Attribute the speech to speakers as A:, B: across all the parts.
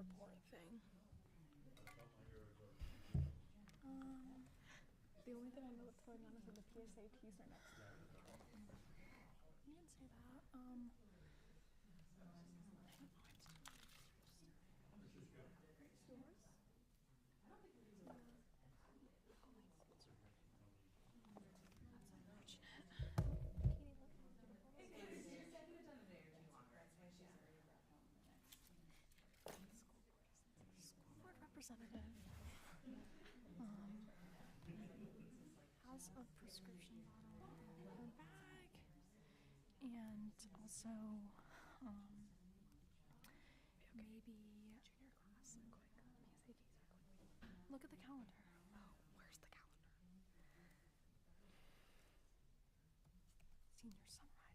A: report thing.
B: The only thing I know that's going on is that the PSATs are next week.
A: You didn't say that. School board representative has a prescription bottle in her bag, and also maybe
B: Junior class, quick. PSATs are quick.
A: look at the calendar.
B: Oh, where's the calendar?
A: Senior sunrise.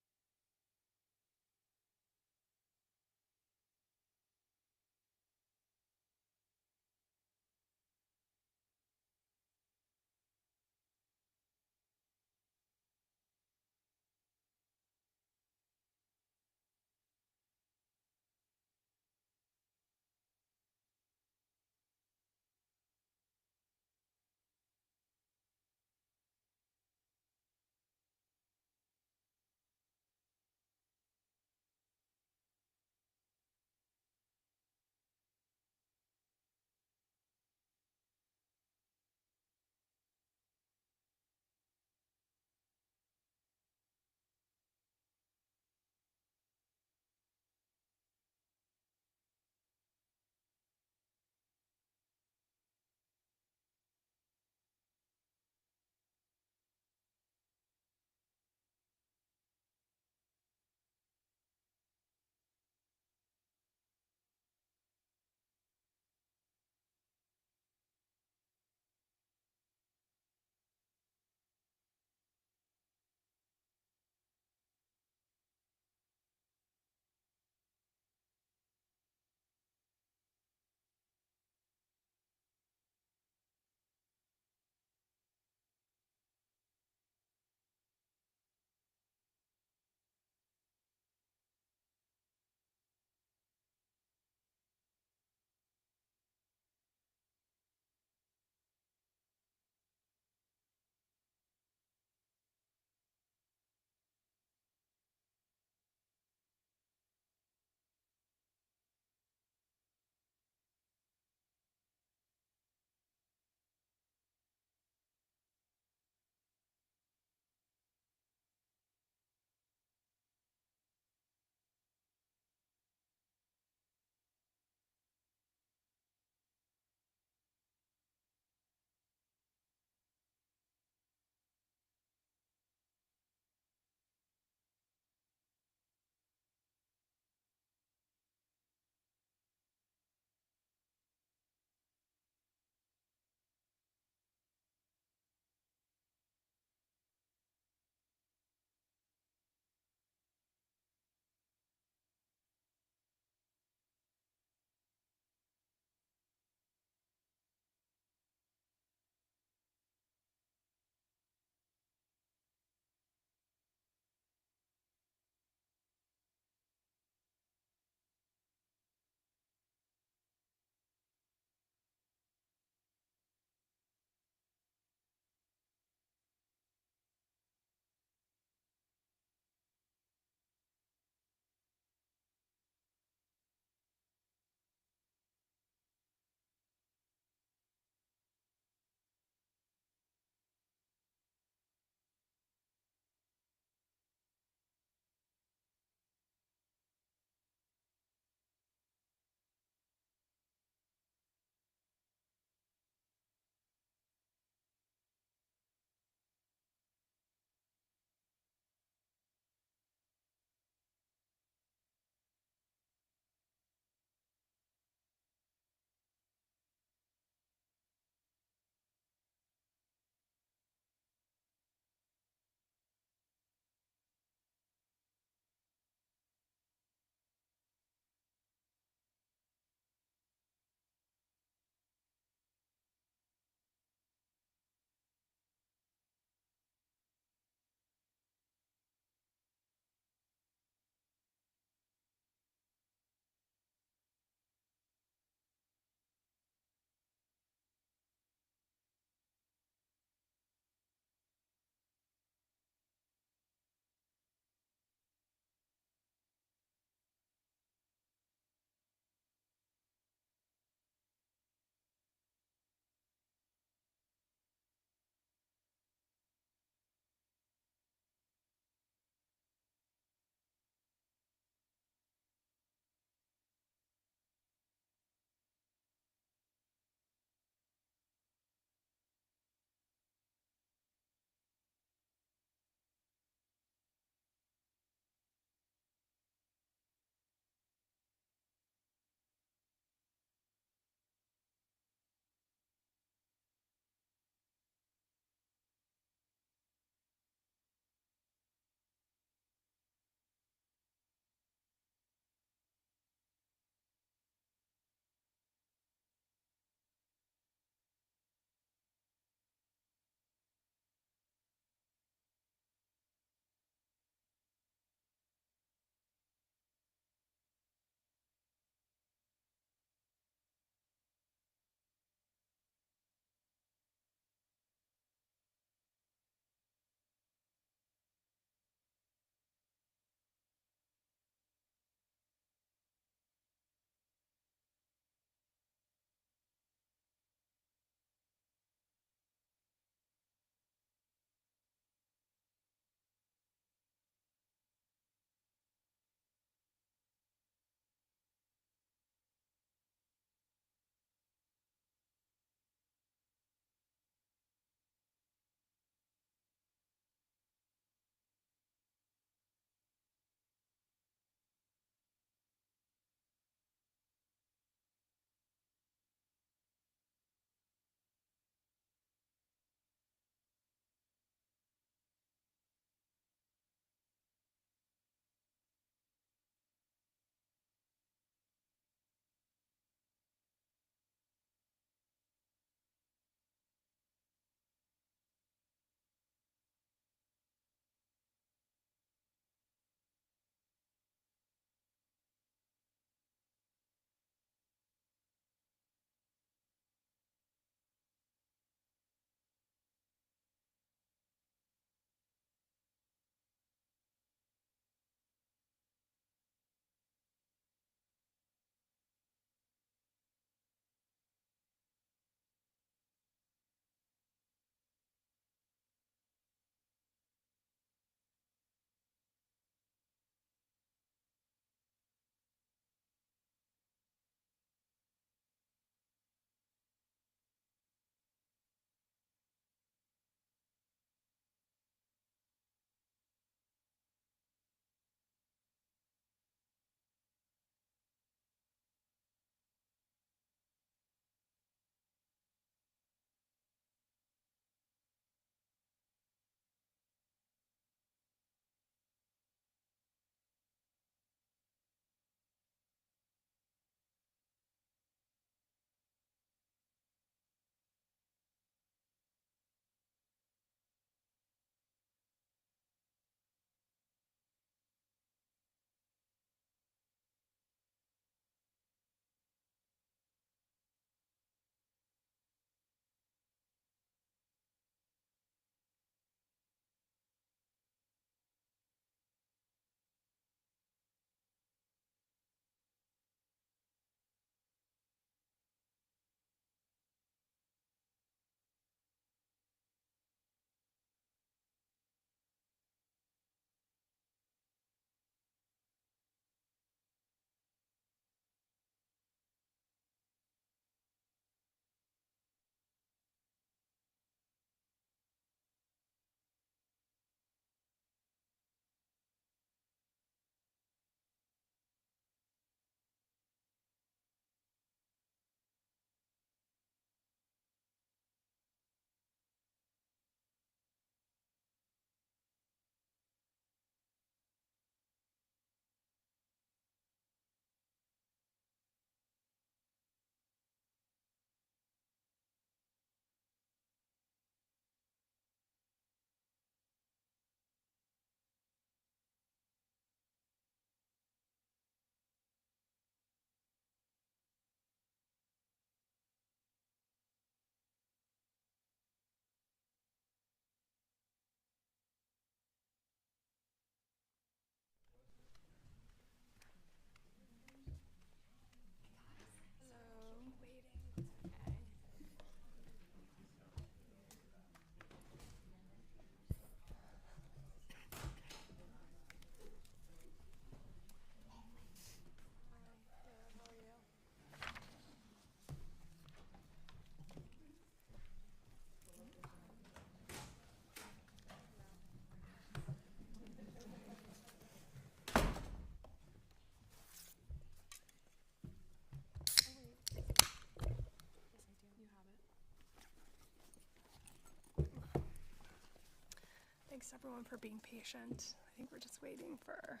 C: thanks everyone for being patient. I think we're just waiting for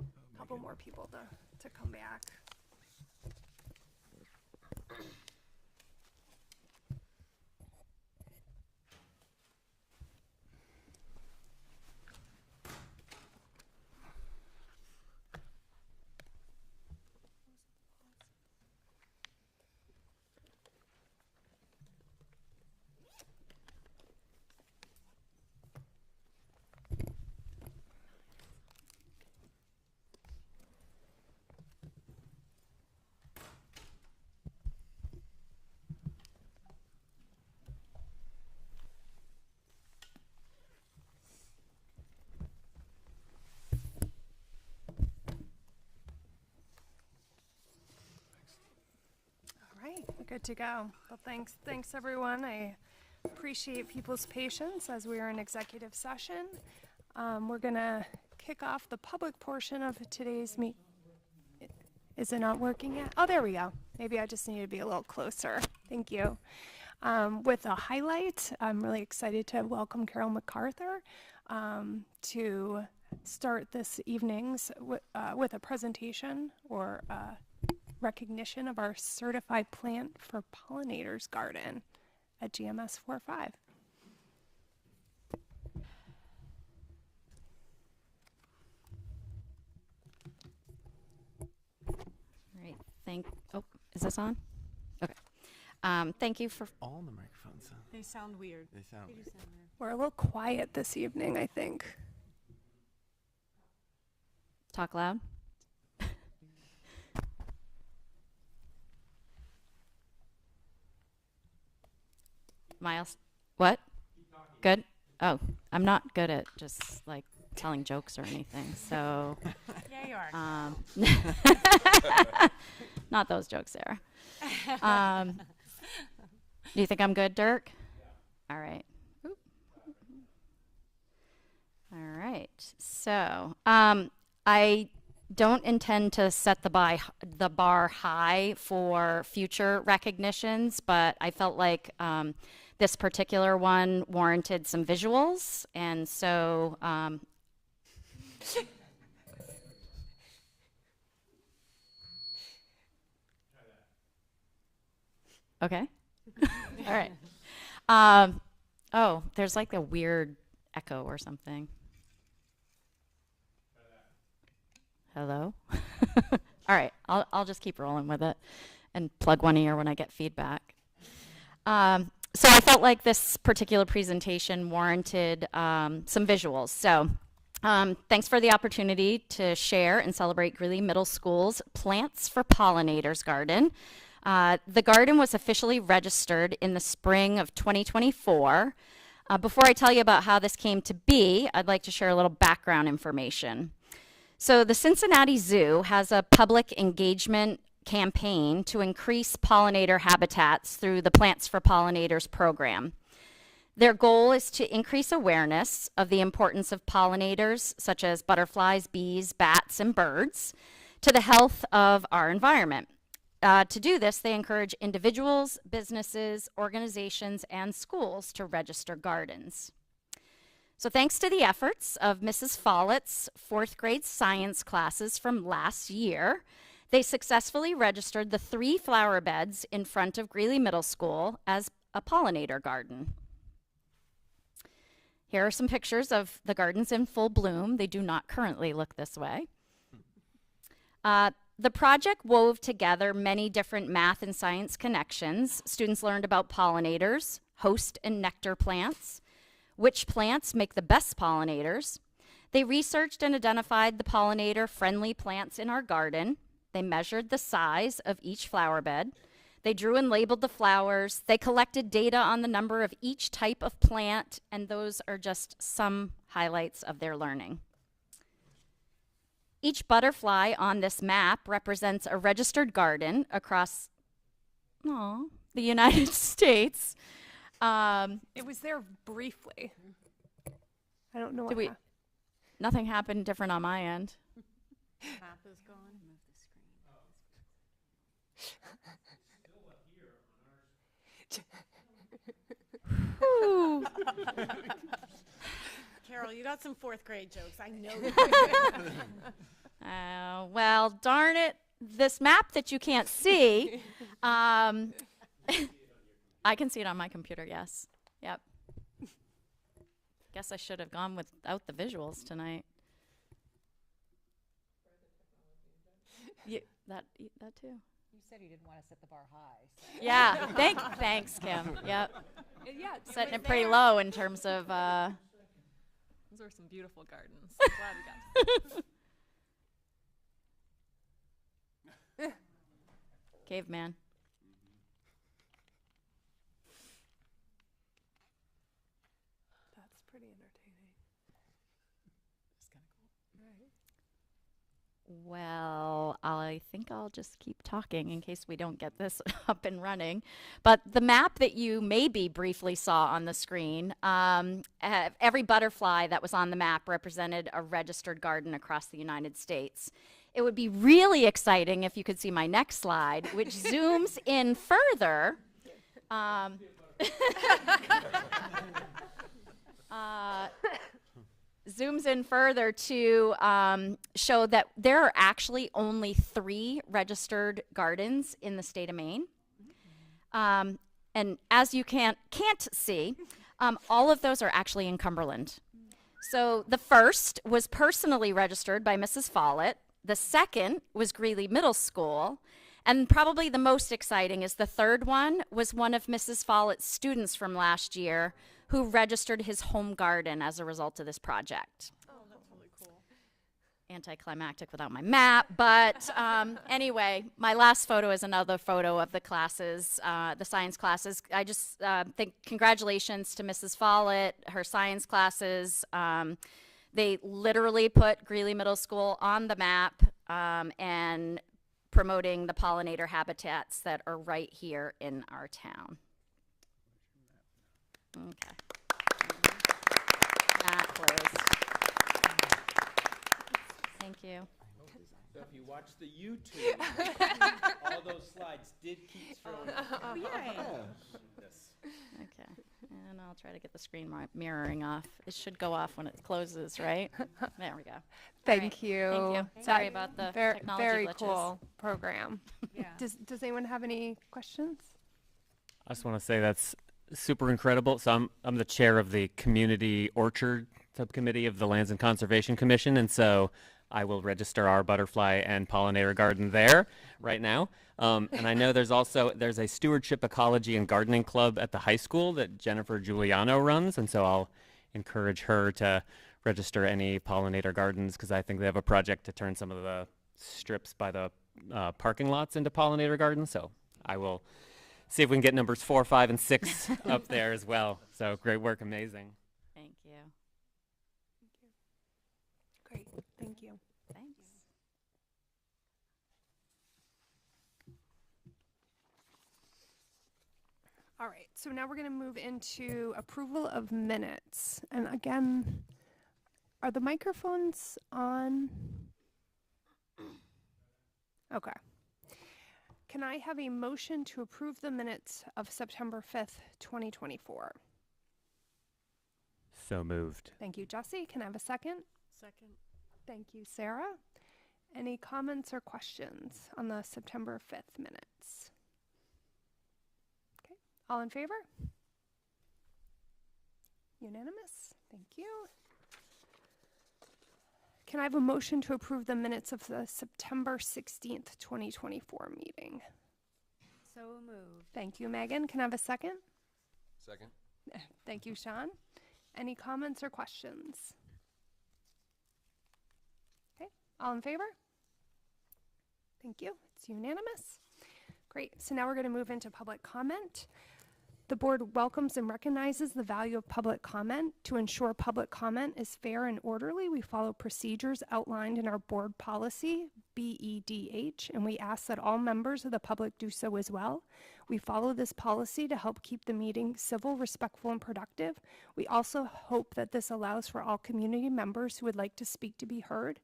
C: a couple more people to come back. We're good to go. Well, thanks everyone. I appreciate people's patience as we are in executive session. We're gonna kick off the public portion of today's meet. Is it not working yet? Oh, there we go. Maybe I just need to be a little closer. Thank you. With a highlight, I'm really excited to welcome Carol MacArthur to start this evening's with a presentation or recognition of our certified plant for pollinators garden at GMS 45.
D: Great. Oh, is this on? Okay. Thank you for
E: All the microphones.
F: They sound weird.
E: They sound
F: They do
E: weird.
F: sound weird.
C: We're a little quiet this evening, I think.
D: talk loud. Miles, what? Good? Oh, I'm not good at just like telling jokes or anything, so
F: Yeah, you are.
D: not those jokes, Sarah. Do you think I'm good, Dirk? All right. Oop. All right. So I don't intend to set the bar high for future recognitions, but I felt like this particular one warranted some visuals, and so okay. All right. Oh, there's like a weird echo or something. Hello? All right, I'll just keep rolling with it and plug one ear when I get feedback. So I felt like this particular presentation warranted some visuals. So thanks for the opportunity to share and celebrate Greeley Middle School's Plants for Pollinators Garden. The garden was officially registered in the spring of 2024. Before I tell you about how this came to be, I'd like to share a little background information. So the Cincinnati Zoo has a public engagement campaign to increase pollinator habitats through the Plants for Pollinators program. Their goal is to increase awareness of the importance of pollinators, such as butterflies, bees, bats, and birds, to the health of our environment. To do this, they encourage individuals, businesses, organizations, and schools to register gardens. So thanks to the efforts of Mrs. Follett's fourth grade science classes from last year, they successfully registered the 3 flower beds in front of Greeley Middle School as a pollinator garden. Here are some pictures of the gardens in full bloom. They do not currently look this way. The project wove together many different math and science connections. Students learned about pollinators, host and nectar plants, which plants make the best pollinators. They researched and identified the pollinator-friendly plants in our garden. They measured the size of each flower bed. They drew and labeled the flowers. They collected data on the number of each type of plant, and those are just some highlights of their learning. Each butterfly on this map represents a registered garden across the United States.
C: It was there briefly. I don't know
D: Did
C: what
D: Nothing happened different on my end.
F: Map is gone. Move the screen.
D: Ooh.
F: Carol, you got some fourth grade jokes. I know you.
D: Well, darn it. This map that you can't see, I can see it on my computer, yes. Yep. Guess I should have gone without the visuals tonight. That too.
E: You said you didn't want to set the bar high. So.
D: Yeah, thanks, Kim. Yep.
C: Yeah,
D: Setting it pretty low in terms of,
B: Those are some beautiful gardens. I'm glad we got
D: caveman.
C: That's pretty entertaining.
E: It's kind of cool.
C: Right.
D: Well, I think I'll just keep talking in case we don't get this up and running. But the map that you maybe briefly saw on the screen, every butterfly that was on the map represented a registered garden across the United States. It would be really exciting if you could see my next slide, which zooms in further. Zooms in further to show that there are actually only 3 registered gardens in the state of Maine. And as you can't see, all of those are actually in Cumberland. So the first was personally registered by Mrs. Follett. The second was Greeley Middle School. And probably the most exciting is the third one was one of Mrs. Follett's students from last year who registered his home garden as a result of this project.
F: Oh, that's really cool.
D: Anticlimactic without my map, but anyway, my last photo is another photo of the classes, the science classes. I just think congratulations to Mrs. Follett, her science classes. They literally put Greeley Middle School on the map and promoting the pollinator habitats that are right here in our town. Okay. That closed. Thank you.
G: So if you watch the YouTube, all those slides did keep scrolling.
F: Oh, yay.
G: This.
D: Okay. And I'll try to get the screen mirroring off. It should go off when it closes, right? There we go.
C: Thank you.
D: Thank you. Sorry about the technology
C: very
D: glitches.
C: cool program.
F: Yeah.
C: Does anyone have any questions?
H: I just want to say that's super incredible. So I'm the chair of the Community Orchard Subcommittee of the Lands and Conservation Commission, and so I will register our butterfly and pollinator garden there right now. And I know there's a stewardship ecology and gardening club at the high school that Jennifer Giuliano runs, and so I'll encourage her to register any pollinator gardens because I think they have a project to turn some of the strips by the parking lots into pollinator gardens. So I will see if we can get numbers 4, 5, and 6 up there as well. So great work, amazing.
D: Thank you.
C: Great, thank you.
D: Thanks.
C: All right, so now we're going to move into approval of minutes. And again, are the microphones on? Okay. Can I have a motion to approve the minutes of September 5th, 2024?
H: So moved.
C: Thank you, Jesse. Can I have a second?
F: Second.
C: Thank you, Sarah. Any comments or questions on the September 5th minutes? Okay, all in favor? Unanimous? Thank you. Can I have a motion to approve the minutes of the September 16th, 2024 meeting?
E: So moved.
C: Thank you, Megan. Can I have a second?
G: Second.
C: Thank you, Sean. Any comments or questions? Okay, all in favor? Thank you. It's unanimous. Great. So now we're going to move into public comment. The board welcomes and recognizes the value of public comment. To ensure public comment is fair and orderly, we follow procedures outlined in our board policy, BEDH, and we ask that all members of the public do so as well. We follow this policy to help keep the meeting civil, respectful, and productive. We also hope that this allows for all community members who would like to speak to be heard.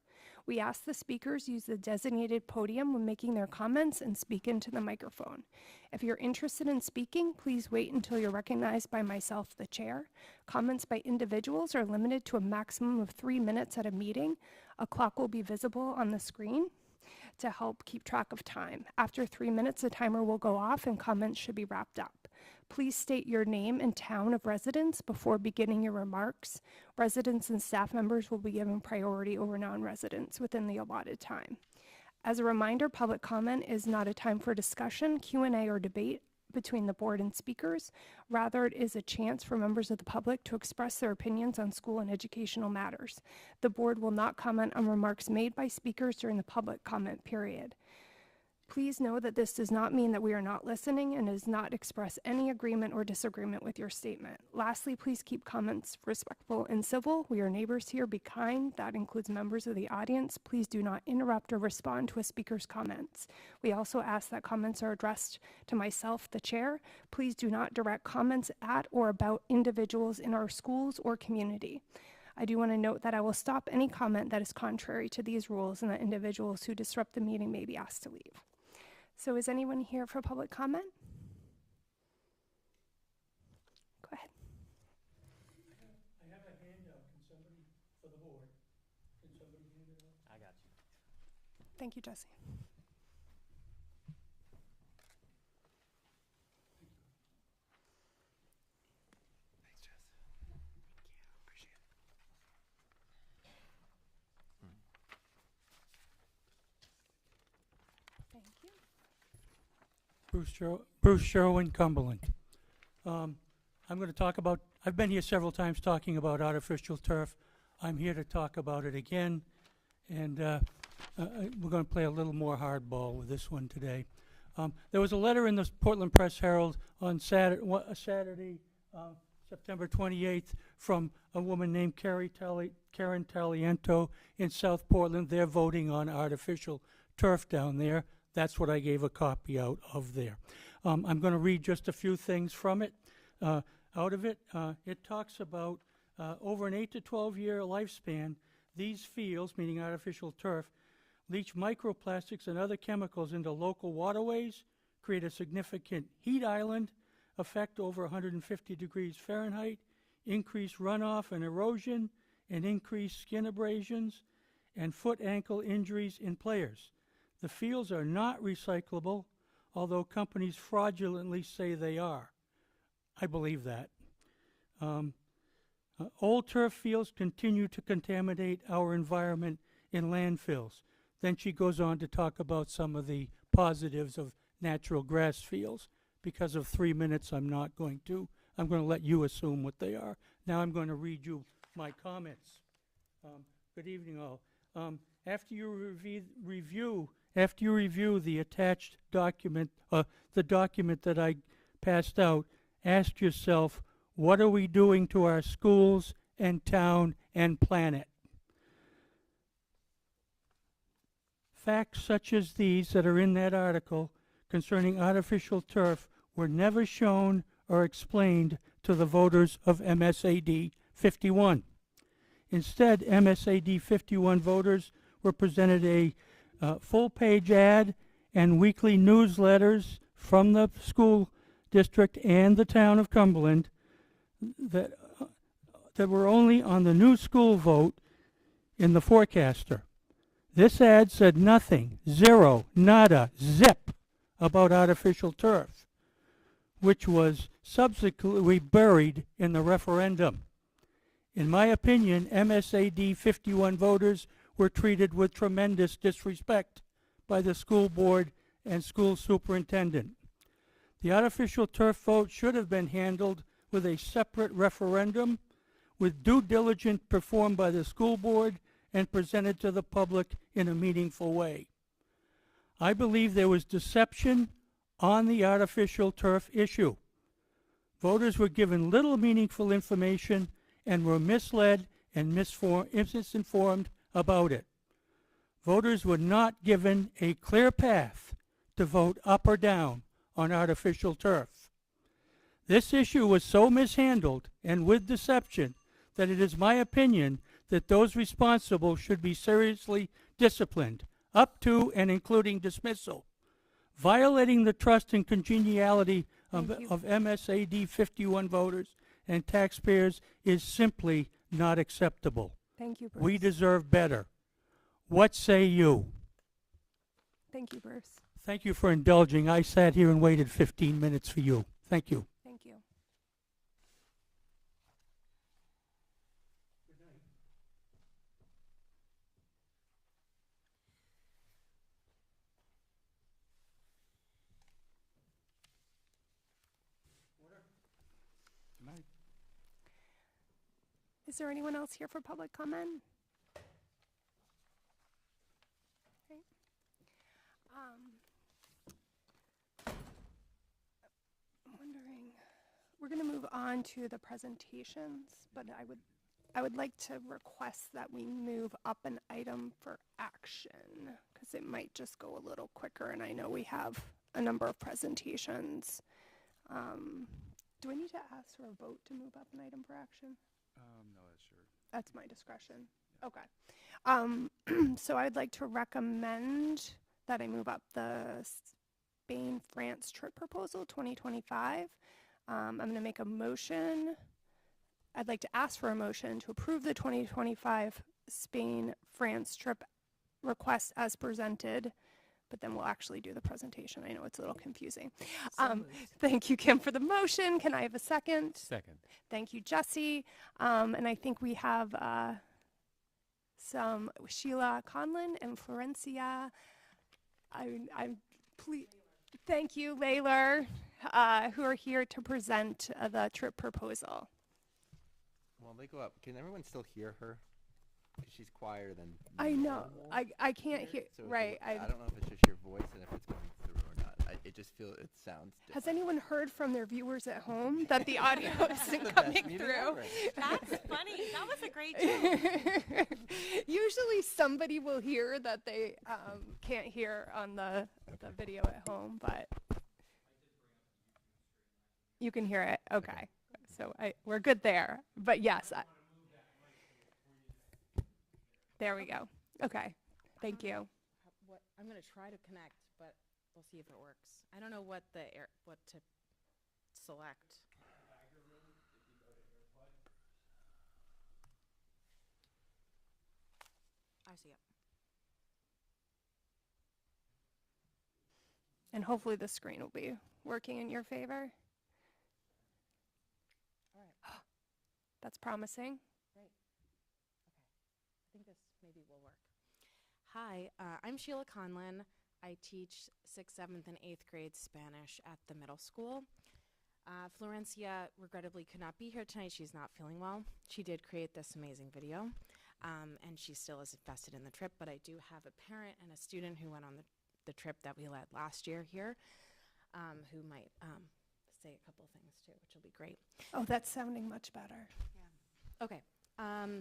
C: We ask the speakers use the designated podium when making their comments and speak into the microphone. If you're interested in speaking, please wait until you're recognized by myself, the chair. Comments by individuals are limited to a maximum of 3 minutes at a meeting. A clock will be visible on the screen to help keep track of time. After 3 minutes, the timer will go off and comments should be wrapped up. Please state your name and town of residence before beginning your remarks. Residents and staff members will be given priority over non-residents within the allotted time. As a reminder, public comment is not a time for discussion, Q&A, or debate between the board and speakers. Rather, it is a chance for members of the public to express their opinions on school and educational matters. The board will not comment on remarks made by speakers during the public comment period. Please know that this does not mean that we are not listening and does not express any agreement or disagreement with your statement. Lastly, please keep comments respectful and civil. We are neighbors here. Be kind. That includes members of the audience. Please do not interrupt or respond to a speaker's comments. We also ask that comments are addressed to myself, the chair. Please do not direct comments at or about individuals in our schools or community. I do want to note that I will stop any comment that is contrary to these rules and that individuals who disrupt the meeting may be asked to leave. So is anyone here for public comment? Go ahead.
I: I have a handout. Can somebody, for the board, can somebody hand it out?
H: I got you.
C: Thank you, Jesse.
G: Thanks, Jess. Thank you. Appreciate it.
C: Thank you.
I: Bruce Sherwin, Cumberland. I'm going to talk about, I've been here several times talking about artificial turf. I'm here to talk about it again, and we're going to play a little more hardball with this one today. There was a letter in the Portland Press Herald on Saturday, September 28th, from a woman named Karen Taliento in South Portland. They're voting on artificial turf down there. That's what I gave a copy out of there. I'm going to read just a few things from it. Out of it, it talks about over an 8 to 12 year lifespan, these fields, meaning artificial turf, leach microplastics and other chemicals into local waterways, create a significant heat island, affect over 150 degrees Fahrenheit, increase runoff and erosion, and increase skin abrasions and foot-ankle injuries in players. The fields are not recyclable, although companies fraudulently say they are. I believe that. Old turf fields continue to contaminate our environment in landfills. Then she goes on to talk about some of the positives of natural grass fields. Because of 3 minutes, I'm going to let you assume what they are. Now I'm going to read you my comments. Good evening, all. After you review the attached document, the document that I passed out, ask yourself, what are we doing to our schools and town and planet? Facts such as these that are in that article concerning artificial turf were never shown or explained to the voters of MSAD 51. Instead, MSAD 51 voters were presented a full-page ad and weekly newsletters from the school district and the town of Cumberland that were only on the new school vote in the forecaster. This ad said nothing, zero, nada, zip about artificial turf, which was subsequently buried in the referendum. In my opinion, MSAD 51 voters were treated with tremendous disrespect by the school board and school superintendent. The artificial turf vote should have been handled with a separate referendum, with due diligence performed by the school board and presented to the public in a meaningful way. I believe there was deception on the artificial turf issue. Voters were given little meaningful information and were misled and misinformed about it. Voters were not given a clear path to vote up or down on artificial turf. This issue was so mishandled and with deception that it is my opinion that those responsible should be seriously disciplined, up to and including dismissal. Violating the trust and congeniality of MSAD 51 voters and taxpayers is simply not acceptable.
C: Thank you, Bruce.
I: We deserve better. What say you?
C: Thank you, Bruce.
I: Thank you for indulging. I sat here and waited 15 minutes for you. Thank you.
C: Thank you. Is there anyone else here for public comment? Okay. I'm wondering, we're going to move on to the presentations, but I would like to request that we move up an item for action because it might just go a little quicker, and I know we have a number of presentations. Do I need to ask for a vote to move up an item for action?
J: No, that's sure.
C: That's my discretion. Okay. So I'd like to recommend that I move up the Spain-France trip proposal 2025. I'm going to make a motion. I'd like to ask for a motion to approve the 2025 Spain-France trip request as presented, but then we'll actually do the presentation. I know it's a little confusing. Thank you, Kim, for the motion. Can I have a second?
H: Second.
C: Thank you, Jesse. And I think we have some Sheila Conlon and Florencia. Thank you, Layla, who are here to present the trip proposal.
J: Well, they go up. Can everyone still hear her? 'Cause she's quieter than
C: I know.
J: normal.
C: I can't hear.
J: So if
C: Right.
J: I don't know if it's just your voice and if it's going through or not. It just feels it sounds different.
C: Has anyone heard from their viewers at home that the audio isn't
J: The best
C: coming
J: meeting
C: through?
J: ever.
F: That's funny. That was a great joke.
C: Usually somebody will hear that they can't hear on the video at home, but you can hear it. Okay. So we're good there. But yes. There we go. Okay. Thank you.
F: I'm going to try to connect, but we'll see if it works. I don't know what what to select. I see it.
C: And hopefully the screen will be working in your favor.
F: All right.
C: That's promising.
F: Great. Okay. I think this maybe will work. Hi, I'm Sheila Conlon. I teach 6th, 7th, and 8th grade Spanish at the middle school. Florencia regrettably could not be here tonight. She's not feeling well. She did create this amazing video, and she still is invested in the trip, but I do have a parent and a student who went on the trip that we led last year here, who might say a couple things too, which will be great.
C: Oh, that's sounding much better.
F: Yeah. Okay.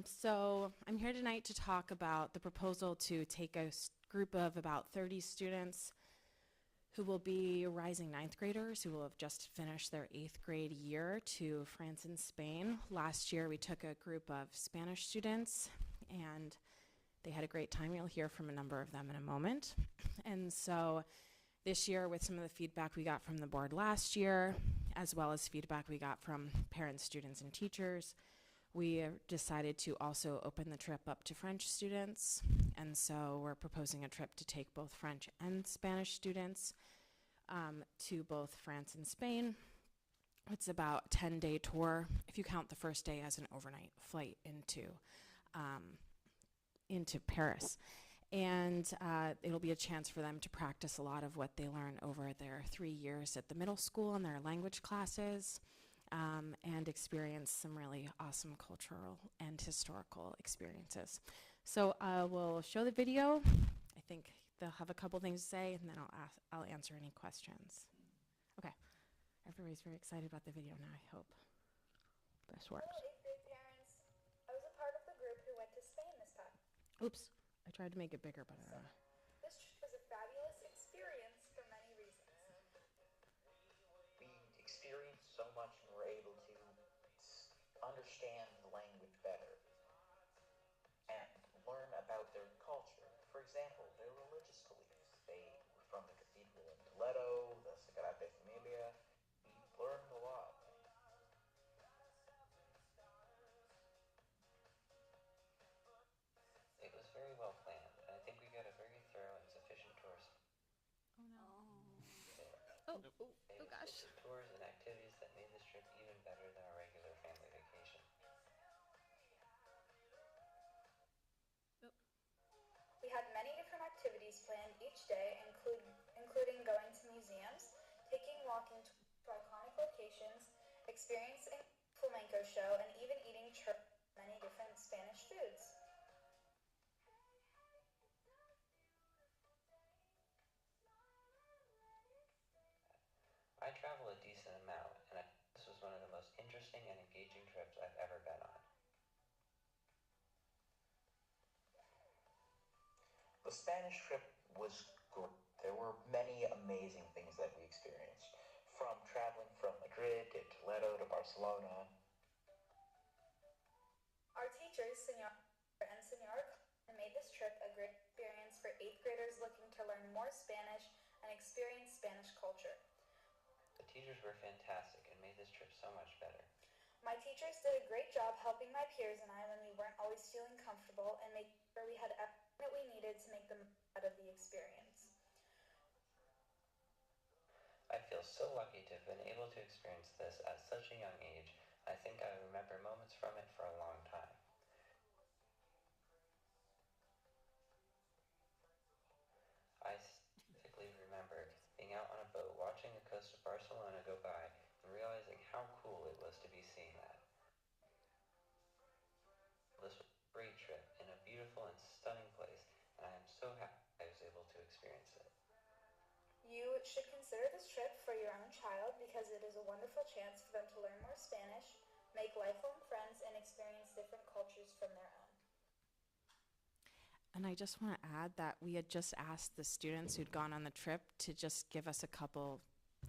F: So I'm here tonight to talk about the proposal to take a group of about 30 students who will be rising 9th graders who will have just finished their 8th grade year to France and Spain. Last year we took a group of Spanish students and they had a great time. You'll hear from a number of them in a moment. And so this year, with some of the feedback we got from the board last year, as well as feedback we got from parents, students, and teachers, we decided to also open the trip up to French students. And so we're proposing a trip to take both French and Spanish students to both France and Spain. It's about a 10-day tour, if you count the first day as an overnight flight into Paris. And it'll be a chance for them to practice a lot of what they learn over their 3 years at the middle school and their language classes, and experience some really awesome cultural and historical experiences. So we'll show the video. I think they'll have a couple things to say, and then I'll answer any questions. Okay, everybody's very excited about the video now, I hope this works.
K: Hello, 8th grade parents. I was a part of the group who went to Spain this time.
F: Oops, I tried to make it bigger, but I don't know.
K: This trip was a fabulous experience for many reasons.
L: We experienced so much and were able to understand the language better. about their culture. For example, their religious beliefs. They were from the cathedral in Toledo, the Sagrada Familia. We learned a lot. It was very well planned, and I think we got a very thorough and sufficient tour.
B: Oh gosh.
L: Tours and activities that made this trip even better than a regular family vacation.
K: We had many different activities planned each day, including going to museums, taking walking to iconic locations, experiencing flamenco show, and even eating many different Spanish foods.
L: I travel a decent amount, and this was one of the most interesting and engaging trips I've ever been on. The Spanish trip was great. There were many amazing things that we experienced, from traveling from Madrid to Toledo to Barcelona.
K: Our teachers, Senor and Senora, made this trip a great experience for 8th graders looking to learn more Spanish and experience Spanish culture.
L: The teachers were fantastic and made this trip so much better.
K: My teachers did a great job helping my peers and I when we weren't always feeling comfortable and making sure we had everything that we needed to make the most out of the experience.
L: I feel so lucky to have been able to experience this at such a young age. I think I remember moments from it for a long time. I specifically remember being out on a boat watching the coast of Barcelona go by and realizing how cool it was to be seeing that. This was a great trip in a beautiful and stunning place, and I am so happy I was able to experience it.
K: You should consider this trip for your own child because it is a wonderful chance for them to learn more Spanish, make lifelong friends, and experience different cultures from their own.
F: And I just want to add that we had just asked the students who'd gone on the trip to just give us a couple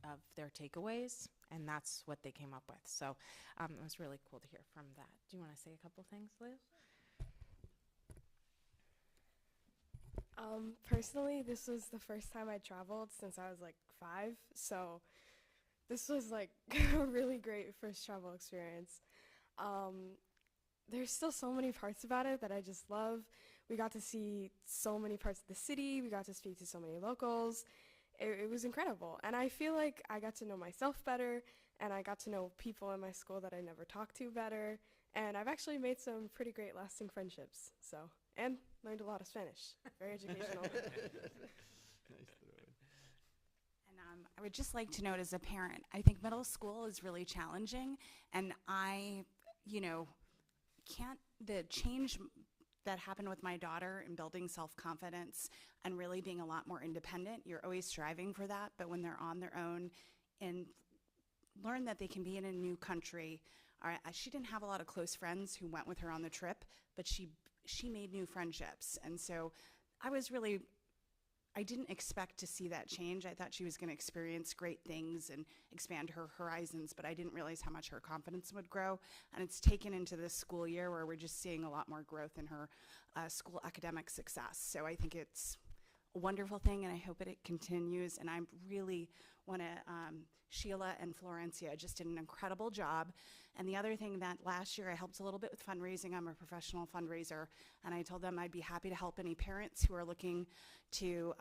F: of their takeaways, and that's what they came up with. So it was really cool to hear from that. Do you want to say a couple things, Liz?
C: Personally, this was the first time I traveled since I was like 5, so this was like a really great first travel experience. There's still so many parts about it that I just love. We got to see so many parts of the city. We got to speak to so many locals. It was incredible. And I feel like I got to know myself better, and I got to know people in my school that I never talked to better. And I've actually made some pretty great lasting friendships. So, and learned a lot of Spanish. Very educational.
M: And I would just like to note as a parent, I think middle school is really challenging, and the change that happened with my daughter in building self-confidence and really being a lot more independent, you're always striving for that, but when they're on their own and learn that they can be in a new country. She didn't have a lot of close friends who went with her on the trip, but she made new friendships. And so I didn't expect to see that change. I thought she was going to experience great things and expand her horizons, but I didn't realize how much her confidence would grow. And it's taken into this school year where we're just seeing a lot more growth in her school academic success. So I think it's a wonderful thing, and I hope it continues. And I really want to, Sheila and Florencia just did an incredible job. And the other thing that last year I helped a little bit with fundraising. I'm a professional fundraiser, and I told them I'd be happy to help any parents who are looking to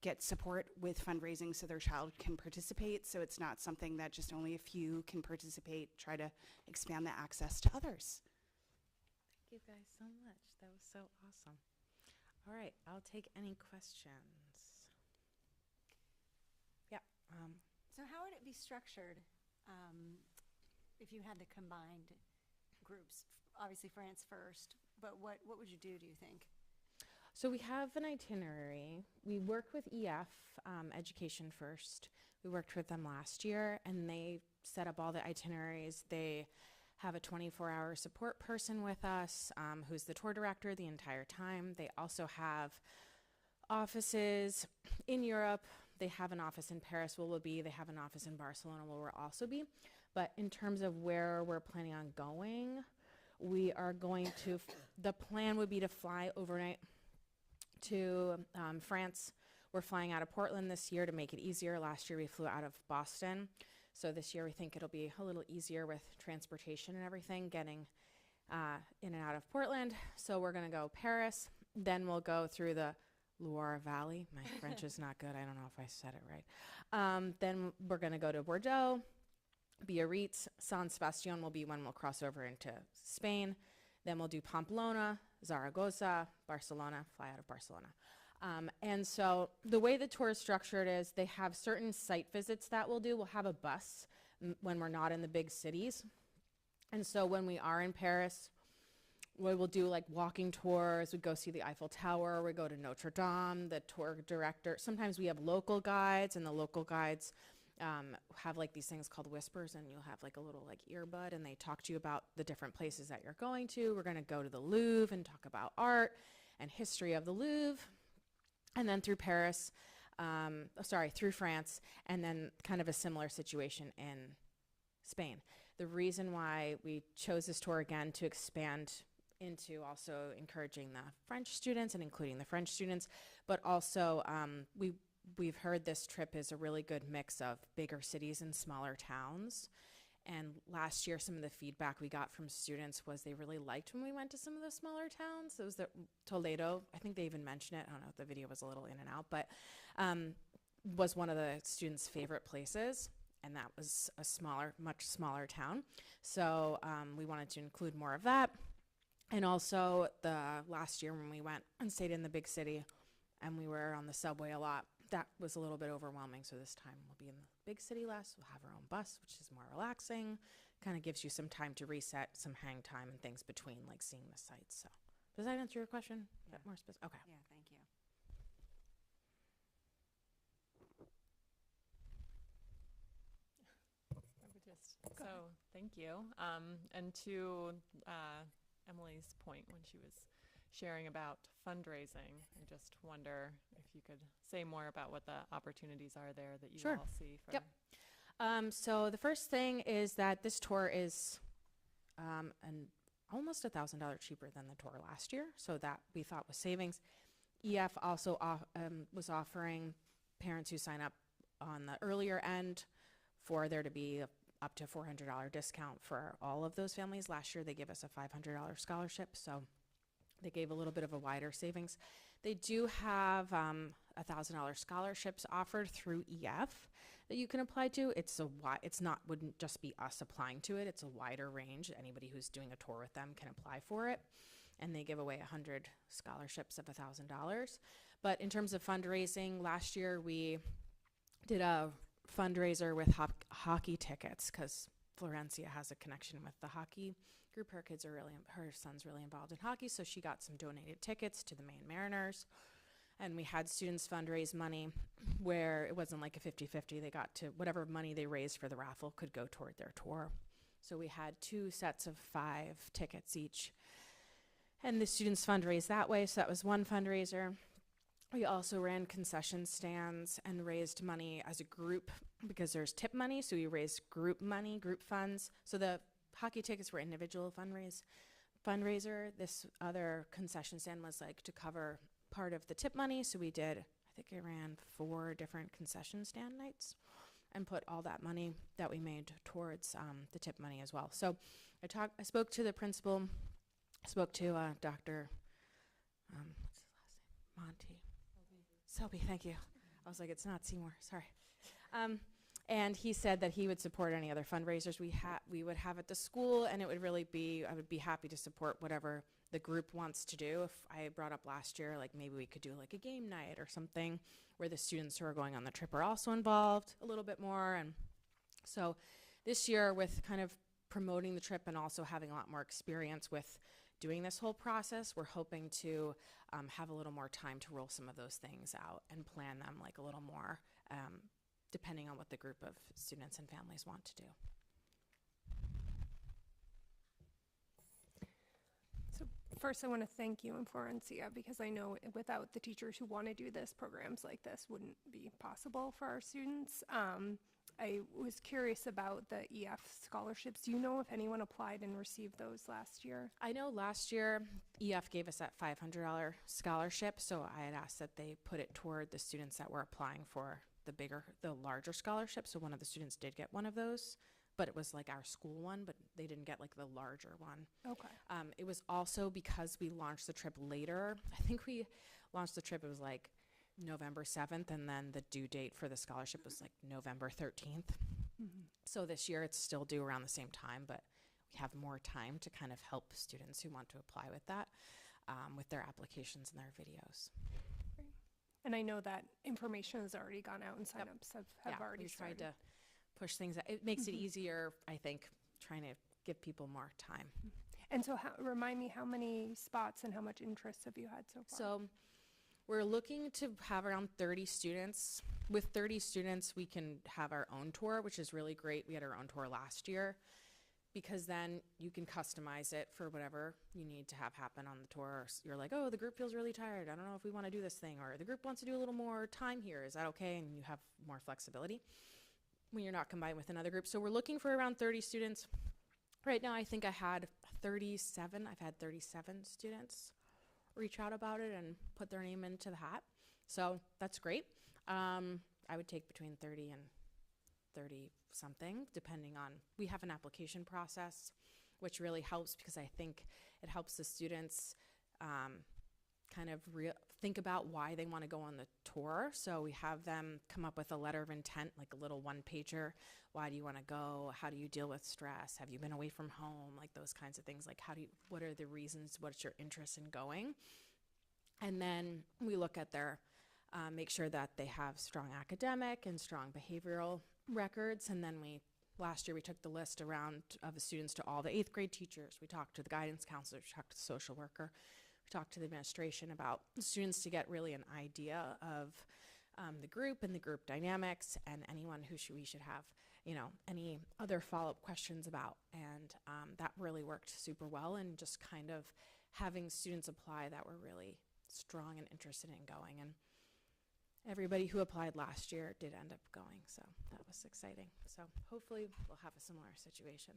M: get support with fundraising so their child can participate. So it's not something that just only a few can participate, try to expand the access to others.
F: Thank you guys so much. That was so awesome. All right, I'll take any questions. Yeah.
E: So how would it be structured if you had the combined groups? Obviously France first, but what would you do you think?
F: So we have an itinerary. We work with EF, Education First. We worked with them last year, and they set up all the itineraries. They have a 24-hour support person with us who's the tour director the entire time. They also have offices in Europe. They have an office in Paris where we'll be. They have an office in Barcelona where we'll also be. But in terms of where we're planning on going, We are going to, the plan would be to fly overnight to France. We're flying out of Portland this year to make it easier. Last year we flew out of Boston. So this year we think it'll be a little easier with transportation and everything, getting in and out of Portland. So we're going to go Paris. Then we'll go through the Loire Valley. My French is not good. I don't know if I said it right. Then we're going to go to Bordeaux, Biarritz, San Sebastian will be when we'll cross over into Spain. Then we'll do Pamplona, Zaragoza, Barcelona, fly out of Barcelona. And so the way the tour is structured is they have certain site visits that we'll do. We'll have a bus when we're not in the big cities. And so when we are in Paris, we will do like walking tours. We go see the Eiffel Tower. We go to Notre Dame. The tour director, sometimes we have local guides, and the local guides have like these things called whispers, and you'll have like a little like earbud, and they talk to you about the different places that you're going to. We're going to go to the Louvre and talk about art and history of the Louvre. And then through Paris, through France, and then kind of a similar situation in Spain. The reason why we chose this tour again to expand into also encouraging the French students and including the French students, but also we've heard this trip is a really good mix of bigger cities and smaller towns. And last year, some of the feedback we got from students was they really liked when we went to some of the smaller towns. It was the Toledo, I think they even mentioned it. I don't know if the video was a little in and out, but was one of the students' favorite places. And that was a smaller, much smaller town. So we wanted to include more of that. And also the last year when we went and stayed in the big city and we were on the subway a lot, that was a little bit overwhelming. So this time we'll be in the big city less. We'll have our own bus, which is more relaxing. Kind of gives you some time to reset, some hang time and things between like seeing the sights. So does that answer your question?
E: Yeah.
F: More specific? Okay.
E: Yeah, thank you.
B: So thank you. And to Emily's point when she was sharing about fundraising, I just wonder if you could say more about what the opportunities are there that you all see. For
F: Yep. So the first thing is that this tour is almost $1,000 cheaper than the tour last year. So that we thought was savings. EF also was offering parents who sign up on the earlier end for there to be up to $400 discount for all of those families. Last year they gave us a $500 scholarship, so they gave a little bit of a wider savings. They do have $1,000 scholarships offered through EF that you can apply to. Wouldn't just be us applying to it. It's a wider range. Anybody who's doing a tour with them can apply for it, and they give away 100 scholarships of $1,000. But in terms of fundraising, last year we did a fundraiser with hockey tickets because Florencia has a connection with the hockey group. Her son's really involved in hockey, so she got some donated tickets to the Maine Mariners. And we had students fundraise money where it wasn't like a 50-50. They got to whatever money they raised for the raffle could go toward their tour. So we had 2 sets of 5 tickets each. And the students fundraised that way, so that was one fundraiser. We also ran concession stands and raised money as a group because there's tip money, so we raised group money, group funds. So the hockey tickets were individual fundraiser. This other concession stand was like to cover part of the tip money, so we did, I think I ran 4 different concession stand nights and put all that money that we made towards the tip money as well. So I spoke to the principal, spoke to Dr. What's his last name? Monty. Selby, thank you. I was like, it's not Seymour, sorry. And he said that he would support any other fundraisers we would have at the school, and it would really be, I would be happy to support whatever the group wants to do. If I brought up last year, like maybe we could do like a game night or something where the students who are going on the trip are also involved a little bit more. And so this year, with kind of promoting the trip and also having a lot more experience with doing this whole process, we're hoping to have a little more time to roll some of those things out and plan them like a little more, depending on what the group of students and families want to do.
C: So first I want to thank you and Florencia, because I know without the teachers who want to do this, programs like this wouldn't be possible for our students. I was curious about the EF scholarships. Do you know if anyone applied and received those last year?
F: I know last year EF gave us that $500 scholarship, so I had asked that they put it toward the students that were applying for the larger scholarship. So one of the students did get one of those, but it was like our school one, but they didn't get like the larger one.
C: Okay.
F: It was also because we launched the trip later. I think we launched the trip, it was like November 7th, and then the due date for the scholarship was like November 13th. So this year it's still due around the same time, but we have more time to kind of help students who want to apply with that, with their applications and their videos.
C: And I know that information has already gone out and signups have already
F: we tried
C: started.
F: to push things. It makes it easier, I think, trying to give people more time.
C: And so remind me, how many spots and how much interest have you had so far?
F: So we're looking to have around 30 students. With 30 students, we can have our own tour, which is really great. We had our own tour last year, because then you can customize it for whatever you need to have happen on the tour. You're like, oh, the group feels really tired. I don't know if we want to do this thing, or the group wants to do a little more time here. Is that okay? And you have more flexibility when you're not combined with another group. So we're looking for around 30 students. Right now, I think I had 37. I've had 37 students reach out about it and put their name into the hat. So that's great. I would take between 30 and 30 something, depending on, we have an application process, which really helps, because I think it helps the students kind of think about why they want to go on the tour. So we have them come up with a letter of intent, like a little one-pager. Why do you want to go? How do you deal with stress? Have you been away from home? Like those kinds of things. Like what are the reasons? What's your interest in going? And then we look at their, make sure that they have strong academic and strong behavioral records. And then last year we took the list around of the students to all the 8th grade teachers. We talked to the guidance counselor, we talked to the social worker, we talked to the administration about students to get really an idea of the group and the group dynamics, and anyone who we should have, any other follow-up questions about. And that really worked super well, and just kind of having students apply that were really strong and interested in going. And everybody who applied last year did end up going, so that was exciting. So hopefully we'll have a similar situation.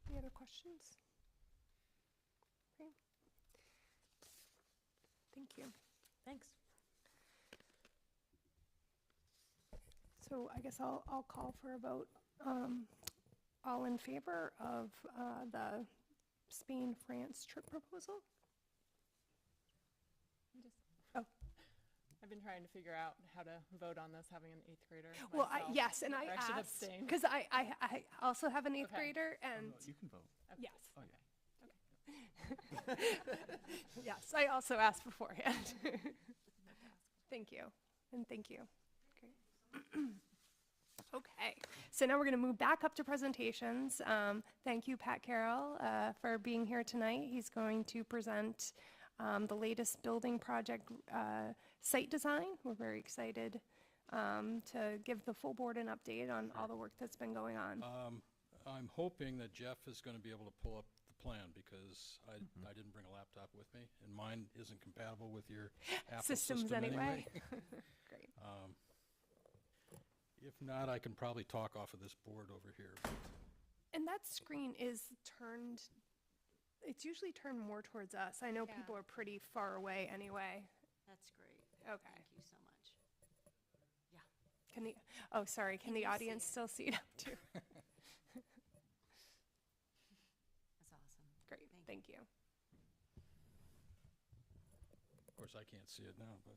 C: Any other questions? Okay. Thank you.
F: Thanks.
C: So I guess I'll call for a vote. All in favor of the Spain-France trip proposal?
B: I've been trying to figure out how to vote on this, having an 8th grader.
C: Well,
B: myself.
C: yes, and I
B: should
C: asked,
B: abstain.
C: because I also have an 8th
B: Okay.
C: grader, and
J: You can vote.
C: yes.
J: Oh, yeah.
C: Yes, I also asked beforehand. Thank you, and thank you. Okay. Okay, so now we're going to move back up to presentations. Thank you, Pat Carroll, for being here tonight. He's going to present the latest building project site design. We're very excited to give the full board an update on all the work that's been going on.
N: I'm hoping that Jeff is going to be able to pull up the plan, because I didn't bring a laptop with me, and mine isn't compatible with your Apple
C: Systems
N: system
C: anyway. Great.
N: If not, I can probably talk off of this board over here. but-
C: And that screen is turned, it's usually turned more towards us. I know
E: Yeah.
C: people are pretty far away anyway.
E: That's great.
C: Okay.
E: Thank you so much.
C: Can the, oh, sorry, can the
E: you see
C: audience
E: it?
C: still see it too?
E: That's awesome.
C: Great, thank you.
N: Of course, I can't see it now, but.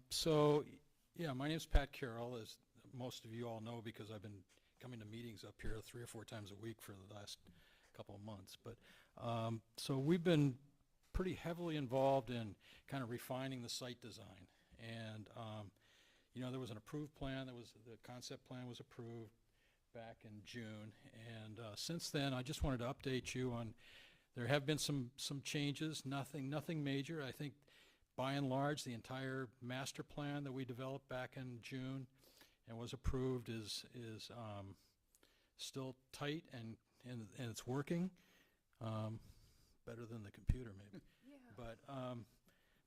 N: So, yeah, my name's Pat Carroll, as most of you all know, because I've been coming to meetings up here 3 or 4 times a week for the last couple of months. But so we've been pretty heavily involved in kind of refining the site design. And, there was an approved plan. The concept plan was approved back in June. And since then, I just wanted to update you on, there have been some changes, nothing major. I think by and large, the entire master plan that we developed back in June and was approved is still tight and it's working. Better than the computer, maybe.
C: Yeah.
N: But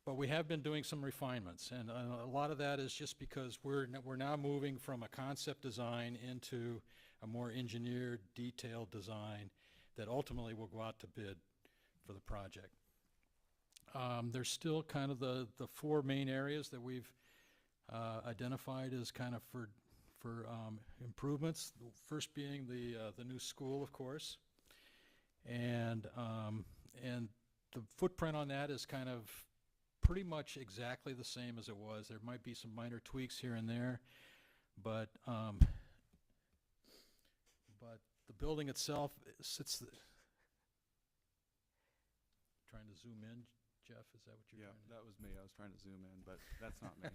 N: but we have been doing some refinements, and a lot of that is just because we're now moving from a concept design into a more engineered, detailed design that ultimately will go out to bid for the project. There's still kind of the four main areas that we've identified as kind of for improvements. The first being the new school, of course, and the footprint on that is kind of pretty much exactly the same as it was. There might be some minor tweaks here and there, but the building itself sits. Trying to zoom in, Jeff. Is that what you're trying to do?
O: That was me. I was trying to zoom in, but that's not me.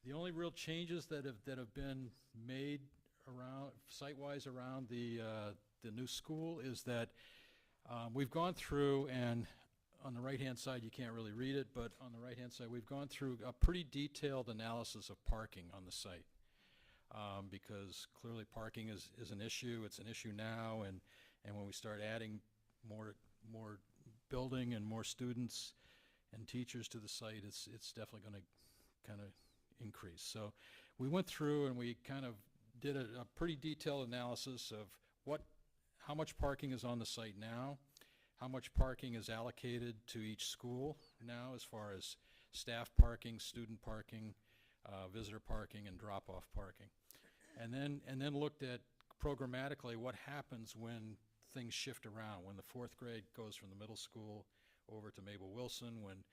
N: The only real changes that have been made around site-wise around the new school is that we've gone through, and on the right-hand side you can't really read it, but on the right-hand side we've gone through a pretty detailed analysis of parking on the site, because clearly parking is an issue. It's an issue now, and when we start adding more building and more students and teachers to the site, it's definitely going to kind of increase. So we went through and we kind of did a pretty detailed analysis of how much parking is on the site now, how much parking is allocated to each school now as far as staff parking, student parking, visitor parking, and drop-off parking, and then looked at programmatically what happens when things shift around, when the fourth grade goes from the middle school over to Mabel Wilson, when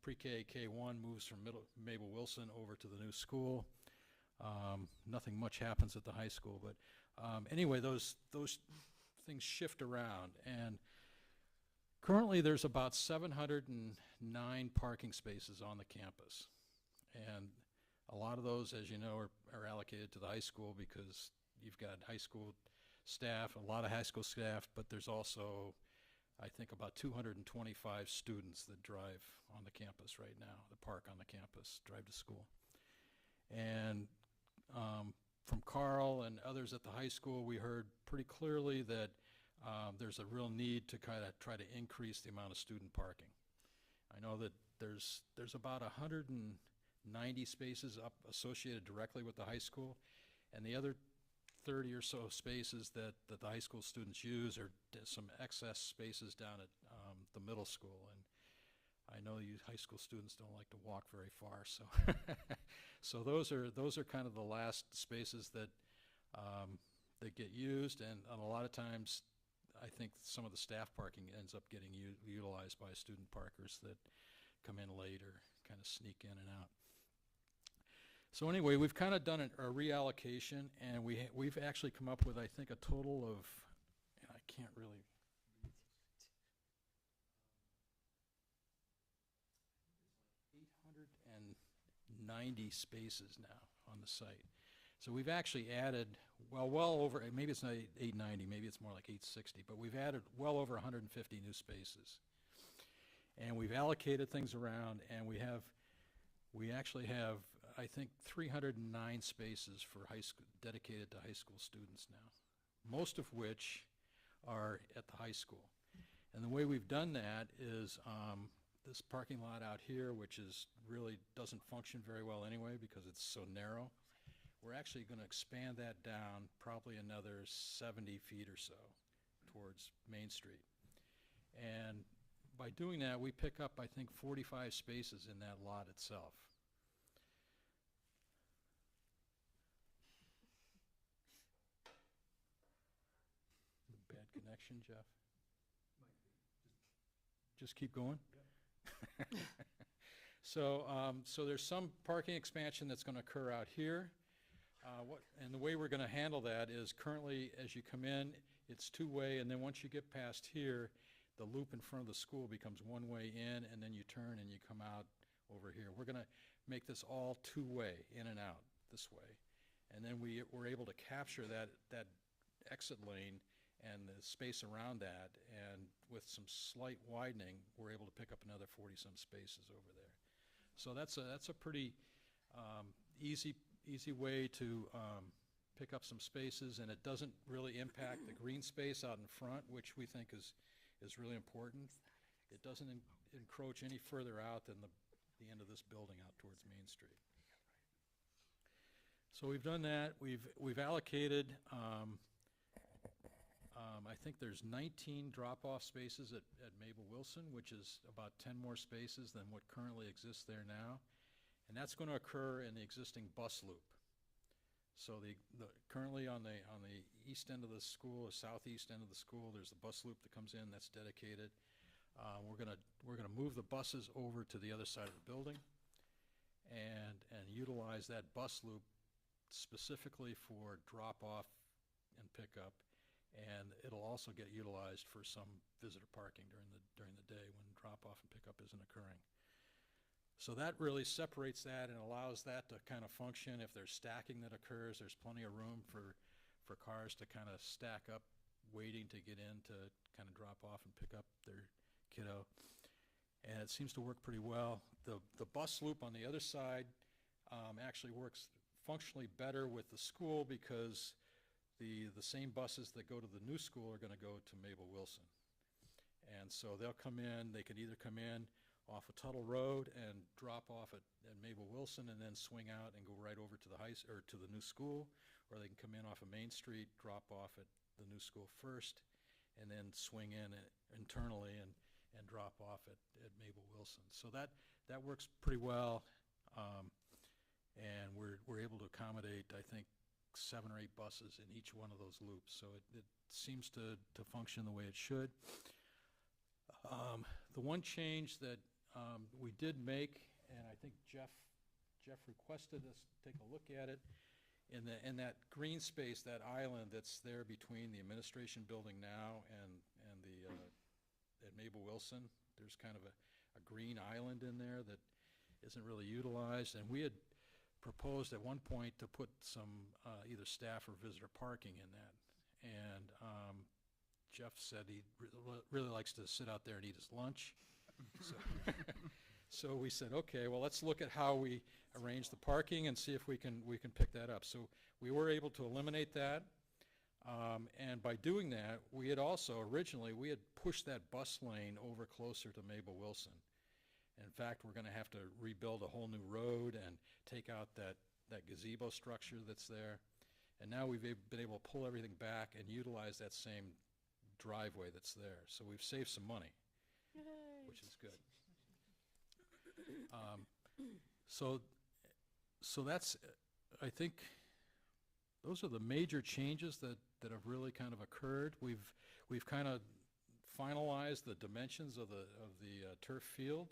N: pre-K, K1 moves from Mabel Wilson over to the new school. Nothing much happens at the high school, but anyway, those things shift around, and currently there's about 709 parking spaces on the campus, and a lot of those, as you know, are allocated to the high school because you've got high school staff, a lot of high school staff, but there's also, I think, about 225 students that drive on the campus right now, that park on the campus, drive to school. And from Carl and others at the high school, we heard pretty clearly that there's a real need to kind of try to increase the amount of student parking. I know that there's about 190 spaces up associated directly with the high school, and the other 30 or so spaces that the high school students use are some excess spaces down at the middle school. And I know you high school students don't like to walk very far, so so those are kind of the last spaces that that get used, and a lot of times I think some of the staff parking ends up getting utilized by student parkers that come in late or kind of sneak in and out. So anyway, we've kind of done a reallocation, and we've actually come up with, I think, a total of, I can't really, 890 spaces now on the site. So we've actually added, well over, maybe it's not 890, maybe it's more like 860, but we've added well over 150 new spaces. And we've allocated things around, and we actually have, I think, 309 spaces for high school, dedicated to high school students now, most of which are at the high school. And the way we've done that is this parking lot out here, which is really doesn't function very well anyway because it's so narrow, we're actually going to expand that down probably another 70 feet or so towards Main Street. And by doing that, we pick up, I think, 45 spaces in that lot itself. Bad connection, Jeff? Just keep going? Yep. So there's some parking expansion that's going to occur out here. And the way we're going to handle that is currently, as you come in, it's two-way, and then once you get past here, the loop in front of the school becomes one-way in, and then you turn and you come out over here. We're going to make this all two-way, in and out this way. And then we're able to capture that exit lane and the space around that, and with some slight widening, we're able to pick up another 40-some spaces over there. So that's a pretty easy way to pick up some spaces, and it doesn't really impact the green space out in front, which we think is really important. it doesn't encroach any further out than the end of this building out towards Main Street. So we've done that. We've allocated, I think there's 19 drop-off spaces at Mabel Wilson, which is about 10 more spaces than what currently exists there now. And that's going to occur in the existing bus loop. So currently on the east end of the school, the southeast end of the school, there's a bus loop that comes in that's dedicated. We're gonna move the buses over to the other side of the building and utilize that bus loop specifically for drop-off and pickup, and it'll also get utilized for some visitor parking during the day when drop-off and pickup isn't occurring. So that really separates that and allows that to kind of function. If there's stacking that occurs, there's plenty of room for cars to kind of stack up, waiting to get in to kind of drop off and pick up their kiddo. And it seems to work pretty well. The bus loop on the other side actually works functionally better with the school because the same buses that go to the new school are going to go to Mabel Wilson. And so they'll come in, they can either come in off of Tuttle Road and drop off at Mabel Wilson and then swing out and go right over to to the new school, or they can come in off of Main Street, drop off at the new school first, and then swing in internally and drop off at Mabel Wilson. So that works pretty well, and we're able to accommodate, I think, 7 or 8 buses in each one of those loops. So it seems to function the way it should. The one change that we did make, and I think Jeff requested us to take a look at it, in that green space, that island that's there between the administration building now and at Mabel Wilson, there's kind of a green island in there that isn't really utilized, and we had proposed at one point to put some either staff or visitor parking in that, and Jeff said he really likes to sit out there and eat his lunch. So we said, okay, well, let's look at how we arrange the parking and see if we can pick that up. So we were able to eliminate that, and by doing that, we had also originally pushed that bus lane over closer to Mabel Wilson. In fact, we're going to have to rebuild a whole new road and take out that gazebo structure that's there. And now we've been able to pull everything back and utilize that same driveway that's there. So we've saved some money. Yay. Which is good. So that's, I think, those are the major changes that have really kind of occurred. We've kind of finalized the dimensions of the turf field,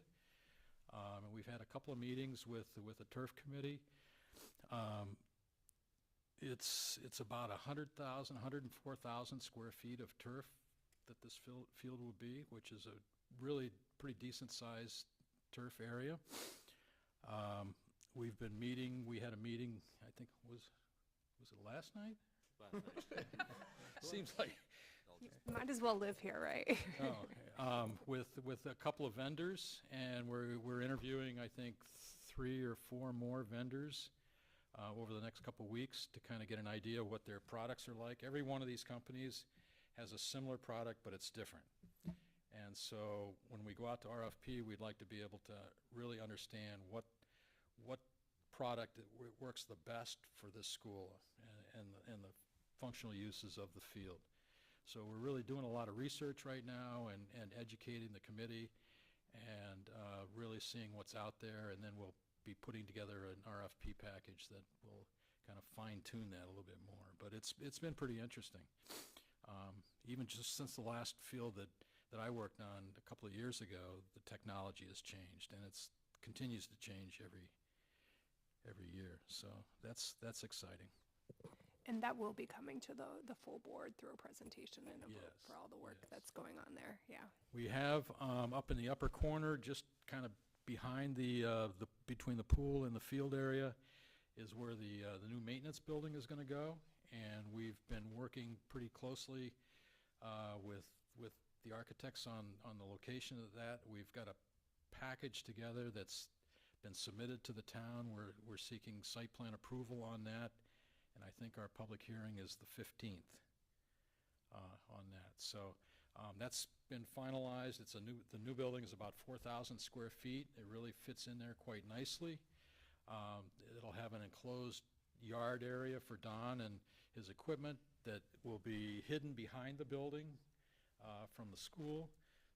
N: and we've had a couple of meetings with the turf committee. It's about 100,000, 104,000 square feet of turf that this field will be, which is a really pretty decent sized turf area. We've been meeting, we had a meeting, I think, was it last night?
J: Last night.
N: Seems like.
C: Might as well live here, right?
N: Oh, okay. With a couple of vendors, and we're interviewing, I think, 3 or 4 more vendors over the next couple of weeks to kind of get an idea of what their products are like. Every one of these companies has a similar product, but it's different. And so when we go out to RFP, we'd like to be able to really understand what product works the best for this school and the functional uses of the field. So we're really doing a lot of research right now and educating the committee and really seeing what's out there, and then we'll be putting together an RFP package that will kind of fine-tune that a little bit more. But it's been pretty interesting. Even just since the last field that I worked on a couple of years ago, the technology has changed, and it continues to change every year. So that's exciting.
C: And that will be coming to the full board through a presentation and a vote
N: Yes,
C: for all the work
N: yes.
C: that's going on there. Yeah.
N: We have up in the upper corner, just kind of behind between the pool and the field area, is where the new maintenance building is going to go, and we've been working pretty closely with the architects on the location of that. We've got a package together that's been submitted to the town. We're seeking site plan approval on that, and I think our public hearing is the 15th on that. So That's been finalized. The new building is about 4,000 square feet. It really fits in there quite nicely. It'll have an enclosed yard area for Don and his equipment that will be hidden behind the building from the school,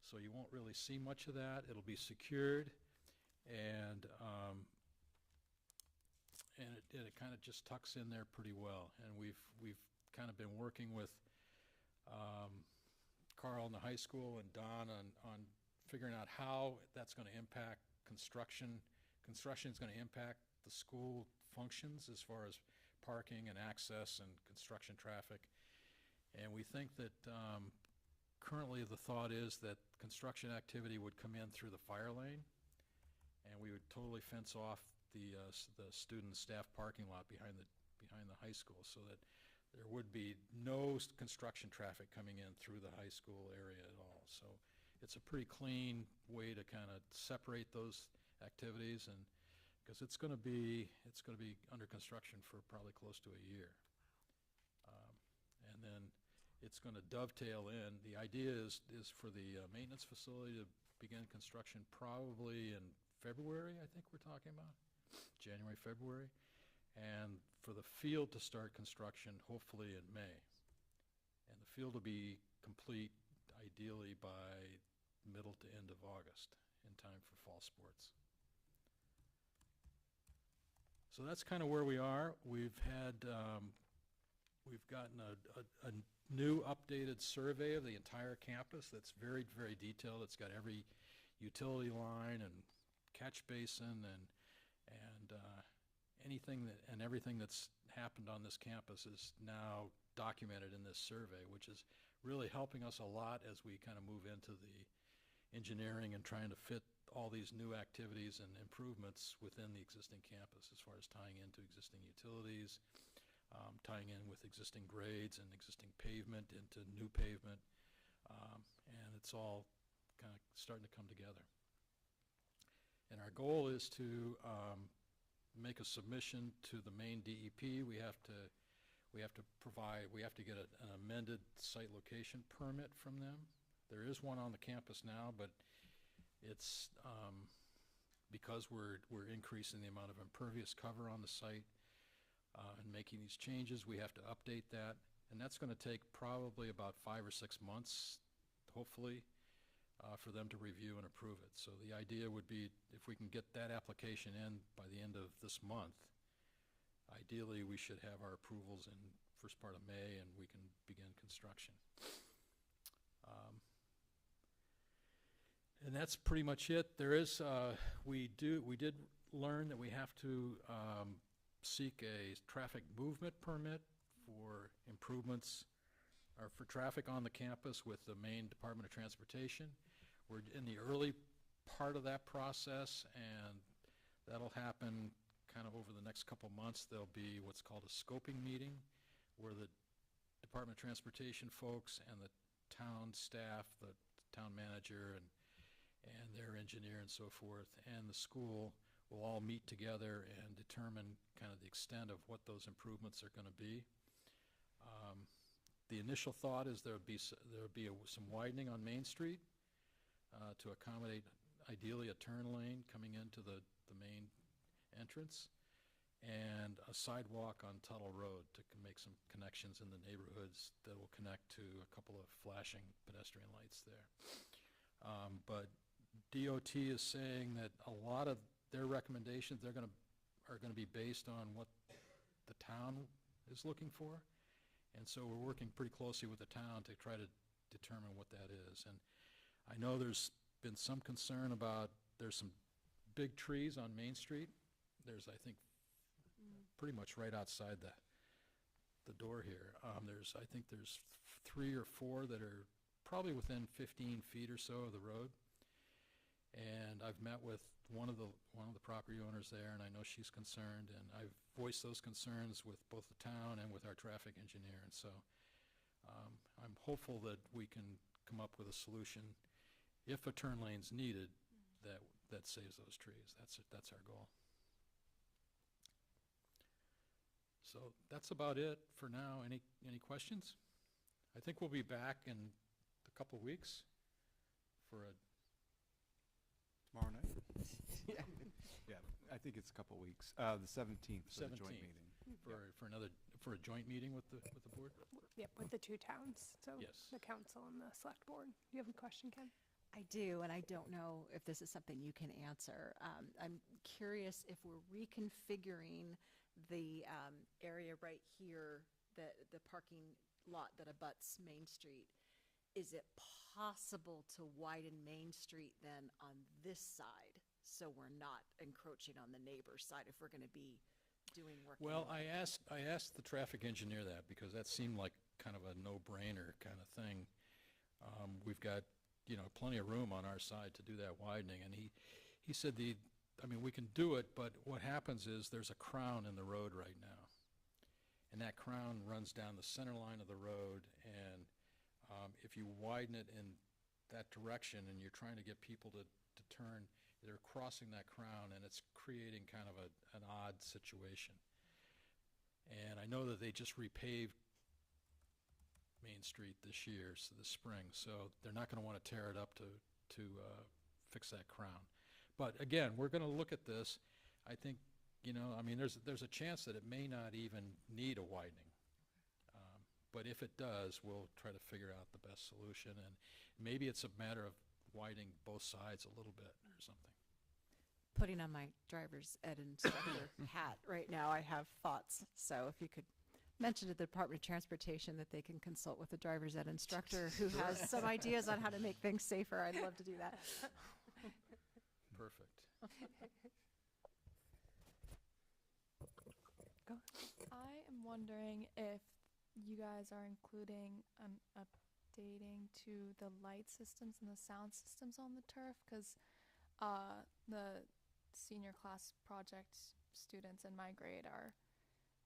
N: so you won't really see much of that. It'll be secured, and it kind of just tucks in there pretty well. And we've kind of been working with Carl in the high school and Don on figuring out how that's going to impact construction. Construction is going to impact the school functions as far as parking and access and construction traffic. And we think that currently the thought is that construction activity would come in through the fire lane, and we would totally fence off the student and staff parking lot behind the high school, so that there would be no construction traffic coming in through the high school area at all. So it's a pretty clean way to kind of separate those activities, and because it's going to be under construction for probably close to a year. And then it's going to dovetail in. The idea is for the maintenance facility to begin construction probably in February, I think we're talking about, January, February, and for the field to start construction hopefully in May. And the field will be complete ideally by middle to end of August in time for fall sports. So that's kind of where we are. We've gotten a new updated survey of the entire campus that's very, very detailed. It's got every utility line and catch basin and everything that's happened on this campus is now documented in this survey, which is really helping us a lot as we kind of move into the engineering and trying to fit all these new activities and improvements within the existing campus as far as tying into existing utilities, tying in with existing grades and existing pavement into new pavement, and it's all kind of starting to come together. And our goal is to make a submission to the Maine DEP. We have to get an amended site location permit from them. There is one on the campus now, but it's because we're increasing the amount of impervious cover on the site and making these changes, we have to update that, and that's going to take probably about 5 or 6 months, hopefully, for them to review and approve it. So the idea would be if we can get that application in by the end of this month, ideally we should have our approvals in first part of May and we can begin construction. And that's pretty much it. There is, we did learn that we have to seek a traffic movement permit for improvements or for traffic on the campus with the Maine Department of Transportation. We're in the early part of that process, and that'll happen kind of over the next couple months. There'll be what's called a scoping meeting where the Department of Transportation folks and the town staff, the town manager and their engineer and so forth, and the school will all meet together and determine kind of the extent of what those improvements are going to be. The initial thought is there would be some widening on Main Street to accommodate ideally a turn lane coming into the main entrance, and a sidewalk on Tuttle Road to make some connections in the neighborhoods that will connect to a couple of flashing pedestrian lights there. But DOT is saying that a lot of their recommendations are going to be based on what the town is looking for, and so we're working pretty closely with the town to try to determine what that is. And I know there's been some concern about there's some big trees on Main Street. There's, I think, pretty much right outside the door here. I think there's 3 or 4 that are probably within 15 feet or so of the road. And I've met with one of the property owners there, and I know she's concerned, and I've voiced those concerns with both the town and with our traffic engineer. And so I'm hopeful that we can come up with a solution, if a turn lane's needed, that saves those trees. That's our goal. So that's about it for now. Any questions? I think we'll be back in the couple weeks for a,
O: Tomorrow night? Yeah, I think it's a couple weeks. The 17th for the joint
N: 17th.
O: meeting.
N: for a joint meeting with the board?
C: Yep, with the two towns, so
N: Yes.
C: the council and the select board. Do you have a question, Kim?
E: I do, and I don't know if this is something you can answer. I'm curious if we're reconfiguring the area right here, the parking lot that abuts Main Street. Is it possible to widen Main Street then on this side, so we're not encroaching on the neighbor's side if we're going to be doing work?
N: Well,
E: anyway?
N: I asked the traffic engineer that because that seemed like kind of a no-brainer kind of thing. We've got, plenty of room on our side to do that widening, and he said we can do it, but what happens is there's a crown in the road right now, and that crown runs down the center line of the road, and if you widen it in that direction and you're trying to get people to turn, they're crossing that crown, and it's creating kind of an odd situation. And I know that they just repaved Main Street this year, so this spring, so they're not going to want to tear it up to fix that crown. But again, we're going to look at this. I think, there's a chance that it may not even need a widening. But if it does, we'll try to figure out the best solution, and maybe it's a matter of widening both sides a little bit or something.
E: Putting on my driver's ed instructor hat right now, I have thoughts. So if you could mention to the Department of Transportation that they can consult with the driver's ed instructor who has some ideas on how to make things safer, I'd love to do that.
N: Perfect.
A: I am wondering if you guys are including an updating to the light systems and the sound systems on the turf, because the senior class project students in my grade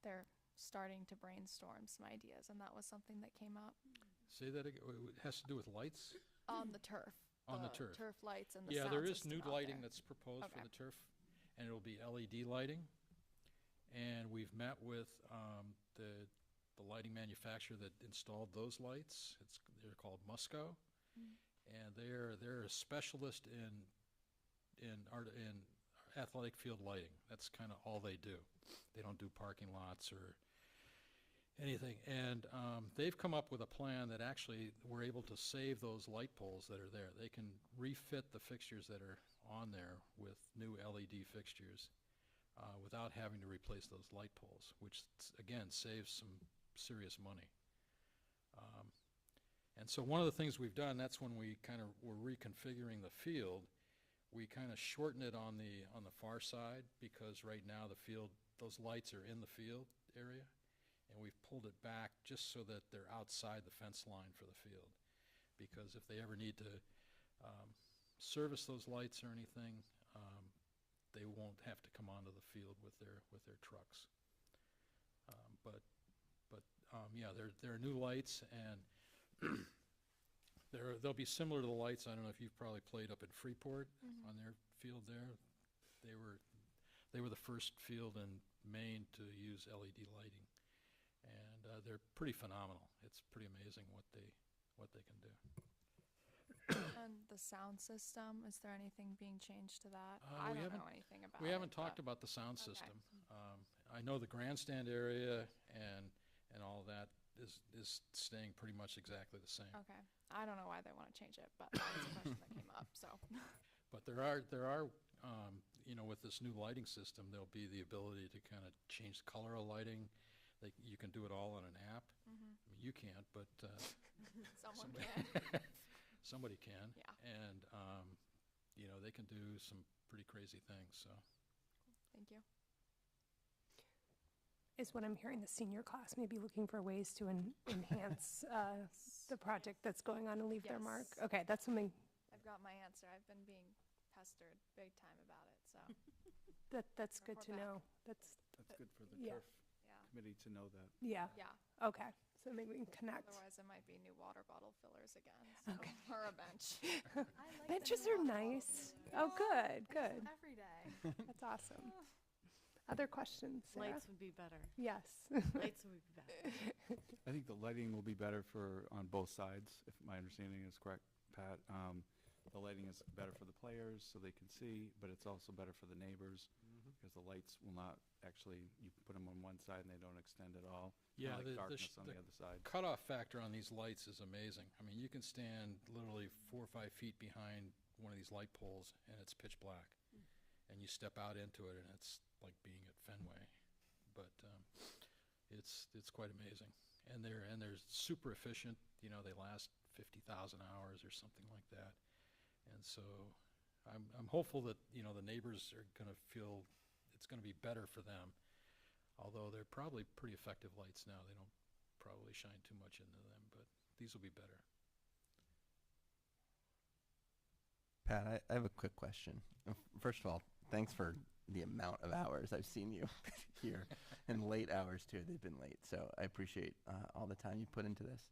A: they're starting to brainstorm some ideas, and that was something that came up
N: Say that again. It has to do with lights?
A: on the turf.
N: On the turf.
A: Turf lights and the
N: Yeah,
A: sound
N: there is
A: system
N: new
A: out
N: lighting
A: there.
N: that's proposed for
A: Okay.
N: the turf, and it'll be LED lighting. And we've met with the lighting manufacturer that installed those lights. They're called Musco, and they're a specialist in athletic field lighting. That's kind of all they do. They don't do parking lots or anything. And they've come up with a plan that actually we're able to save those light poles that are there. They can refit the fixtures that are on there with new LED fixtures without having to replace those light poles, which again saves some serious money. And so one of the things we've done, that's when we kind of were reconfiguring the field, we kind of shorten it on the far side, because right now those lights are in the field area, and we've pulled it back just so that they're outside the fence line for the field. Because if they ever need to service those lights or anything, they won't have to come onto the field with their trucks. Yeah, there are new lights, and they'll be similar to the lights. I don't know if you've probably played up at Freeport on their field there. They were the first field in Maine to use LED lighting, and they're pretty phenomenal. It's pretty amazing what they can do.
A: And the sound system, is there anything being changed to that?
N: we
A: I don't
N: haven't-
A: know anything about
N: We
A: it.
N: haven't talked
A: but-
N: about the sound
A: Okay.
N: system. I know the grandstand area and all that is staying pretty much exactly the same.
A: Okay. I don't know why they want to change it, but that was a question that came up, so.
N: But there are with this new lighting system, there'll be the ability to kind of change the color of lighting. You can do it all on an app. I mean, you can't, but
A: Someone
N: somebody-
A: can.
N: somebody can.
A: Yeah.
N: And they can do some pretty crazy things. So
A: Thank you.
C: Is what I'm hearing, the senior class may be looking for ways to enhance the project that's going on and leave their mark.
A: Yes.
C: Okay, that's something
A: I've got my answer. I've been being pestered big time about it, so.
C: that's good to
A: Report back.
C: know. That's
O: That's good for the
C: Yeah.
O: turf
A: Yeah.
O: committee to know that.
C: yeah.
A: Yeah.
C: Okay, so maybe we can connect.
A: Otherwise, it might be new water bottle fillers again, so.
C: Okay.
A: Or a bench.
C: Benches are nice. Oh, good, good.
A: Every day.
C: That's awesome. Other questions, Sarah?
F: Lights would be better.
C: Yes.
F: Lights would be better.
O: I think the lighting will be better on both sides, if my understanding is correct, Pat. The lighting is better for the players so they can see, but it's also better for the neighbors because the lights will not actually, you put them on one side and they don't extend at all.
N: Yeah,
O: Like darkness on
N: the
O: the other side.
N: cutoff factor on these lights is amazing. I mean, you can stand literally 4 or 5 feet behind one of these light poles and it's pitch black. And you step out into it and it's like being at Fenway. But it's quite amazing. And they're super efficient. You know, they last 50,000 hours or something like that. And so I'm hopeful that, you know, the neighbors are going to feel it's going to be better for them. Although they're probably pretty effective lights now. They don't probably shine too much into them, but these will be better.
J: Pat, I have a quick question. First of all, thanks for the amount of hours I've seen you here, and late hours too. They've been late, so I appreciate all the time you put into this.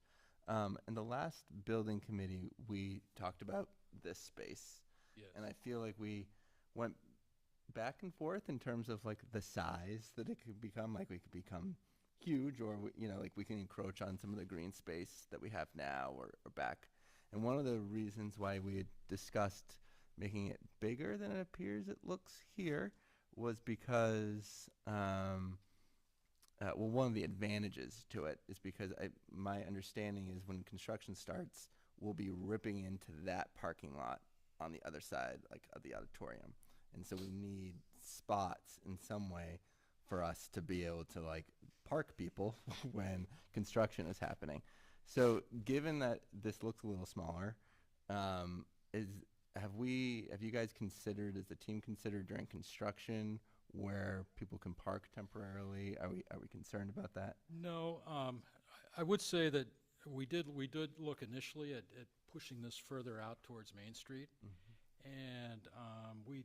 J: In the last building committee, we talked about this space,
N: Yes.
J: and I feel like we went back and forth in terms of like the size that it could become. Like we could become huge, or you know, like we can encroach on some of the green space that we have now, or back. And one of the reasons why we had discussed making it bigger than it appears it looks here was because, well, one of the advantages to it is because my understanding is when construction starts, we'll be ripping into that parking lot on the other side, like of the auditorium. And so we need spots in some way for us to be able to like park people when construction is happening. So given that this looks a little smaller, have you guys considered, has the team considered during construction where people can park temporarily? Are we concerned about that?
N: No, I would say that we did look initially at pushing this further out towards Main Street, and we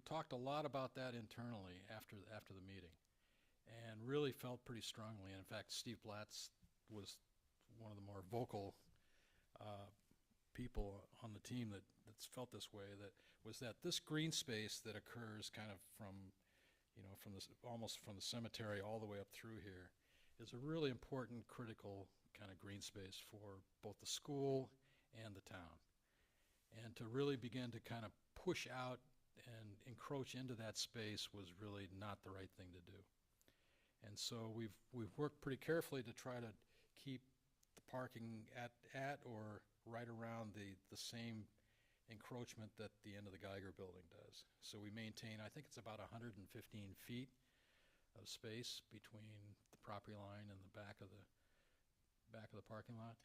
N: talked a lot about that internally after the meeting, and really felt pretty strongly. And in fact, Steve Blatz was one of the more vocal people on the team that's felt this way. That this green space that occurs kind of from almost from the cemetery all the way up through here is a really important, critical kind of green space for both the school and the town. And to really begin to kind of push out and encroach into that space was really not the right thing to do. And so we've worked pretty carefully to try to keep the parking at or right around the same encroachment that the end of the Geiger building does. So we maintain, I think it's about 115 feet of space between the property line and the back of the parking lot.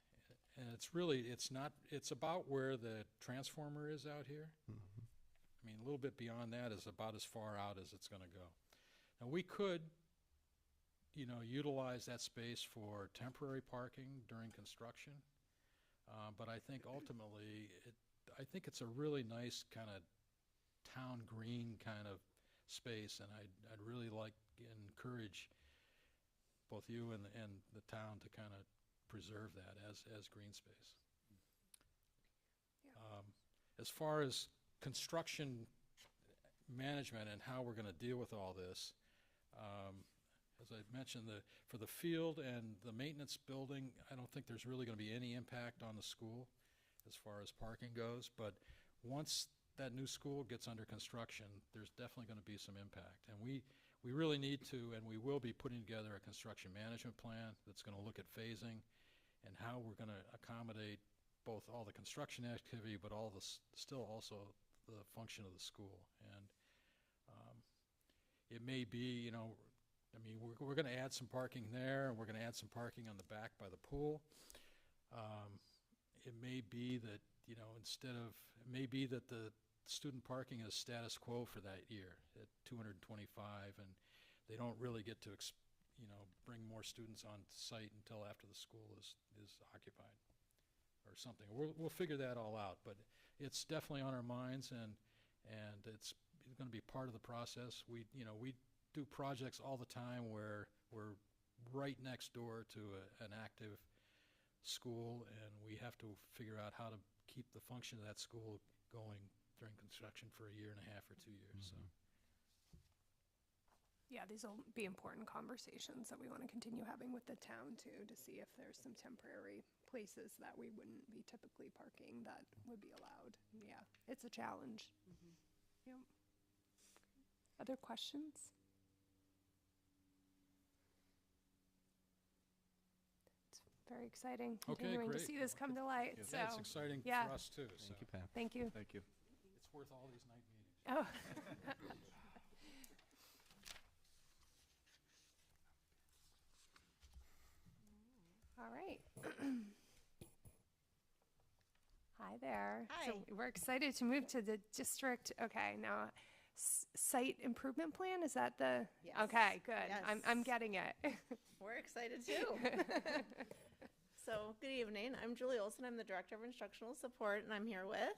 N: And it's about where the transformer is out here. I mean, a little bit beyond that is about as far out as it's going to go. Now we could, utilize that space for temporary parking during construction. But I think ultimately, I think it's a really nice kind of town green kind of space, and I'd really like and encourage both you and the town to kind of preserve that as green space. As far as construction management and how we're going to deal with all this, as I mentioned, for the field and the maintenance building, I don't think there's really going to be any impact on the school as far as parking goes. But once that new school gets under construction, there's definitely going to be some impact. And we really need to, and we will be putting together a construction management plan that's going to look at phasing and how we're going to accommodate both all the construction activity, but still also the function of the school. And it may be, we're going to add some parking there, and we're going to add some parking on the back by the pool. It may be that, it may be that the student parking is status quo for that year at 225, and they don't really get to, bring more students on site until after the school is occupied or something. We'll figure that all out, but it's definitely on our minds, and it's going to be part of the process. We do projects all the time where we're right next door to an active school, and we have to figure out how to keep the function of that school going during construction for a year and a half or 2 years. So.
C: Yeah, these will be important conversations that we want to continue having with the town too, to see if there's some temporary places that we wouldn't be typically parking that would be allowed. Yeah, it's a challenge. Yep. Other questions? It's very exciting continuing to
N: great.
C: see this come to light.
N: Yeah,
C: So
N: it's exciting
C: yeah.
N: for us too.
J: Thank you, Pat.
C: Thank you.
O: Thank you.
N: It's worth all these night meetings.
C: Oh. All right. Hi there.
P: Hi.
C: So we're excited to move to the district. Okay, now site improvement plan, is that the?
P: Yes.
C: Okay, good.
P: Yes.
C: I'm getting it.
P: We're excited too. So, good evening. I'm Julie Olson. I'm the Director of Instructional Support, and I'm here with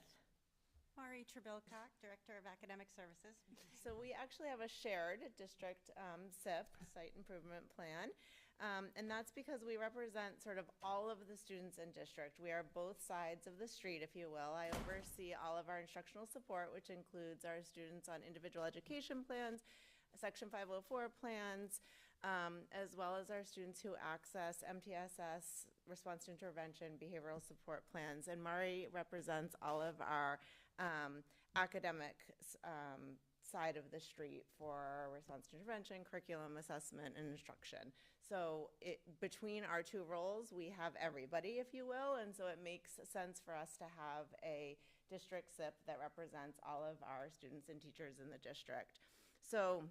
Q: Mari Trebilcock, Director of Academic Services.
P: So we actually have a shared district SIP, Site Improvement Plan, and that's because we represent sort of all of the students in district. We are both sides of the street, if you will. I oversee all of our instructional support, which includes our students on individual education plans, Section 504 plans, as well as our students who access MTSS, response to intervention, behavioral support plans. And Mari represents all of our academic side of the street for response to intervention, curriculum assessment, and instruction. So between our two roles, we have everybody, if you will, and so it makes sense for us to have a district SIP that represents all of our students and teachers in the district. So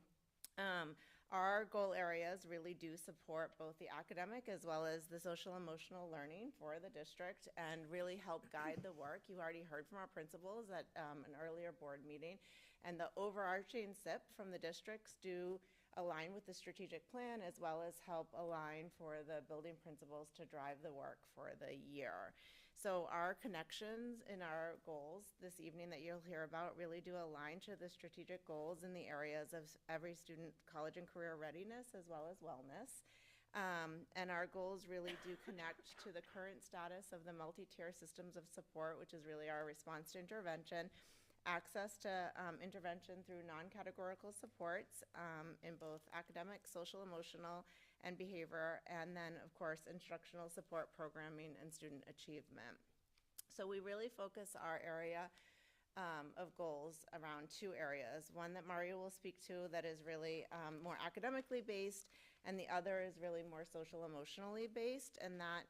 P: our goal areas really do support both the academic as well as the social emotional learning for the district and really help guide the work. You already heard from our principals at an earlier board meeting, and the overarching SIP from the districts do align with the strategic plan as well as help align for the building principals to drive the work for the year. So our connections in our goals this evening that you'll hear about really do align to the strategic goals in the areas of every student college and career readiness as well as wellness. And our goals really do connect to the current status of the multi-tier systems of support, which is really our response to intervention, access to intervention through non-categorical supports in both academic, social, emotional, and behavior, and then, of course, instructional support programming and student achievement. So we really focus our area of goals around two areas. One that Mario will speak to that is really more academically based, and the other is really more social emotionally based, and that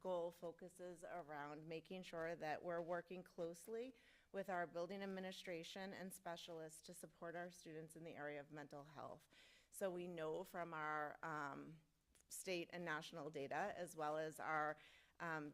P: goal focuses around making sure that we're working closely with our building administration and specialists to support our students in the area of mental health. So we know from our state and national data, as well as our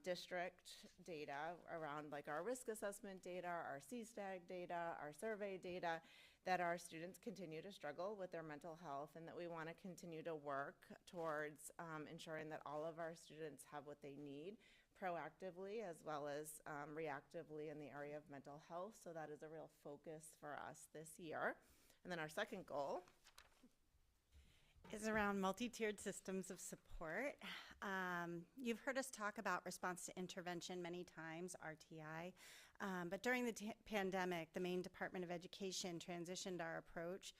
P: district data around like our risk assessment data, our CSTAG data, our survey data, that our students continue to struggle with their mental health, and that we want to continue to work towards ensuring that all of our students have what they need proactively as well as reactively in the area of mental health. So that is a real focus for us this year. And then our second goal
Q: is around multi-tiered systems of support. You've heard us talk about response to intervention many times, RTI, but during the pandemic, the Maine Department of Education transitioned our approach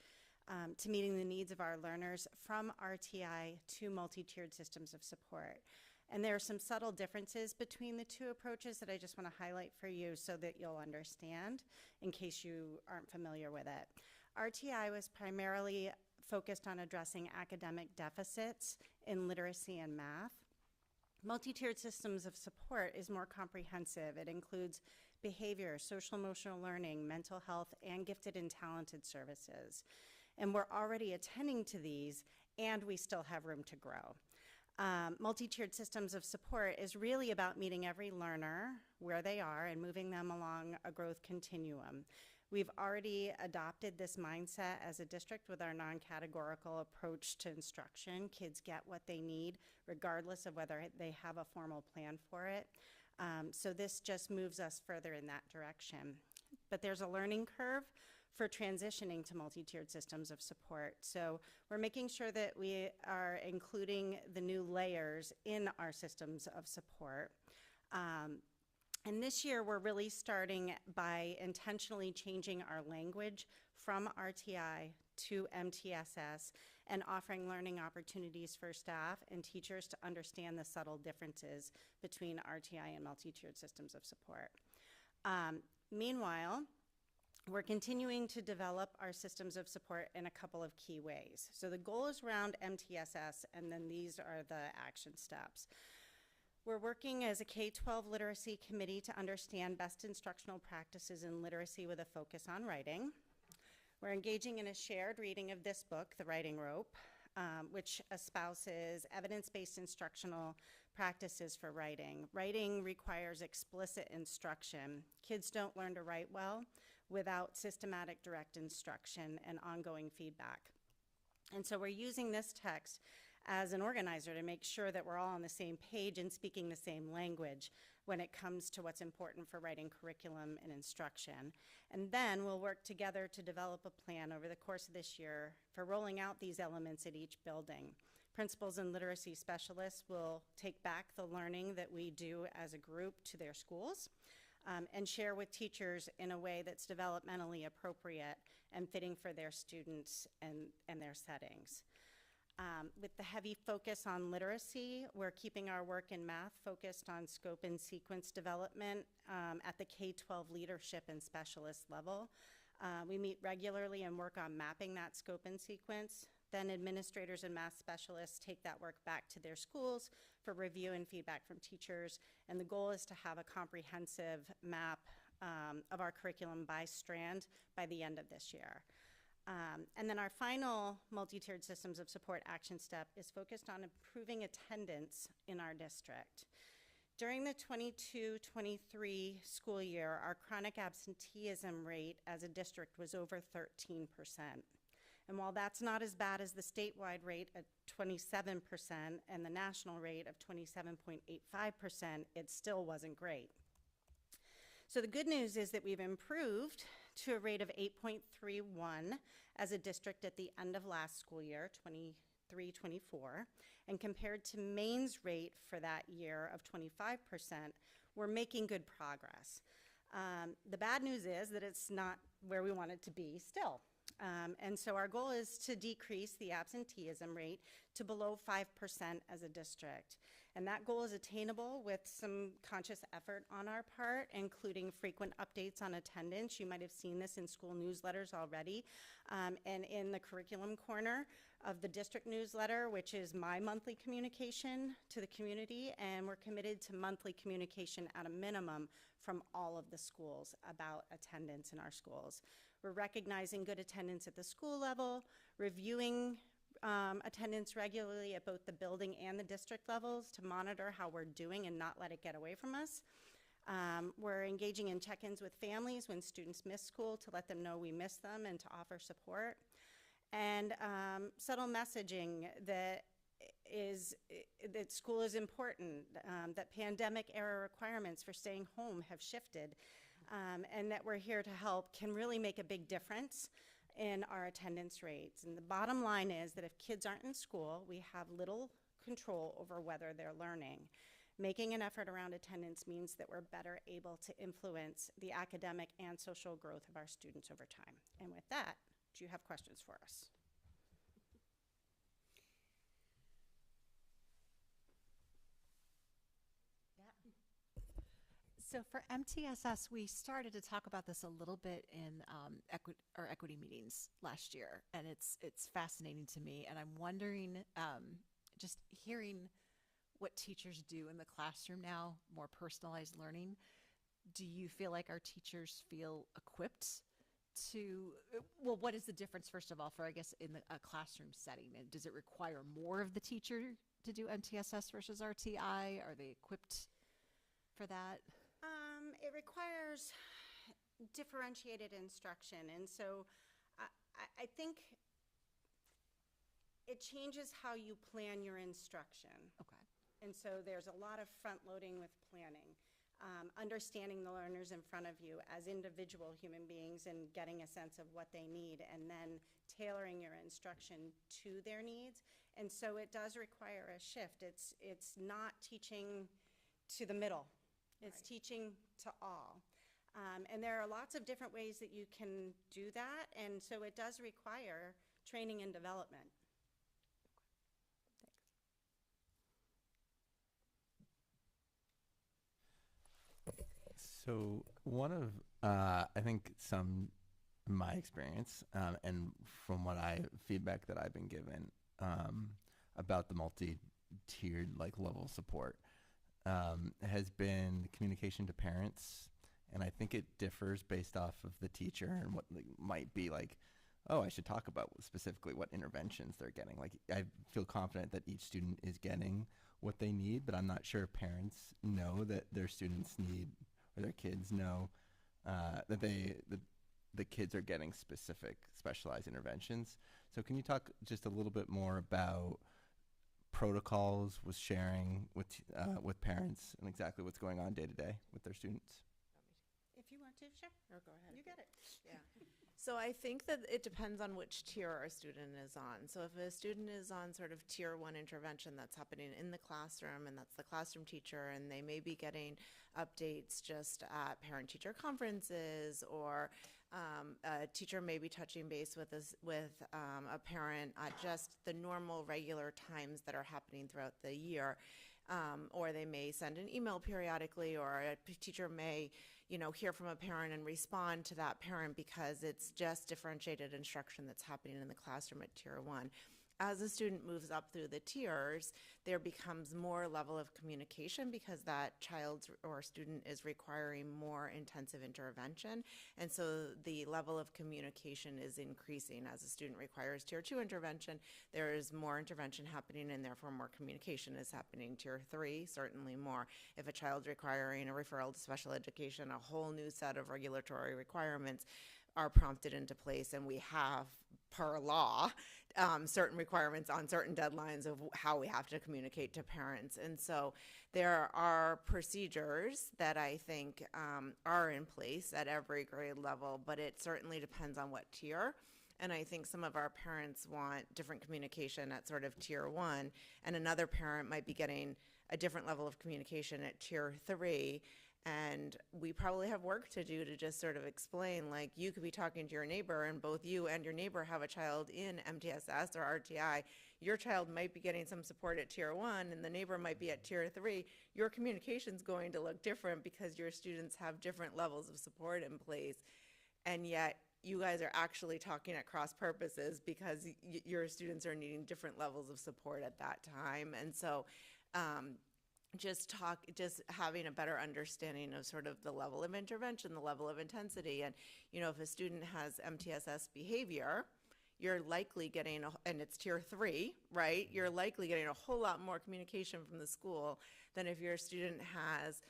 Q: to meeting the needs of our learners from RTI to multi-tiered systems of support. And there are some subtle differences between the two approaches that I just want to highlight for you so that you'll understand in case you aren't familiar with it. RTI was primarily focused on addressing academic deficits in literacy and math. Multi-tiered systems of support is more comprehensive. It includes behavior, social emotional learning, mental health, and gifted and talented services. And we're already attending to these, and we still have room to grow. Multi-tiered systems of support is really about meeting every learner where they are and moving them along a growth continuum. We've already adopted this mindset as a district with our non-categorical approach to instruction. Kids get what they need regardless of whether they have a formal plan for it. So this just moves us further in that direction. But there's a learning curve for transitioning to multi-tiered systems of support. So we're making sure that we are including the new layers in our systems of support. And this year, we're really starting by intentionally changing our language from RTI to MTSS and offering learning opportunities for staff and teachers to understand the subtle differences between RTI and multi-tiered systems of support. Meanwhile, we're continuing to develop our systems of support in a couple of key ways. So the goal is around MTSS, and then these are the action steps. We're working as a K-12 literacy committee to understand best instructional practices in literacy with a focus on writing. We're engaging in a shared reading of this book, The Writing Rope, which espouses evidence-based instructional practices for writing. Writing requires explicit instruction. Kids don't learn to write well without systematic direct instruction and ongoing feedback. And so we're using this text as an organizer to make sure that we're all on the same page and speaking the same language when it comes to what's important for writing curriculum and instruction. And then we'll work together to develop a plan over the course of this year for rolling out these elements at each building. Principals and literacy specialists will take back the learning that we do as a group to their schools and share with teachers in a way that's developmentally appropriate and fitting for their students and their settings. With the heavy focus on literacy, we're keeping our work in math focused on scope and sequence development at the K-12 leadership and specialist level. We meet regularly and work on mapping that scope and sequence. Then administrators and math specialists take that work back to their schools for review and feedback from teachers. And the goal is to have a comprehensive map of our curriculum by strand by the end of this year. And then our final multi-tiered systems of support action step is focused on improving attendance in our district. During the 22-23 school year, our chronic absenteeism rate as a district was over 13%. And while that's not as bad as the statewide rate at 27% and the national rate of 27.85%, it still wasn't great. So the good news is that we've improved to a rate of 8.31 as a district at the end of last school year, 23-24, and compared to Maine's rate for that year of 25%, we're making good progress. The bad news is that it's not where we want it to be still. And so our goal is to decrease the absenteeism rate to below 5% as a district. And that goal is attainable with some conscious effort on our part, including frequent updates on attendance. You might have seen this in school newsletters already, and in the curriculum corner of the district newsletter, which is my monthly communication to the community, and we're committed to monthly communication at a minimum from all of the schools about attendance in our schools. We're recognizing good attendance at the school level, reviewing attendance regularly at both the building and the district levels to monitor how we're doing and not let it get away from us. We're engaging in check-ins with families when students miss school to let them know we miss them and to offer support. And subtle messaging that school is important, that pandemic-era requirements for staying home have shifted, and that we're here to help can really make a big difference in our attendance rates. And the bottom line is that if kids aren't in school, we have little control over whether they're learning. Making an effort around attendance means that we're better able to influence the academic and social growth of our students over time. And with that, do you have questions for us?
E: So for MTSS, we started to talk about this a little bit in our equity meetings last year, and it's fascinating to me. And I'm wondering, just hearing what teachers do in the classroom now, more personalized learning. Do you feel like our teachers feel equipped to? Well, what is the difference, first of all, for I guess in a classroom setting? And does it require more of the teacher to do MTSS versus RTI? Are they equipped for that?
Q: It requires differentiated instruction, and so I think it changes how you plan your instruction.
E: Okay.
Q: And so there's a lot of front loading with planning, understanding the learners in front of you as individual human beings and getting a sense of what they need, and then tailoring your instruction to their needs. And so it does require a shift. It's not teaching to the middle. It's teaching to all. And there are lots of different ways that you can do that, and so it does require training and development.
J: So one of, I think some, in my experience, and from what feedback that I've been given, about the multi-tiered like level of support, has been communication to parents. And I think it differs based off of the teacher and what might be like, oh, I should talk about specifically what interventions they're getting. Like, I feel confident that each student is getting what they need, but I'm not sure parents know that their students need, or their kids know that the kids are getting specific specialized interventions. So can you talk just a little bit more about protocols with sharing with parents and exactly what's going on day to day with their students?
Q: If you want to, sure.
P: Or go ahead.
Q: You get it.
P: Yeah. So I think that it depends on which tier our student is on. So if a student is on sort of tier 1 intervention that's happening in the classroom, and that's the classroom teacher, and they may be getting updates just at parent-teacher conferences, or a teacher may be touching base with a parent at just the normal regular times that are happening throughout the year. Or they may send an email periodically, or a teacher may, hear from a parent and respond to that parent because it's just differentiated instruction that's happening in the classroom at tier 1. As a student moves up through the tiers, there becomes more level of communication because that child or student is requiring more intensive intervention. And so the level of communication is increasing. As a student requires tier 2 intervention, there is more intervention happening, and therefore more communication is happening. Tier 3, certainly more. If a child's requiring a referral to special education, a whole new set of regulatory requirements are prompted into place, and we have, per law, certain requirements on certain deadlines of how we have to communicate to parents. And so there are procedures that I think are in place at every grade level, but it certainly depends on what tier. And I think some of our parents want different communication at sort of tier 1, and another parent might be getting a different level of communication at tier 3. And we probably have work to do to just sort of explain, like, you could be talking to your neighbor, and both you and your neighbor have a child in MTSS or RTI. Your child might be getting some support at tier 1, and the neighbor might be at tier 3. Your communication's going to look different because your students have different levels of support in place. And yet you guys are actually talking at cross purposes because your students are needing different levels of support at that time. And so, just having a better understanding of sort of the level of intervention, the level of intensity. And, if a student has MTSS behavior, you're likely getting, and it's tier 3, right? You're likely getting a whole lot more communication from the school than if your student has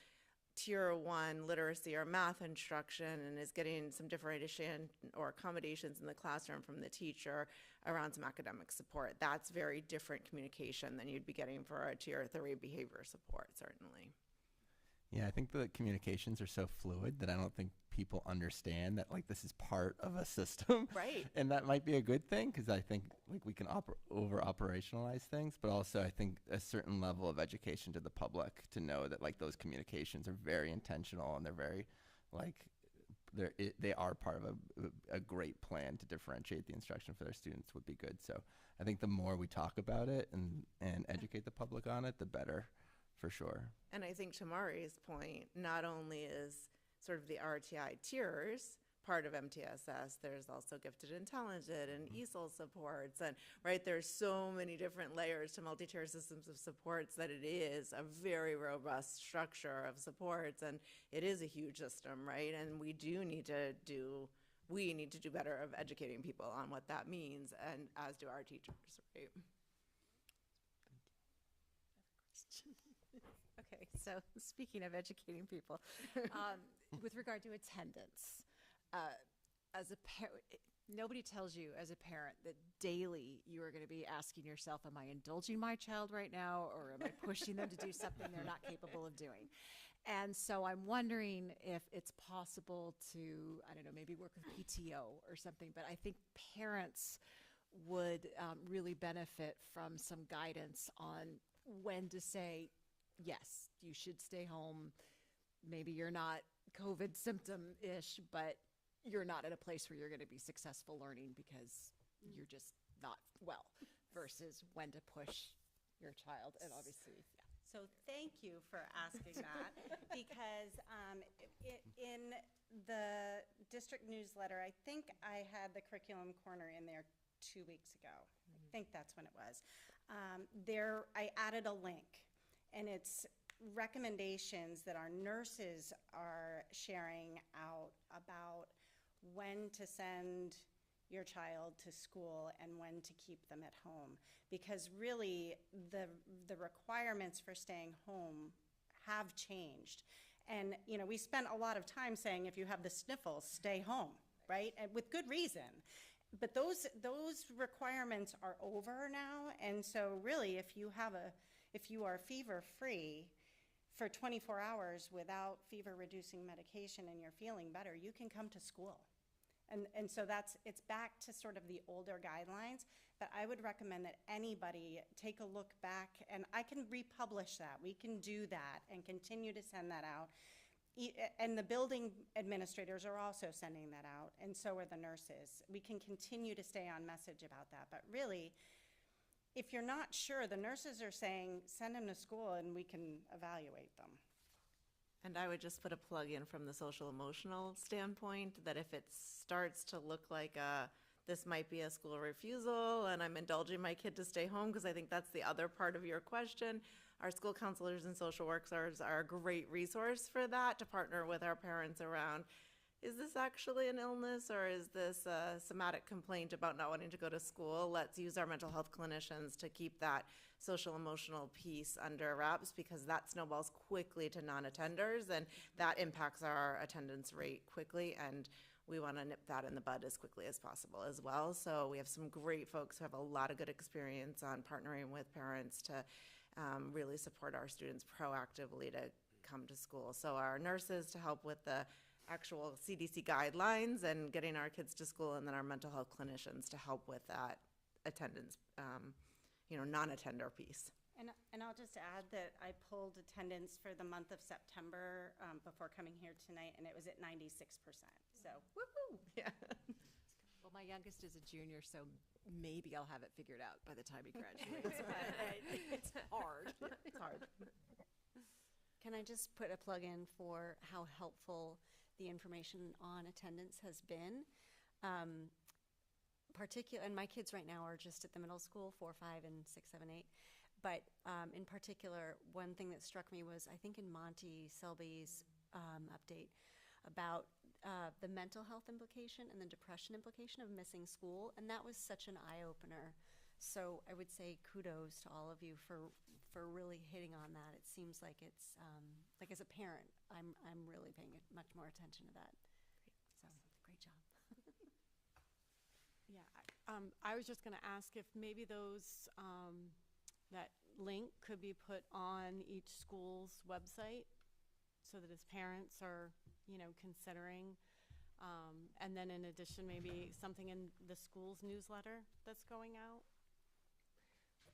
P: tier 1 literacy or math instruction and is getting some differentiation or accommodations in the classroom from the teacher around some academic support. That's very different communication than you'd be getting for a tier 3 behavior support, certainly.
J: Yeah, I think the communications are so fluid that I don't think people understand that, like, this is part of a system.
P: Right.
J: And that might be a good thing, because I think, like, we can over-operationalize things, but also I think a certain level of education to the public to know that, like, those communications are very intentional, and they're very, like, they are part of a great plan to differentiate the instruction for their students would be good. So I think the more we talk about it and educate the public on it, the better, for sure.
P: And I think to Mari's point, not only is sort of the RTI tiers part of MTSS, there's also gifted and talented and ESOL supports, and right, there's so many different layers to multi-tier systems of supports that it is a very robust structure of supports, and it is a huge system, right? And we need to do better of educating people on what that means, and as do our teachers, right?
E: Okay, so speaking of educating people, with regard to attendance, as a parent, nobody tells you as a parent that daily you are going to be asking yourself, am I indulging my child right now, or am I pushing them to do something they're not capable of doing? And so I'm wondering if it's possible to, I don't know, maybe work with PTO or something, but I think parents would really benefit from some guidance on when to say, yes, you should stay home. Maybe you're not COVID symptom-ish, but you're not in a place where you're going to be successful learning because you're just not well, versus when to push your child. And obviously, yeah.
Q: So So thank you for asking that, because in the district newsletter, I think I had the curriculum corner in there 2 weeks ago. I think that's when it was. I added a link, and it's recommendations that our nurses are sharing out about when to send your child to school and when to keep them at home. Because really, the requirements for staying home have changed. And, you know, we spent a lot of time saying, if you have the sniffles, stay home, right? And with good reason. But those requirements are over now. And so really, if you are fever-free for 24 hours without fever-reducing medication and you're feeling better, you can come to school. And so it's back to sort of the older guidelines, but I would recommend that anybody take a look back, and I can republish that. We can do that and continue to send that out. And the building administrators are also sending that out, and so are the nurses. We can continue to stay on message about that, but really, if you're not sure, the nurses are saying, send them to school and we can evaluate them.
P: And I would just put a plug in from the social emotional standpoint that if it starts to look like this might be a school refusal and I'm indulging my kid to stay home, because I think that's the other part of your question. Our school counselors and social workers are a great resource for that, to partner with our parents around, is this actually an illness or is this a somatic complaint about not wanting to go to school? Let's use our mental health clinicians to keep that social emotional piece under wraps, because that snowballs quickly to non-attenders and that impacts our attendance rate quickly, and we want to nip that in the bud as quickly as possible as well. So we have some great folks who have a lot of good experience on partnering with parents to really support our students proactively to come to school. So our nurses to help with the actual CDC guidelines and getting our kids to school, and then our mental health clinicians to help with that attendance, non-attender piece.
Q: And I'll just add that I pulled attendance for the month of September before coming here tonight, and it was at 96%. So,
E: Woohoo!
P: Yeah.
E: Well, my youngest is a junior, so maybe I'll have it figured out by the time he graduates. But it's hard.
P: It's hard.
Q: can I just put a plug in for how helpful the information on attendance has been? And my kids right now are just at the middle school, 4, 5, and 6, 7, 8. But in particular, one thing that struck me was, I think in Monty Selby's update about the mental health implication and the depression implication of missing school, and that was such an eye-opener. So I would say kudos to all of you for really hitting on that. It seems like it's like, as a parent, I'm really paying much more attention to that. So great job.
R: Yeah, I was just going to ask if maybe those, that link could be put on each school's website so that as parents are, considering, and then in addition, maybe something in the school's newsletter that's going out.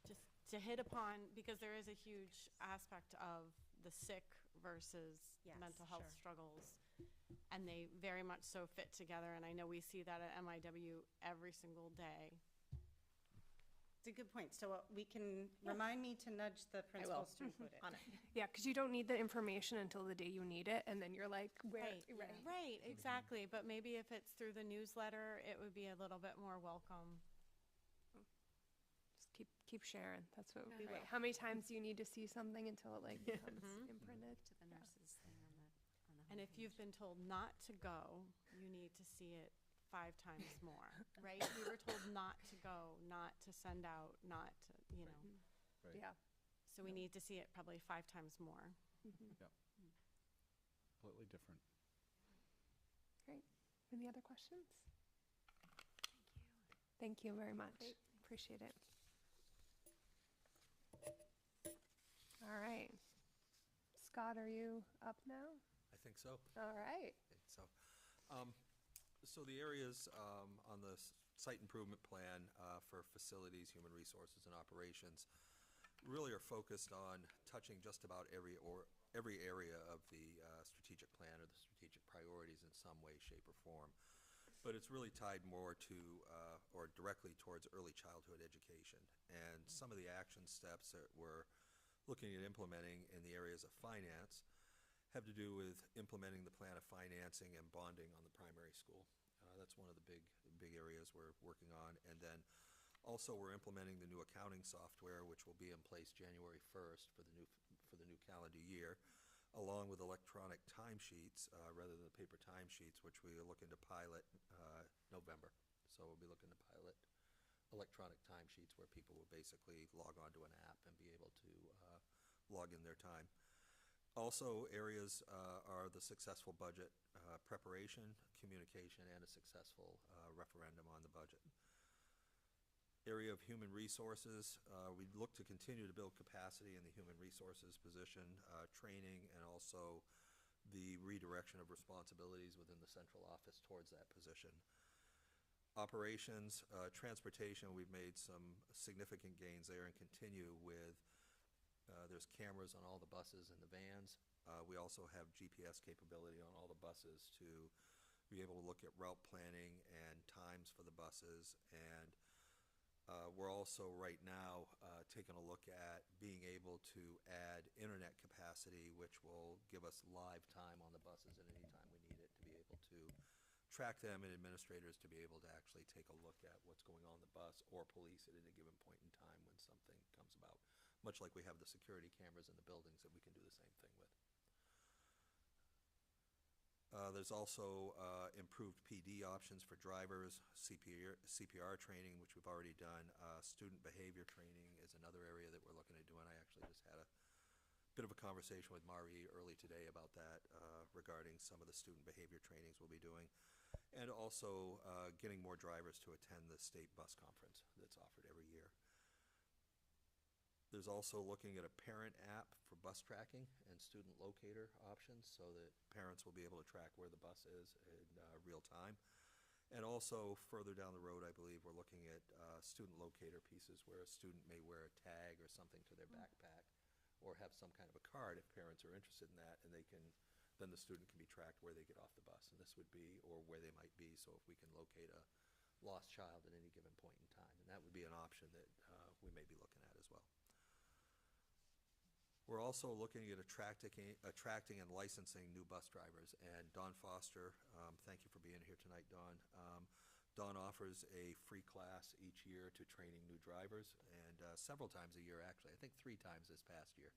R: Just to hit upon, because there is a huge aspect of the sick versus mental health struggles, and they very much so fit together, and I know we see that at MIW every single day.
Q: It's a good point. So we can remind me to nudge the principals to include it.
C: On it. Yeah, because you don't need the information until the day you need it, and then you're like, where?
R: Right, exactly. But maybe if it's through the newsletter, it would be a little bit more welcome.
C: Just keep sharing. That's what would be
R: We
C: right.
R: will.
C: How many times do you need to see something until it becomes imprinted?
Q: To the nurses thing on the
R: And if you've been told not to go, you need to see it 5 times more, right? We were told not to go, not to send out, not to,
C: Right. Yeah.
R: So we need to see it probably 5 times more.
O: Yep. Completely different.
C: Great. Any other questions? Thank you very much.
R: Great.
C: Appreciate it. All right. Scott, are you up now?
S: I think so.
C: All right.
S: So the areas on the site improvement plan for facilities, human resources, and operations really are focused on touching just about every area of the strategic plan or the strategic priorities in some way, shape, or form. But it's really tied more to or directly towards early childhood education. And some of the action steps that we're looking at implementing in the areas of finance have to do with implementing the plan of financing and bonding on the primary school. That's one of the big areas we're working on. And then also we're implementing the new accounting software, which will be in place January 1st for the new calendar year, along with electronic timesheets rather than the paper timesheets, which we are looking to pilot November. So we'll be looking to pilot electronic timesheets where people will basically log onto an app and be able to log in their time. Also, areas are the successful budget preparation, communication, and a successful referendum on the budget. Area of human resources, we look to continue to build capacity in the human resources position, training, and also the redirection of responsibilities within the central office towards that position. Operations, transportation, we've made some significant gains there and continue with, there's cameras on all the buses and the vans. We also have GPS capability on all the buses to be able to look at route planning and times for the buses. And we're also right now taking a look at being able to add internet capacity, which will give us live time on the buses at any time we need it, to be able to track them, and administrators to be able to actually take a look at what's going on the bus, or police at any given point in time when something comes about. Much like we have the security cameras in the buildings that we can do the same thing with. There's also improved PD options for drivers, CPR training, which we've already done. Student behavior training is another area that we're looking at doing. I actually just had a bit of a conversation with Marie early today about that regarding some of the student behavior trainings we'll be doing. And also getting more drivers to attend the state bus conference that's offered every year. There's also looking at a parent app for bus tracking and student locator options so that parents will be able to track where the bus is in real time. And also further down the road, I believe we're looking at student locator pieces where a student may wear a tag or something to their backpack or have some kind of a card if parents are interested in that, and then the student can be tracked where they get off the bus, and this would be, or where they might be, so if we can locate a lost child at any given point in time. And that would be an option that we may be looking at as well. We're also looking at attracting and licensing new bus drivers. And Dawn Foster, thank you for being here tonight, Dawn. Dawn offers a free class each year to training new drivers, and several times a year, actually. I think 3 times this past year.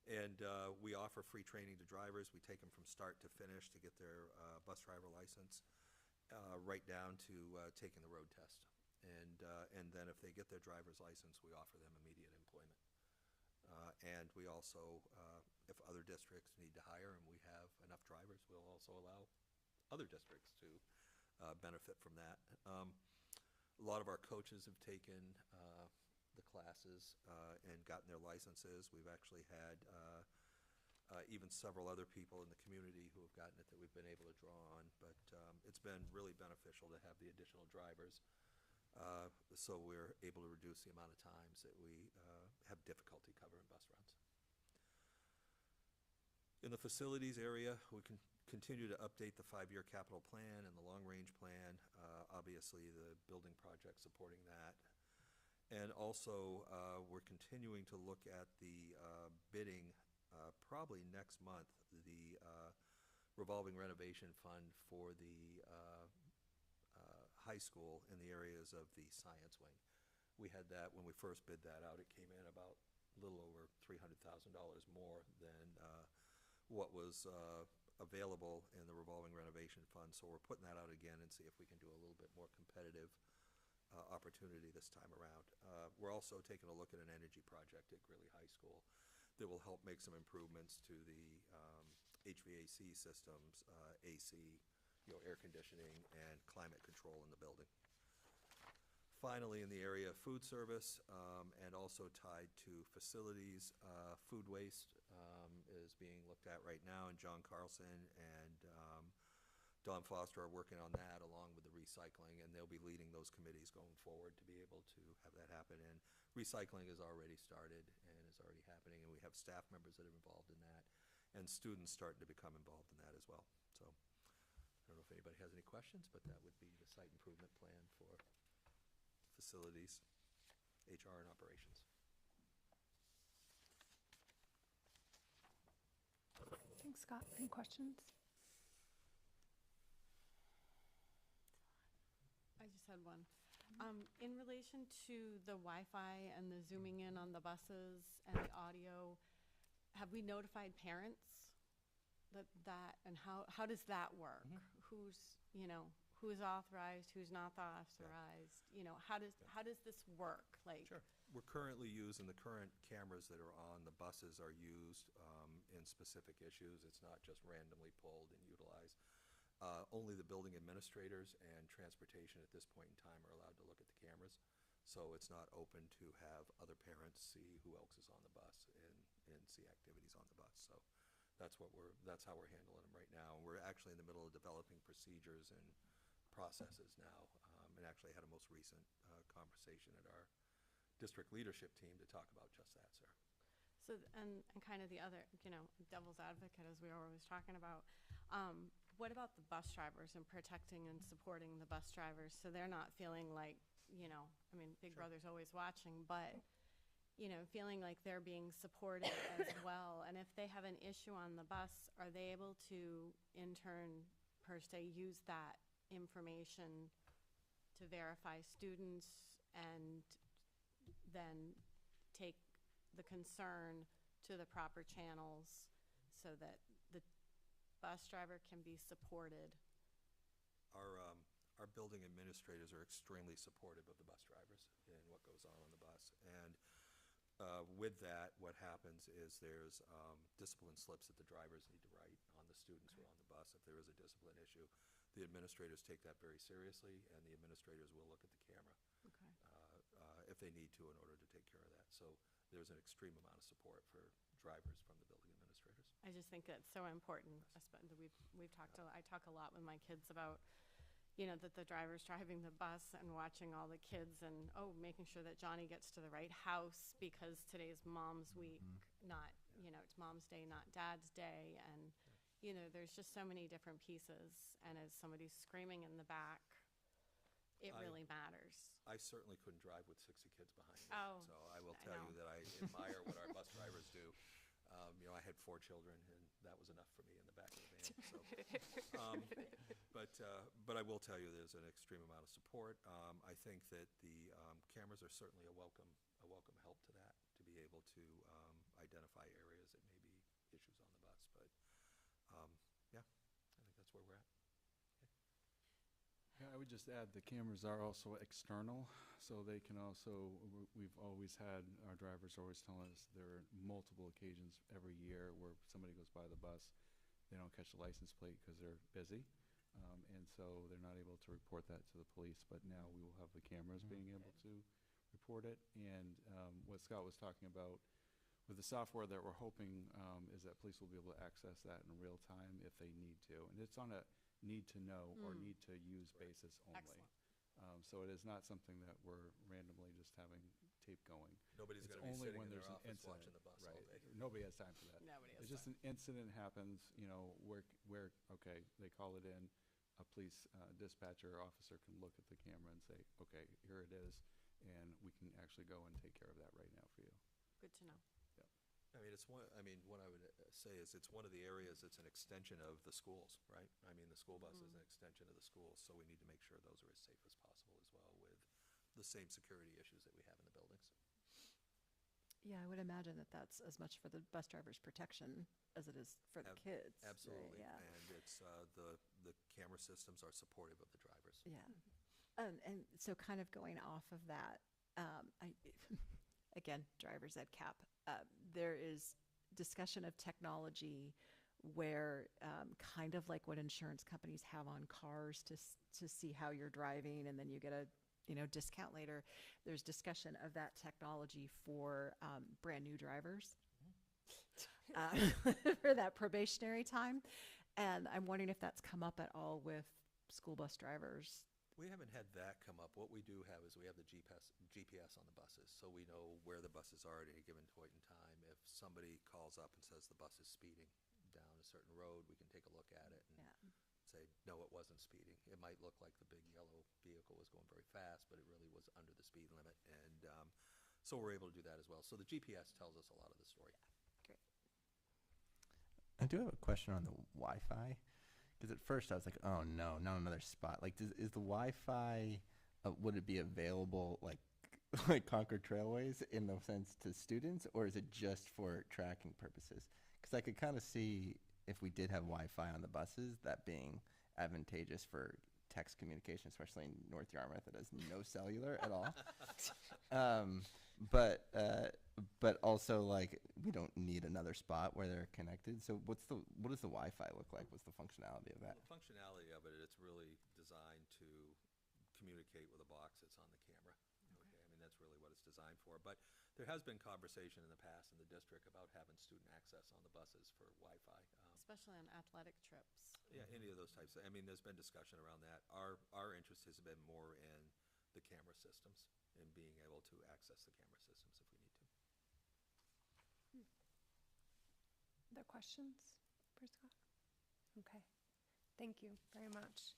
S: And we offer free training to drivers. We take them from start to finish to get their bus driver license, right down to taking the road test. And then if they get their driver's license, we offer them immediate employment. And we also, if other districts need to hire and we have enough drivers, we'll also allow other districts to benefit from that. A lot of our coaches have taken the classes and gotten their licenses. We've actually had even several other people in the community who have gotten it that we've been able to draw on. But it's been really beneficial to have the additional drivers. So we're able to reduce the amount of times that we have difficulty covering bus runs. In the facilities area, we can continue to update the 5-year capital plan and the long-range plan, obviously the building project supporting that. And also, we're continuing to look at the bidding, probably next month, the revolving renovation fund for the high school in the areas of the science wing. We had that when we first bid that out. It came in about a little over $300,000 more than what was available in the revolving renovation fund. So we're putting that out again and see if we can do a little bit more competitive opportunity this time around. We're also taking a look at an energy project at Greeley High School that will help make some improvements to the HVAC systems, AC, air conditioning, and climate control in the building. Finally, in the area of food service, and also tied to facilities, food waste is being looked at right now, and John Carlson and Dawn Foster are working on that along with the recycling, and they'll be leading those committees going forward to be able to have that happen. And recycling has already started and is already happening, and we have staff members that are involved in that, and students starting to become involved in that as well. So I don't know if anybody has any questions, but that would be the site improvement plan for facilities, HR, and operations.
C: Thanks, Scott. Any questions?
R: I just had one. In relation to the Wi-Fi and the zooming in on the buses and the audio, have we notified parents and how does that work? Who's, who's authorized, who's not authorized? How does this work? Like,
S: Sure. We're currently using, the current cameras that are on the buses are used in specific issues. It's not just randomly pulled and utilized. Only the building administrators and transportation at this point in time are allowed to look at the cameras. So it's not open to have other parents see who else is on the bus and see activities on the bus. So that's how we're handling them right now. And we're actually in the middle of developing procedures and processes now, and actually had a most recent conversation at our district leadership team to talk about just that, sir.
R: so, and kind of the other, devil's advocate, as we were always talking about, what about the bus drivers and protecting and supporting the bus drivers so they're not feeling like, Big Brother's always watching, but, feeling like they're being supported as well? And if they have an issue on the bus, are they able to, in turn, per se, use that information to verify students and then take the concern to the proper channels so that the bus driver can be supported?
S: Our building administrators are extremely supportive of the bus drivers and what goes on the bus. And with that, what happens is there's discipline slips that the drivers need to write on the students who are on the bus if there is a discipline issue. The administrators take that very seriously, and the administrators will look at the camera if they need to in order to take care of that. So there's an extreme amount of support for drivers from the building administrators.
R: I just think that's so important. I talk a lot with my kids about, that the driver's driving the bus and watching all the kids and, making sure that Johnny gets to the right house because today's Mom's Week, not, it's Mom's Day, not Dad's Day. And, there's just so many different pieces. And as somebody's screaming in the back, it really matters.
S: I certainly couldn't drive with 60 kids behind me.
R: Oh,
S: so I will tell you that I admire what our bus drivers do. I had 4 children, and that was enough for me in the back of the van. So, but I will tell you there's an extreme amount of support. I think that the cameras are certainly a welcome help to that, to be able to identify areas that may be issues on the bus. But yeah, I think that's where we're at.
O: Yeah, I would just add the cameras are also external, so they can also, we've always had, our drivers always telling us there are multiple occasions every year where somebody goes by the bus, they don't catch the license plate because they're busy, and so they're not able to report that to the police, but now we will have the cameras being able to report it. And what Scott was talking about with the software that we're hoping is that police will be able to access that in real time if they need to. And it's on a need to know or need to use basis only.
R: Excellent.
O: So it is not something that we're randomly just having tape going.
S: Nobody's
O: It's
S: going to be
O: only
S: sitting
O: when
S: in their
O: there's an
S: office
O: incident,
S: watching the bus
O: right.
S: all day.
O: Nobody has time for that.
R: Nobody has
O: It's just an incident happens, where, okay, they call it in, a police dispatcher or officer can look at the camera and say, okay, here it is, and we can actually go and take care of that right now for you.
R: Good to know.
S: What I would say is it's one of the areas that's an extension of the schools, right? The school bus is an extension of the schools, so we need to make sure those are as safe as possible as well, with the same security issues that we have in the buildings.
E: Yeah, I would imagine that that's as much for the bus driver's protection as it is for the kids. right?
S: Absolutely,
E: Yeah.
S: and it's the camera systems are supportive of the drivers.
E: Yeah. And so kind of going off of that, again, driver's ed cap, there is discussion of technology where kind of like what insurance companies have on cars to see how you're driving, and then you get a discount later. There's discussion of that technology for brand new drivers for that probationary time. And I'm wondering if that's come up at all with school bus drivers.
S: We haven't had that come up. What we do have is we have the GPS on the buses, so we know where the buses are at any given point in time. If somebody calls up and says the bus is speeding down a certain road, we can take a look at it and say, no, it wasn't speeding. It might look like the big yellow vehicle was going very fast, but it really was under the speed limit. And so we're able to do that as well. So the GPS tells us a lot of the story.
E: Great.
J: do have a question on the Wi-Fi, because at first I was like, oh no, not another spot. Like, is the Wi-Fi, would it be available like like Concord Trailways in the sense to students, or is it just for tracking purposes? Because I could kind of see if we did have Wi-Fi on the buses, that being advantageous for text communication, especially in North Yarmouth that has no cellular at all. But also, like, we don't need another spot where they're connected. So what does the Wi-Fi look like? What's the functionality of that?
S: The functionality of it, it's really designed to communicate with a box that's on the camera. Okay, I mean, that's really what it's designed for. But there has been conversation in the past in the district about having student access on the buses for Wi-Fi.
R: Especially on athletic trips.
S: Yeah, any of those types. I mean, there's been discussion around that. Our interest has been more in the camera systems and being able to access the camera systems if we need to.
C: Other questions for Scott? Okay. Thank you very much.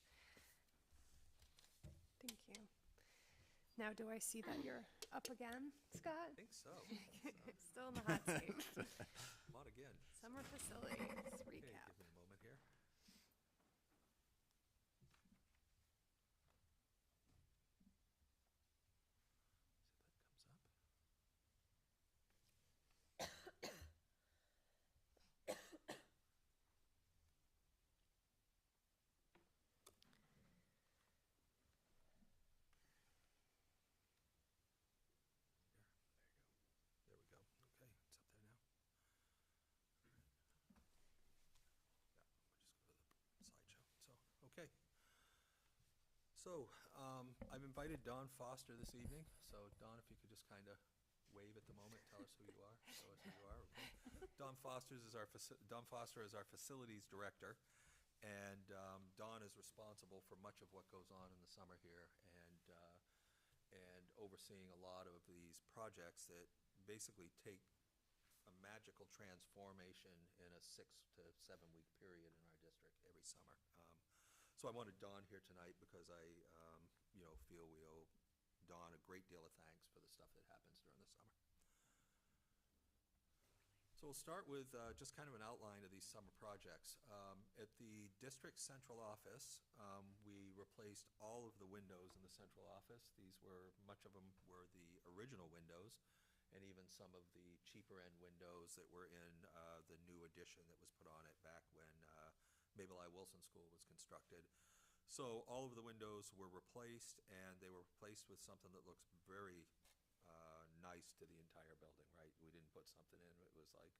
C: Thank you. Now, do I see that you're up again, Scott?
S: I think so.
C: Still in the hot seat.
S: Come on again.
C: Summer facilities
S: Okay,
C: recap.
S: give me a moment here. There we go. Okay, it's up there now. Yeah, we'll just go to the slideshow. Okay. So, I've invited Dawn Foster this evening. So, Dawn, if you could just kind of wave at the moment, tell us who you are. Show us who you are. Okay. Dawn Foster is our facilities director, and Dawn is responsible for much of what goes on in the summer here, and overseeing a lot of these projects that basically take a magical transformation in a 6 to 7 week period in our district every summer. So I wanted Dawn here tonight because I, feel we owe Dawn a great deal of thanks for the stuff that happens during the summer. So we'll start with just kind of an outline of these summer projects. At the district central office, we replaced all of the windows in the central office. Much of them were the original windows, and even some of the cheaper end windows that were in the new addition that was put on it back when Mabel I. Wilson School was constructed. So all of the windows were replaced, and they were replaced with something that looks very nice to the entire building, right? We didn't put something in, it was like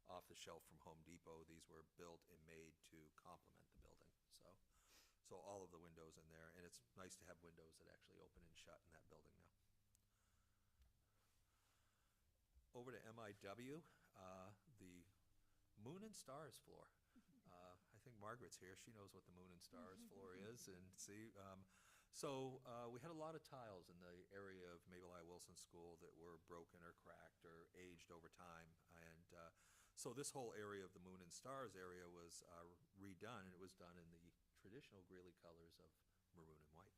S: off the shelf from Home Depot. These were built and made to complement the building. So all of the windows in there, and it's nice to have windows that actually open and shut in that building now. Over to MIW, the Moon and Stars floor. I think Margaret's here. She knows what the Moon and Stars floor is. And see, we had a lot of tiles in the area of Mabel I. Wilson School that were broken or cracked or aged over time. And so this whole area of the Moon and Stars area was redone, and it was done in the traditional Greeley colors of maroon and white.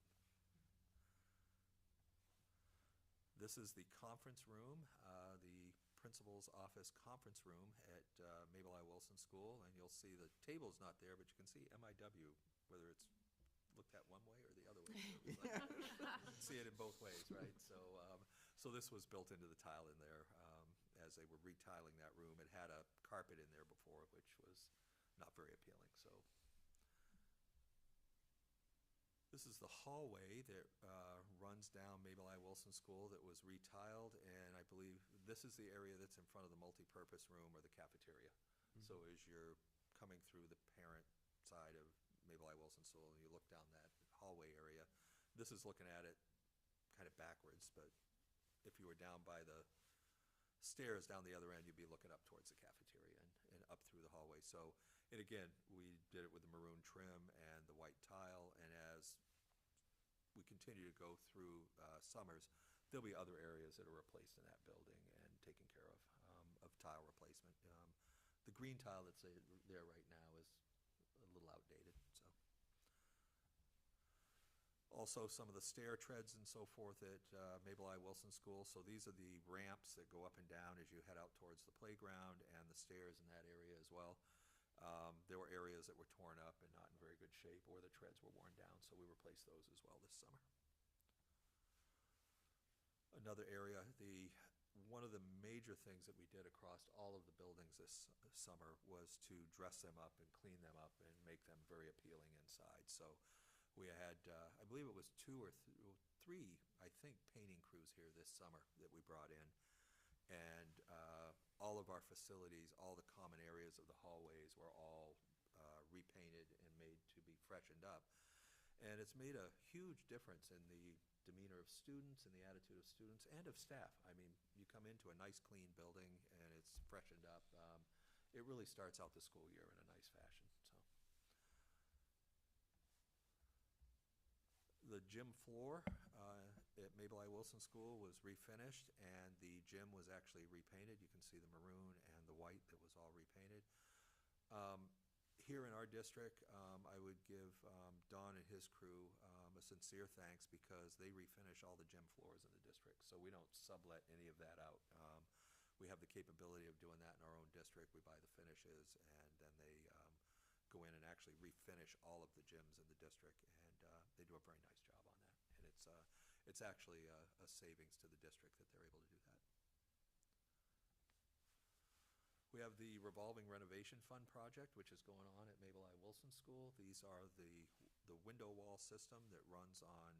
S: This is the conference room, the principal's office conference room at Mabel I. Wilson School, and you'll see the table's not there, but you can see MIW, whether it's looked at one way or the other way. You can see it in both ways, right? So this was built into the tile in there as they were retiling that room. It had a carpet in there before, which was not very appealing. So this is the hallway that runs down Mabel I. Wilson School that was retiled, and I believe this is the area that's in front of the multipurpose room or the cafeteria. So as you're coming through the parent side of Mabel I. Wilson School and you look down that hallway area, this is looking at it kind of backwards, but if you were down by the stairs down the other end, you'd be looking up towards the cafeteria and up through the hallway. So, and again, we did it with the maroon trim and the white tile, and as we continue to go through summers, there'll be other areas that are replaced in that building and taken care of tile replacement. The green tile that's there right now is a little outdated. Also, some of the stair treads and so forth at Mabel I. Wilson School. So these are the ramps that go up and down as you head out towards the playground, and the stairs in that area as well. There were areas that were torn up and not in very good shape, or the treads were worn down, so we replaced those as well this summer. Another area, one of the major things that we did across all of the buildings this summer was to dress them up and clean them up and make them very appealing inside. So we had, I believe it was 2 or 3, I think, painting crews here this summer that we brought in. And all of our facilities, all the common areas of the hallways were all repainted and made to be freshened up. And it's made a huge difference in the demeanor of students and the attitude of students and of staff. I mean, you come into a nice, clean building and it's freshened up. It really starts out the school year in a nice fashion. So, the gym floor at Mabel I. Wilson School was refinished, and the gym was actually repainted. You can see the maroon and the white that was all repainted. Here in our district, I would give Don and his crew a sincere thanks because they refinish all the gym floors in the district, so we don't sublet any of that out. We have the capability of doing that in our own district. We buy the finishes, and then they go in and actually refinish all of the gyms in the district, and they do a very nice job on that. And it's actually a savings to the district that they're able to do that. We have the revolving renovation fund project, which is going on at Mabel I. Wilson School. These are the window wall system that runs on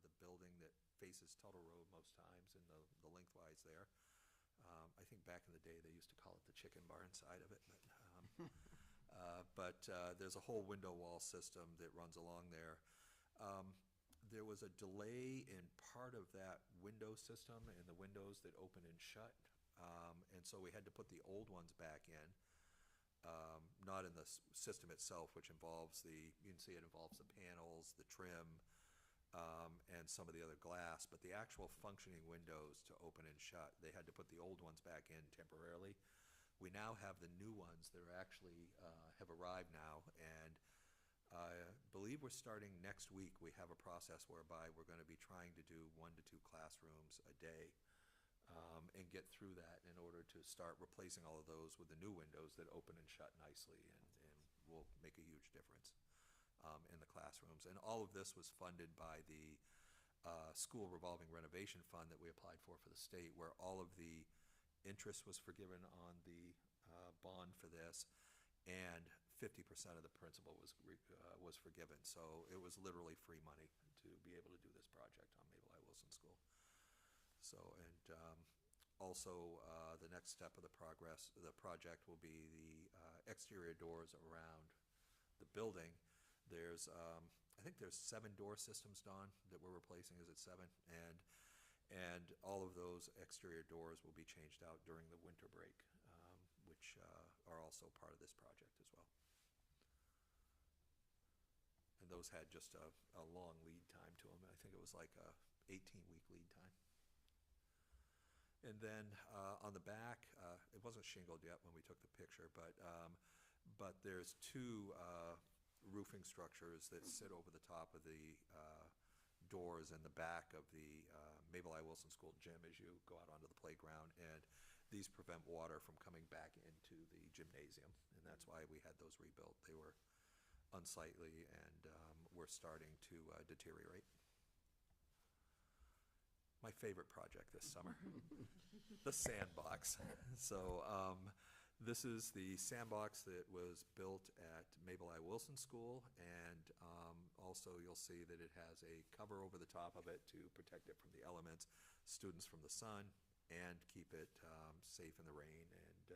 S: the building that faces Tuttle Road most times in the lengthwise there. I think back in the day they used to call it the chicken barn side of it, but there's a whole window wall system that runs along there. There was a delay in part of that window system and the windows that open and shut. And so we had to put the old ones back in, not in the system itself, which involves you can see it involves the panels, the trim, and some of the other glass, but the actual functioning windows to open and shut, they had to put the old ones back in temporarily. We now have the new ones that are actually have arrived now, and I believe we're starting next week. We have a process whereby we're going to be trying to do 1 to 2 classrooms a day. And get through that in order to start replacing all of those with the new windows that open and shut nicely, and will make a huge difference in the classrooms. And all of this was funded by the school revolving renovation fund that we applied for the state, where all of the interest was forgiven on the bond for this, and 50% of the principal was forgiven. So it was literally free money to be able to do this project on Mabel I. Wilson School. So, and also the next step of the project will be the exterior doors around the building. There's, I think there's 7 door systems, Don, that we're replacing. Is it 7? And all of those exterior doors will be changed out during the winter break, which are also part of this project as well. And those had just a long lead time to them. I think it was like a 18-week lead time. And then on the back, it wasn't shingled yet when we took the picture, but there's 2 roofing structures that sit over the top of the doors in the back of the Mabel I. Wilson School gym as you go out onto the playground, and these prevent water from coming back into the gymnasium, and that's why we had those rebuilt. They were unsightly and were starting to deteriorate. My favorite project this summer, the sandbox. So this is the sandbox that was built at Mabel I. Wilson School, and also you'll see that it has a cover over the top of it to protect it from the elements, students from the sun, and keep it safe in the rain and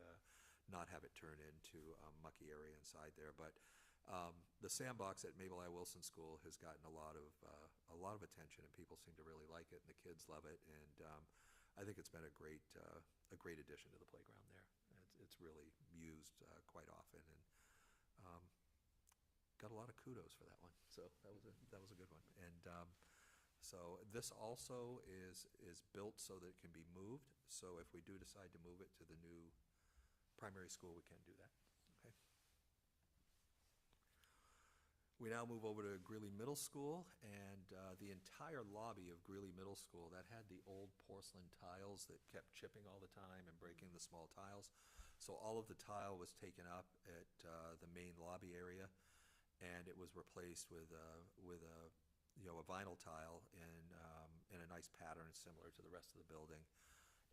S: not have it turn into a mucky area inside there. But the sandbox at Mabel I. Wilson School has gotten a lot of attention, and people seem to really like it, and the kids love it. And I think it's been a great addition to the playground there. It's really used quite often, and got a lot of kudos for that one. So that was a good one. And so this also is built so that it can be moved. So if we do decide to move it to the new primary school, we can do that. Okay. We now move over to Greeley Middle School, and the entire lobby of Greeley Middle School, that had the old porcelain tiles that kept chipping all the time and breaking the small tiles. So all of the tile was taken up at the main lobby area, and it was replaced with a vinyl tile in a nice pattern similar to the rest of the building.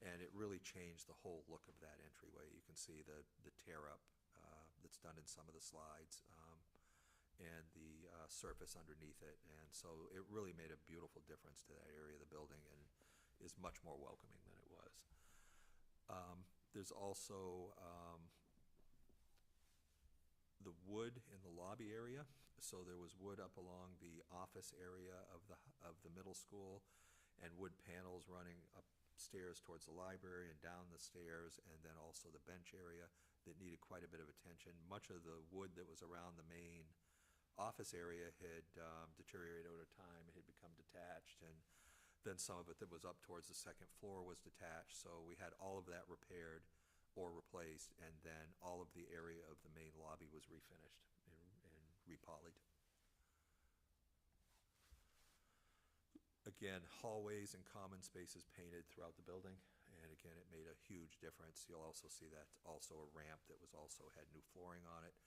S: And it really changed the whole look of that entryway. You can see the tear up that's done in some of the slides, and the surface underneath it. And so it really made a beautiful difference to that area of the building and is much more welcoming than it was. There's also the wood in the lobby area. So there was wood up along the office area of the middle school, and wood panels running upstairs towards the library and down the stairs, and then also the bench area that needed quite a bit of attention. Much of the wood that was around the main office area had deteriorated over time. It had become detached, and then some of it that was up towards the second floor was detached. So we had all of that repaired or replaced, and then all of the area of the main lobby was refinished and repolyed. Again, hallways and common spaces painted throughout the building, and again, it made a huge difference. You'll also see that also a ramp that was also had new flooring on it.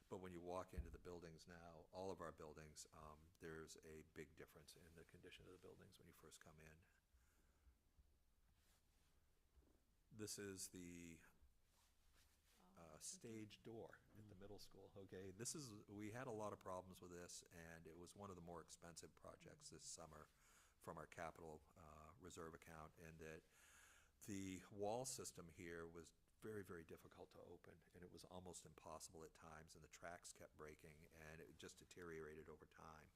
S: But when you walk into the buildings now, all of our buildings, there's a big difference in the condition of the buildings when you first come in. This is the stage door at the middle school. Okay, we had a lot of problems with this, and it was one of the more expensive projects this summer from our capital reserve account, and that the wall system here was very, very difficult to open, and it was almost impossible at times, and the tracks kept breaking, and it just deteriorated over time.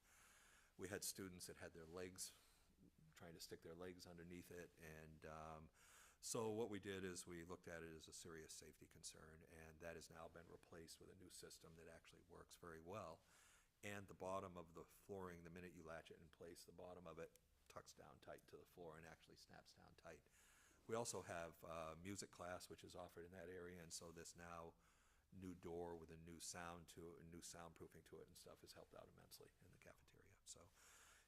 S: We had students that had their legs, trying to stick their legs underneath it, and so what we did is we looked at it as a serious safety concern, and that has now been replaced with a new system that actually works very well. And the bottom of the flooring, the minute you latch it in place, the bottom of it tucks down tight to the floor and actually snaps down tight. We also have music class, which is offered in that area, and so this now new door with a new sound to it, and new soundproofing to it and stuff has helped out immensely in the cafeteria. So,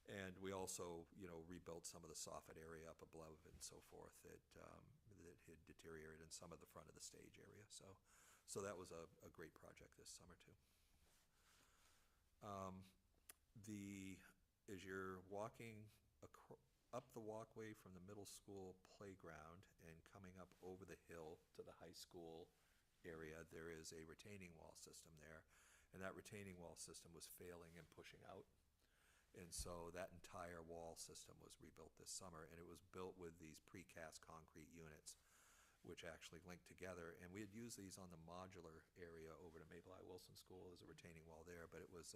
S: and we also, rebuilt some of the soffit area up above and so forth that had deteriorated in some of the front of the stage area. So that was a great project this summer too. As you're walking up the walkway from the middle school playground and coming up over the hill to the high school area, there is a retaining wall system there, and that retaining wall system was failing and pushing out. And so that entire wall system was rebuilt this summer, and it was built with these precast concrete units, which actually linked together. And we had used these on the modular area over to Maple I. Wilson School as a retaining wall there, but it was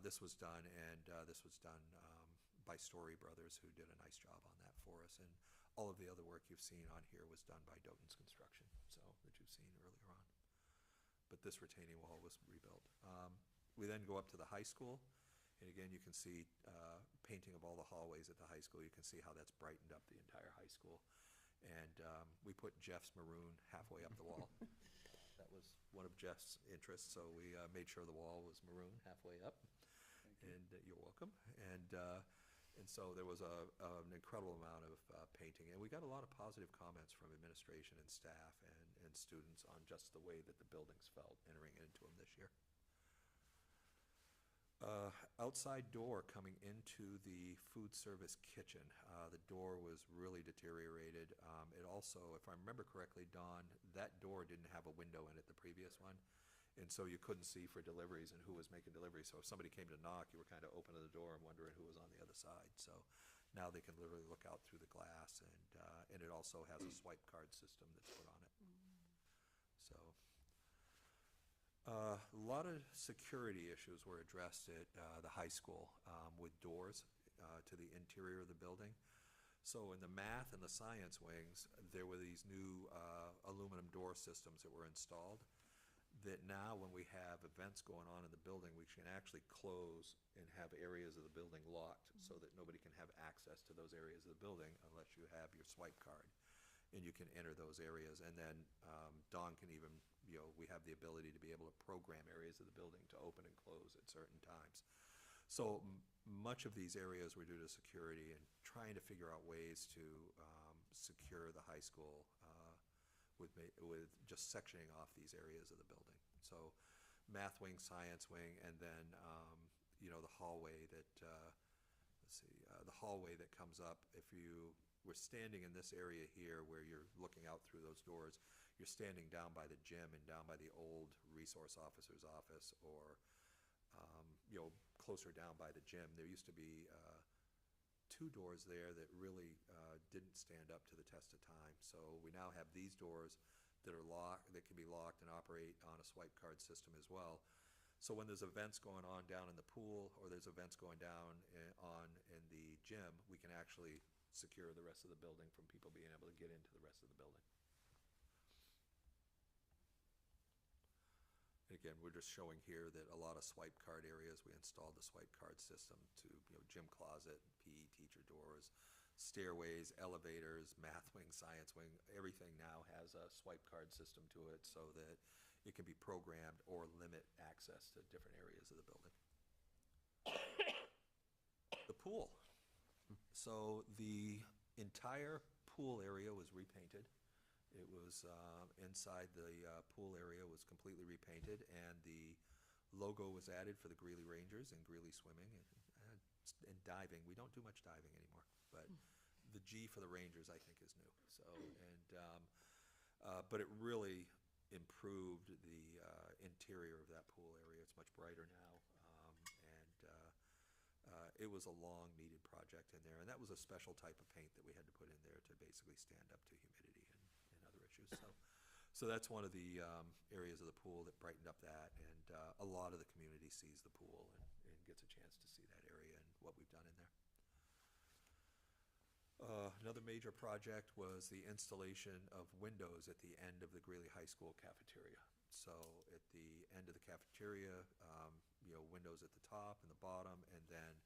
S: this was done by Story Brothers, who did a nice job on that for us. And all of the other work you've seen on here was done by Doten's Construction, so that you've seen earlier on. But this retaining wall was rebuilt. We then go up to the high school, and again, you can see painting of all the hallways at the high school. You can see how that's brightened up the entire high school. And we put Jeff's maroon halfway up the wall. That was one of Jeff's interests, so we made sure the wall was maroon halfway up. And you're welcome. And so there was an incredible amount of painting, and we got a lot of positive comments from administration and staff and students on just the way that the buildings felt entering into them this year. Outside door coming into the food service kitchen. The door was really deteriorated. It also, if I remember correctly, Dawn, that door didn't have a window in it, the previous one. And so you couldn't see for deliveries and who was making deliveries. So if somebody came to knock, you were kind of opening the door and wondering who was on the other side. So now they can literally look out through the glass, and it also has a swipe card system that's put on it. So a lot of security issues were addressed at the high school with doors to the interior of the building. So in the math and the science wings, there were these new aluminum door systems that were installed, that now when we have events going on in the building, we can actually close and have areas of the building locked so that nobody can have access to those areas of the building unless you have your swipe card. And you can enter those areas. And then Dawn can even, we have the ability to be able to program areas of the building to open and close at certain times. So much of these areas were due to security and trying to figure out ways to secure the high school with just sectioning off these areas of the building. So math wing, science wing, and then, the hallway that, the hallway that comes up. If you were standing in this area here where you're looking out through those doors, you're standing down by the gym and down by the old resource officer's office, or, closer down by the gym. There used to be 2 doors there that really didn't stand up to the test of time. So we now have these doors that are locked, that can be locked and operate on a swipe card system as well. So when there's events going on down in the pool, or there's events going down in the gym, we can actually secure the rest of the building from people being able to get into the rest of the building. Again, we're just showing here that a lot of swipe card areas, we installed the swipe card system to, gym closet, PE teacher doors, stairways, elevators, math wing, science wing. Everything now has a swipe card system to it so that it can be programmed or limit access to different areas of the building. The pool. So the entire pool area was repainted. It was inside the pool area was completely repainted, and the logo was added for the Greeley Rangers and Greeley Swimming and diving. We don't do much diving anymore, but the G for the Rangers, I think, is new. So but it really improved the interior of that pool area. It's much brighter now, and it was a long needed project in there, and that was a special type of paint that we had to put in there to basically stand up to humidity and other issues. So that's one of the areas of the pool that brightened up that, and a lot of the community sees the pool and gets a chance to see that area and what we've done in there. Another major project was the installation of windows at the end of the Greeley High School cafeteria. So at the end of the cafeteria, windows at the top and the bottom, and then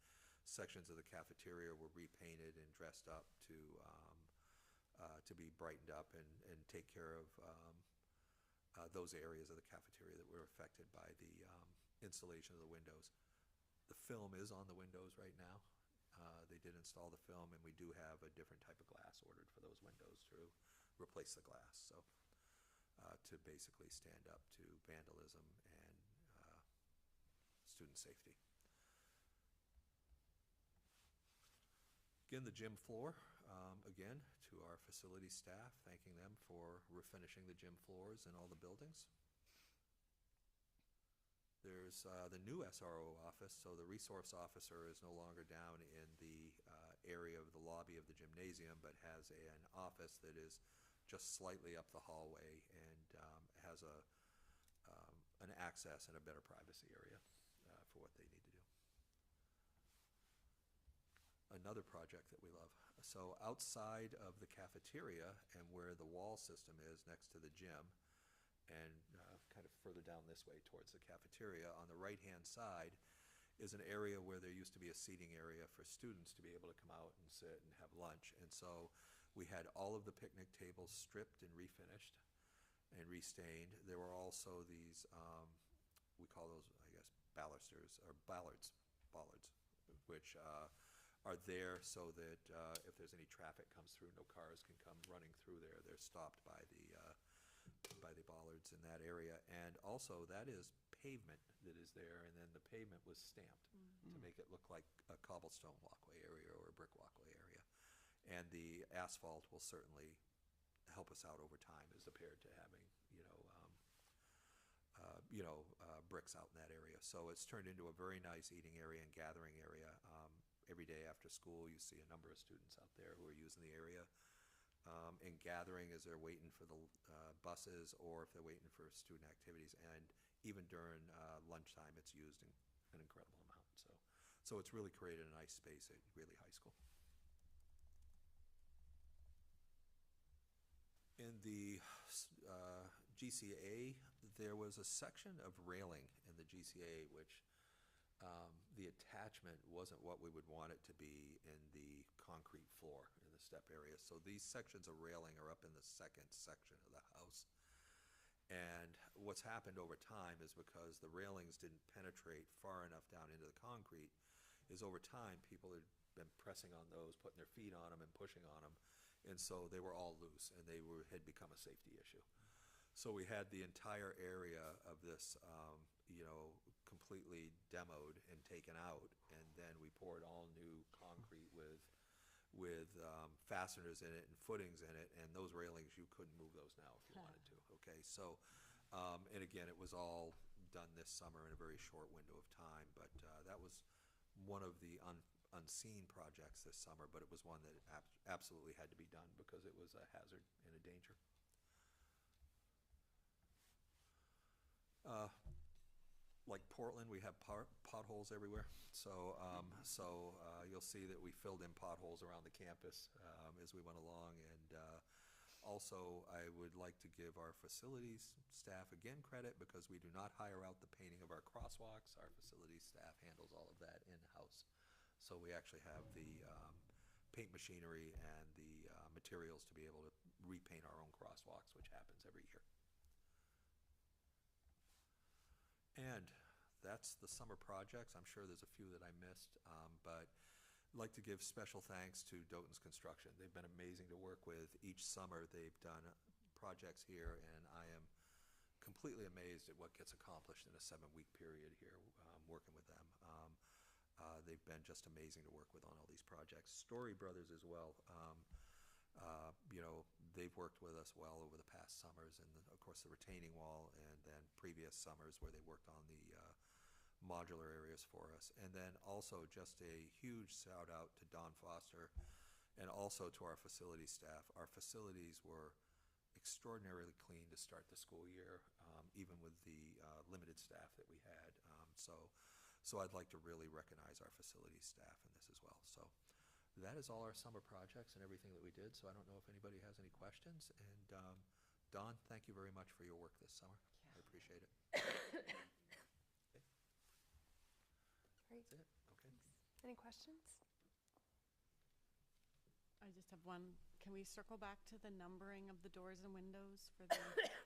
S: sections of the cafeteria were repainted and dressed up to be brightened up and take care of those areas of the cafeteria that were affected by the installation of the windows. The film is on the windows right now. They did install the film, and we do have a different type of glass ordered for those windows to replace the glass. So to basically stand up to vandalism and student safety. Again, the gym floor, again, to our facility staff, thanking them for refinishing the gym floors in all the buildings. There's the new SRO office, so the resource officer is no longer down in the area of the lobby of the gymnasium, but has an office that is just slightly up the hallway and has an access and a better privacy area for what they need to do. Another project that we love. So outside of the cafeteria and where the wall system is next to the gym, and kind of further down this way towards the cafeteria, on the right-hand side is an area where there used to be a seating area for students to be able to come out and sit and have lunch. And so we had all of the picnic tables stripped and refinished and restained. There were also these, we call those, I guess, balusters, or bollards, which are there so that if there's any traffic comes through, no cars can come running through there. They're stopped by the bollards in that area. And also that is pavement that is there, and then the pavement was stamped to make it look like a cobblestone walkway area or a brick walkway area. And the asphalt will certainly help us out over time as compared to having bricks out in that area. So it's turned into a very nice eating area and gathering area. Every day after school you see a number of students out there who are using the area and gathering as they're waiting for the buses, or if they're waiting for student activities. And even during lunchtime it's used in an incredible amount. So it's really created a nice space at Greeley High School. In the GCA, there was a section of railing in the GCA which the attachment wasn't what we would want it to be in the concrete floor in the step area. So these sections of railing are up in the second section of the house. And what's happened over time is because the railings didn't penetrate far enough down into the concrete, is over time people have been pressing on those, putting their feet on them and pushing on them, and so they were all loose, and had become a safety issue. So we had the entire area of this, completely demoed and taken out, and then we poured all new concrete with fasteners in it and footings in it, and those railings, you couldn't move those now if you wanted to. Okay, so, and again, it was all done this summer in a very short window of time, but that was one of the unseen projects this summer, but it was one that absolutely had to be done because it was a hazard and a danger. Like Portland, we have potholes everywhere. So, you'll see that we filled in potholes around the campus as we went along. And also, I would like to give our facilities staff again credit because we do not hire out the painting of our crosswalks. Our facilities staff handles all of that in-house. So we actually have the paint machinery and the materials to be able to repaint our own crosswalks, which happens every year. And that's the summer projects. I'm sure there's a few that I missed, but I'd like to give special thanks to Doton's Construction. They've been amazing to work with. Each summer they've done projects here, and I am completely amazed at what gets accomplished in a 7-week period here working with them. They've been just amazing to work with on all these projects. Story Brothers as well. They've worked with us well over the past summers, and of course the retaining wall, and then previous summers where they worked on the modular areas for us. And then also just a huge shout out to Don Foster and also to our facility staff. Our facilities were extraordinarily clean to start the school year, even with the limited staff that we had. So I'd like to really recognize our facility staff in this as well. So that is all our summer projects and everything that we did. So I don't know if anybody has any questions. And Dawn, thank you very much for your work this summer. I appreciate it.
C: Great.
S: That's it. Okay.
C: Any questions?
R: I just have one. Can we circle back to the numbering of the doors and windows for the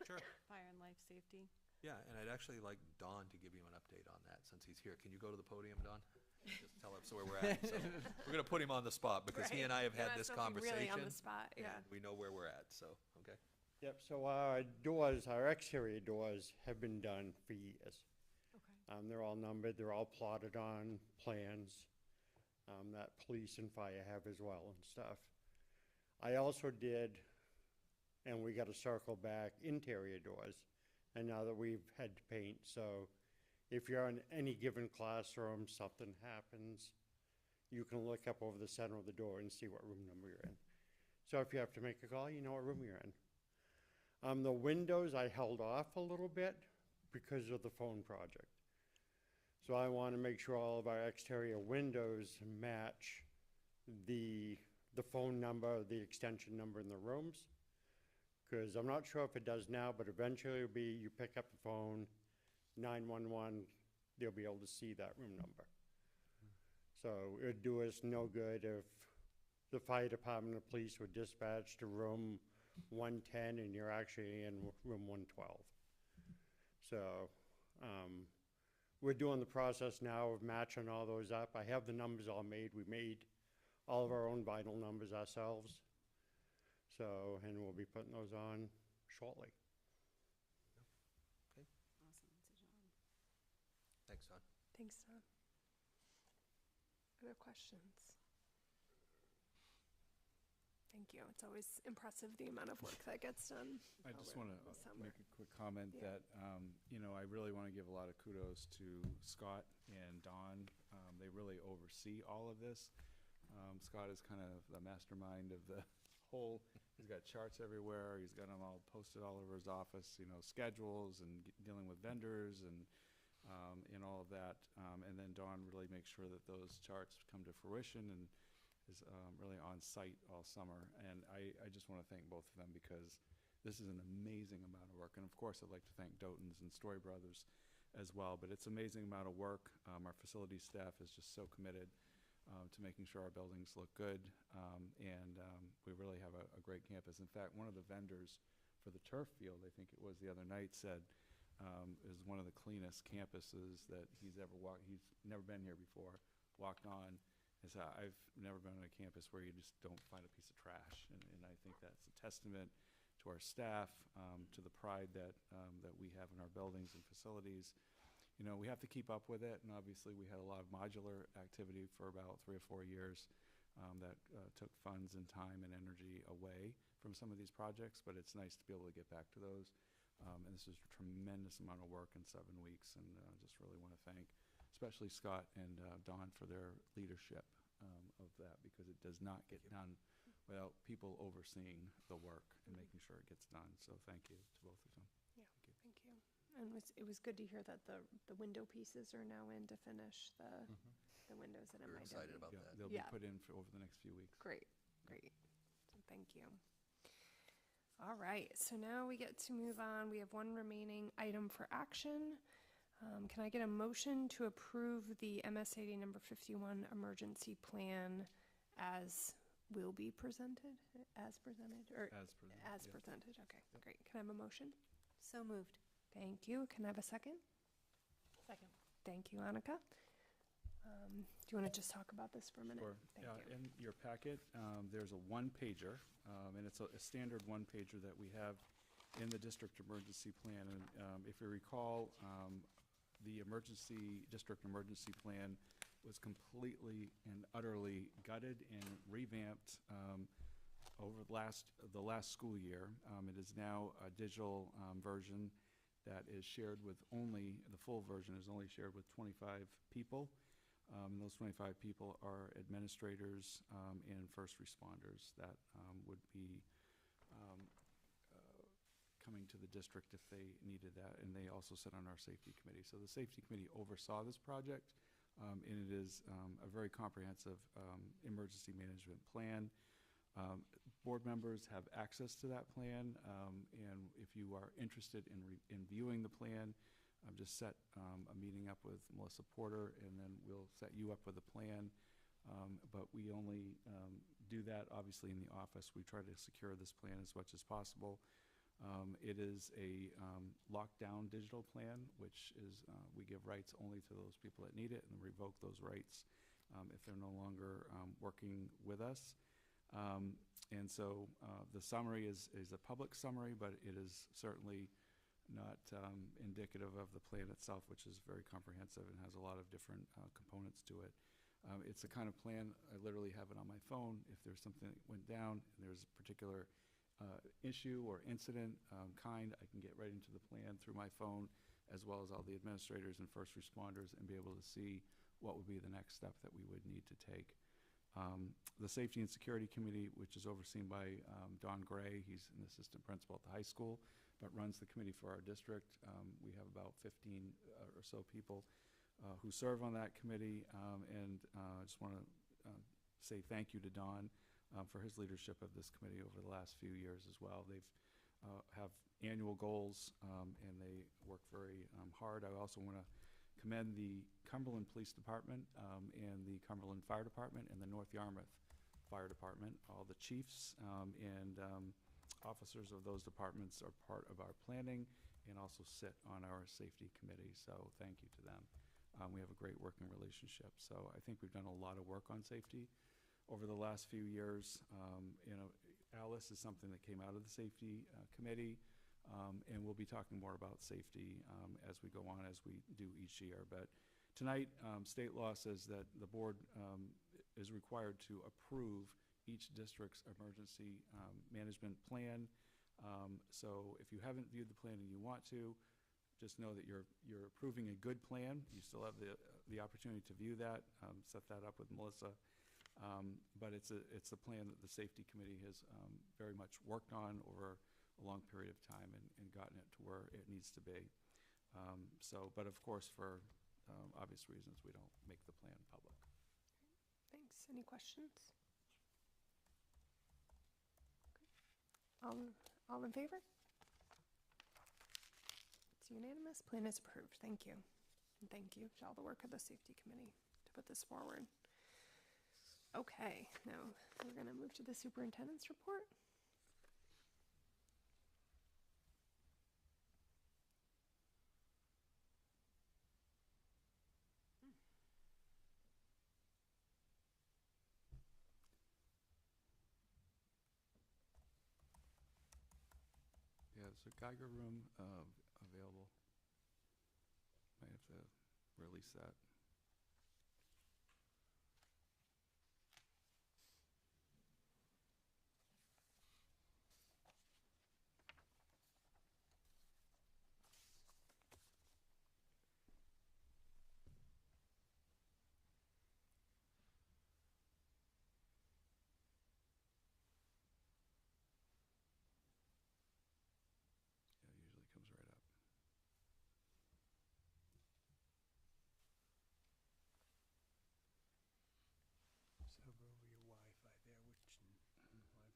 S: Sure.
R: fire and life safety?
S: Yeah, and I'd actually like Don to give you an update on that since he's here. Can you go to the podium, Don? Just tell us where we're at. So we're going to put him on the spot because he and I have had this conversation.
C: Really on the spot, yeah.
S: And we know where we're at, so, okay.
T: Yep, so our doors, our exterior doors have been done for years.
R: Okay.
T: They're all numbered, they're all plotted on plans that police and fire have as well and stuff. I also did, and we got to circle back, interior doors. And now that we've had to paint, so if you're in any given classroom, something happens, you can look up over the center of the door and see what room number you're in. So if you have to make a call, you know what room you're in. The windows I held off a little bit because of the phone project. So I want to make sure all of our exterior windows match the phone number, the extension number in the rooms. Because I'm not sure if it does now, but eventually it'll be you pick up the phone, 911, they'll be able to see that room number. So it would do us no good if the fire department or police were dispatched to room 110 and you're actually in room 112. So we're doing the process now of matching all those up. I have the numbers all made. We made all of our own vinyl numbers ourselves. So, and we'll be putting those on shortly.
S: Okay.
R: Awesome. It's a job.
S: Thanks, Don.
C: Thanks, Don. Other questions? Thank you. It's always impressive the amount of work that gets done.
O: I just want to make a quick comment
C: Yeah.
O: that, I really want to give a lot of kudos to Scott and Don. They really oversee all of this. Scott is kind of the mastermind of the whole, he's got charts everywhere. He's got them all posted all over his office, schedules and dealing with vendors and all of that. And then Dawn really makes sure that those charts come to fruition and is really on site all summer. And I just want to thank both of them because this is an amazing amount of work. And of course, I'd like to thank Doton's and Story Brothers as well. But it's an amazing amount of work. Our facility staff is just so committed to making sure our buildings look good. And we really have a great campus. In fact, one of the vendors for the turf field, I think it was the other night, said is one of the cleanest campuses that he's ever walked. He's never been here before, walked on, I've never been on a campus where you just don't find a piece of trash, and I think that's a testament to our staff, to the pride that we have in our buildings and facilities. You know, we have to keep up with it, and obviously we had a lot of modular activity for about 3 or 4 years that took funds and time and energy away from some of these projects, but it's nice to be able to get back to those. And this is a tremendous amount of work in 7 weeks, and just really want to thank especially Scott and Dawn for their leadership of that, because it does not get done without people overseeing the work and making sure it gets done. So thank you to both of them.
C: Yeah, thank you. And it was good to hear that the window pieces are now in to finish the windows at MIW.
S: We're excited about that.
O: They'll be put in for over the next few weeks.
C: Great, great. So thank you. All right, so now we get to move on. We have one remaining item for action. Can I get a motion to approve the MSAD number 51 emergency plan as will be presented? As presented? Or
O: As presented,
C: As
O: yeah.
C: presented, okay, great. Can I have a motion?
Q: So moved.
C: Thank you. Can I have a second?
B: Second.
C: Thank you, Annika. Do you want to just talk about this for a minute?
O: Sure.
C: Thank you.
O: In your packet, there's a one-pager, and it's a standard one-pager that we have in the district emergency plan. And if you recall, the district emergency plan was completely and utterly gutted and revamped over the last school year. It is now a digital version that is shared with the full version is only shared with 25 people. And those 25 people are administrators and first responders that would be coming to the district if they needed that, and they also sit on our safety committee. So the safety committee oversaw this project, and it is a very comprehensive emergency management plan. Board members have access to that plan, and if you are interested in viewing the plan, just set a meeting up with Melissa Porter, and then we'll set you up with a plan. But we only do that, obviously, in the office. We try to secure this plan as much as possible. It is a lockdown digital plan, which is we give rights only to those people that need it and revoke those rights if they're no longer working with us. And so the summary is a public summary, but it is certainly not indicative of the plan itself, which is very comprehensive and has a lot of different components to it. It's the kind of plan, I literally have it on my phone. If there's something that went down and there's a particular issue or incident I can get right into the plan through my phone, as well as all the administrators and first responders, and be able to see what would be the next step that we would need to take. The Safety and Security Committee, which is overseen by Don Gray, he's an assistant principal at the high school, but runs the committee for our district. We have about 15 or so people who serve on that committee, and I just want to say thank you to Don for his leadership of this committee over the last few years as well. They've have annual goals, and they work very hard. I also want to commend the Cumberland Police Department and the Cumberland Fire Department and the North Yarmouth Fire Department. All the chiefs and officers of those departments are part of our planning and also sit on our safety committee, so thank you to them. We have a great working relationship, so I think we've done a lot of work on safety over the last few years. Alice is something that came out of the safety committee, and we'll be talking more about safety as we go on, as we do each year. But tonight, state law says that the board is required to approve each district's emergency management plan. So if you haven't viewed the plan and you want to, just know that you're approving a good plan. You still have the opportunity to view that, set that up with Melissa. But it's a plan that the safety committee has very much worked on over a long period of time and gotten it to where it needs to be. But of course, for obvious reasons, we don't make the plan public.
C: Thanks. Any questions? All in favor? It's unanimous. Plan is approved. Thank you. And thank you to all the work of the safety committee to put this forward. Okay, now we're going to move to the superintendent's report.
O: is the Geiger room available? Might have to release that. Yeah, it usually comes right up.
G: Just hover over your Wi-Fi there, which Wi-Fi you're on.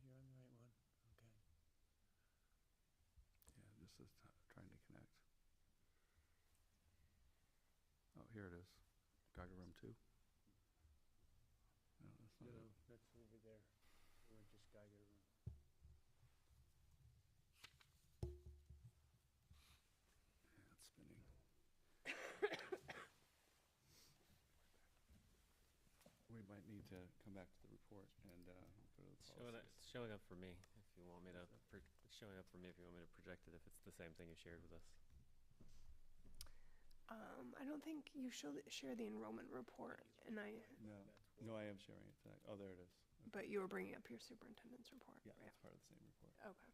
G: You're on the right one? Okay.
O: Yeah, just is trying to connect. Oh, here it is. Geiger room 2. No, that's not
G: No,
O: it.
G: that's over there. You want just Geiger room.
O: Yeah, it's spinning. We might need to come back to the report and go to the policies.
H: It's showing up for me if you want me to. It's showing up for me if you want me to project it. If it's the same thing you shared with us.
C: I don't think you should share the enrollment report, and
O: No, I am sharing it tonight. Oh, there it is.
C: but you were bringing up your superintendent's report.
O: Yeah,
C: right?
O: that's part of the same report.
C: Okay.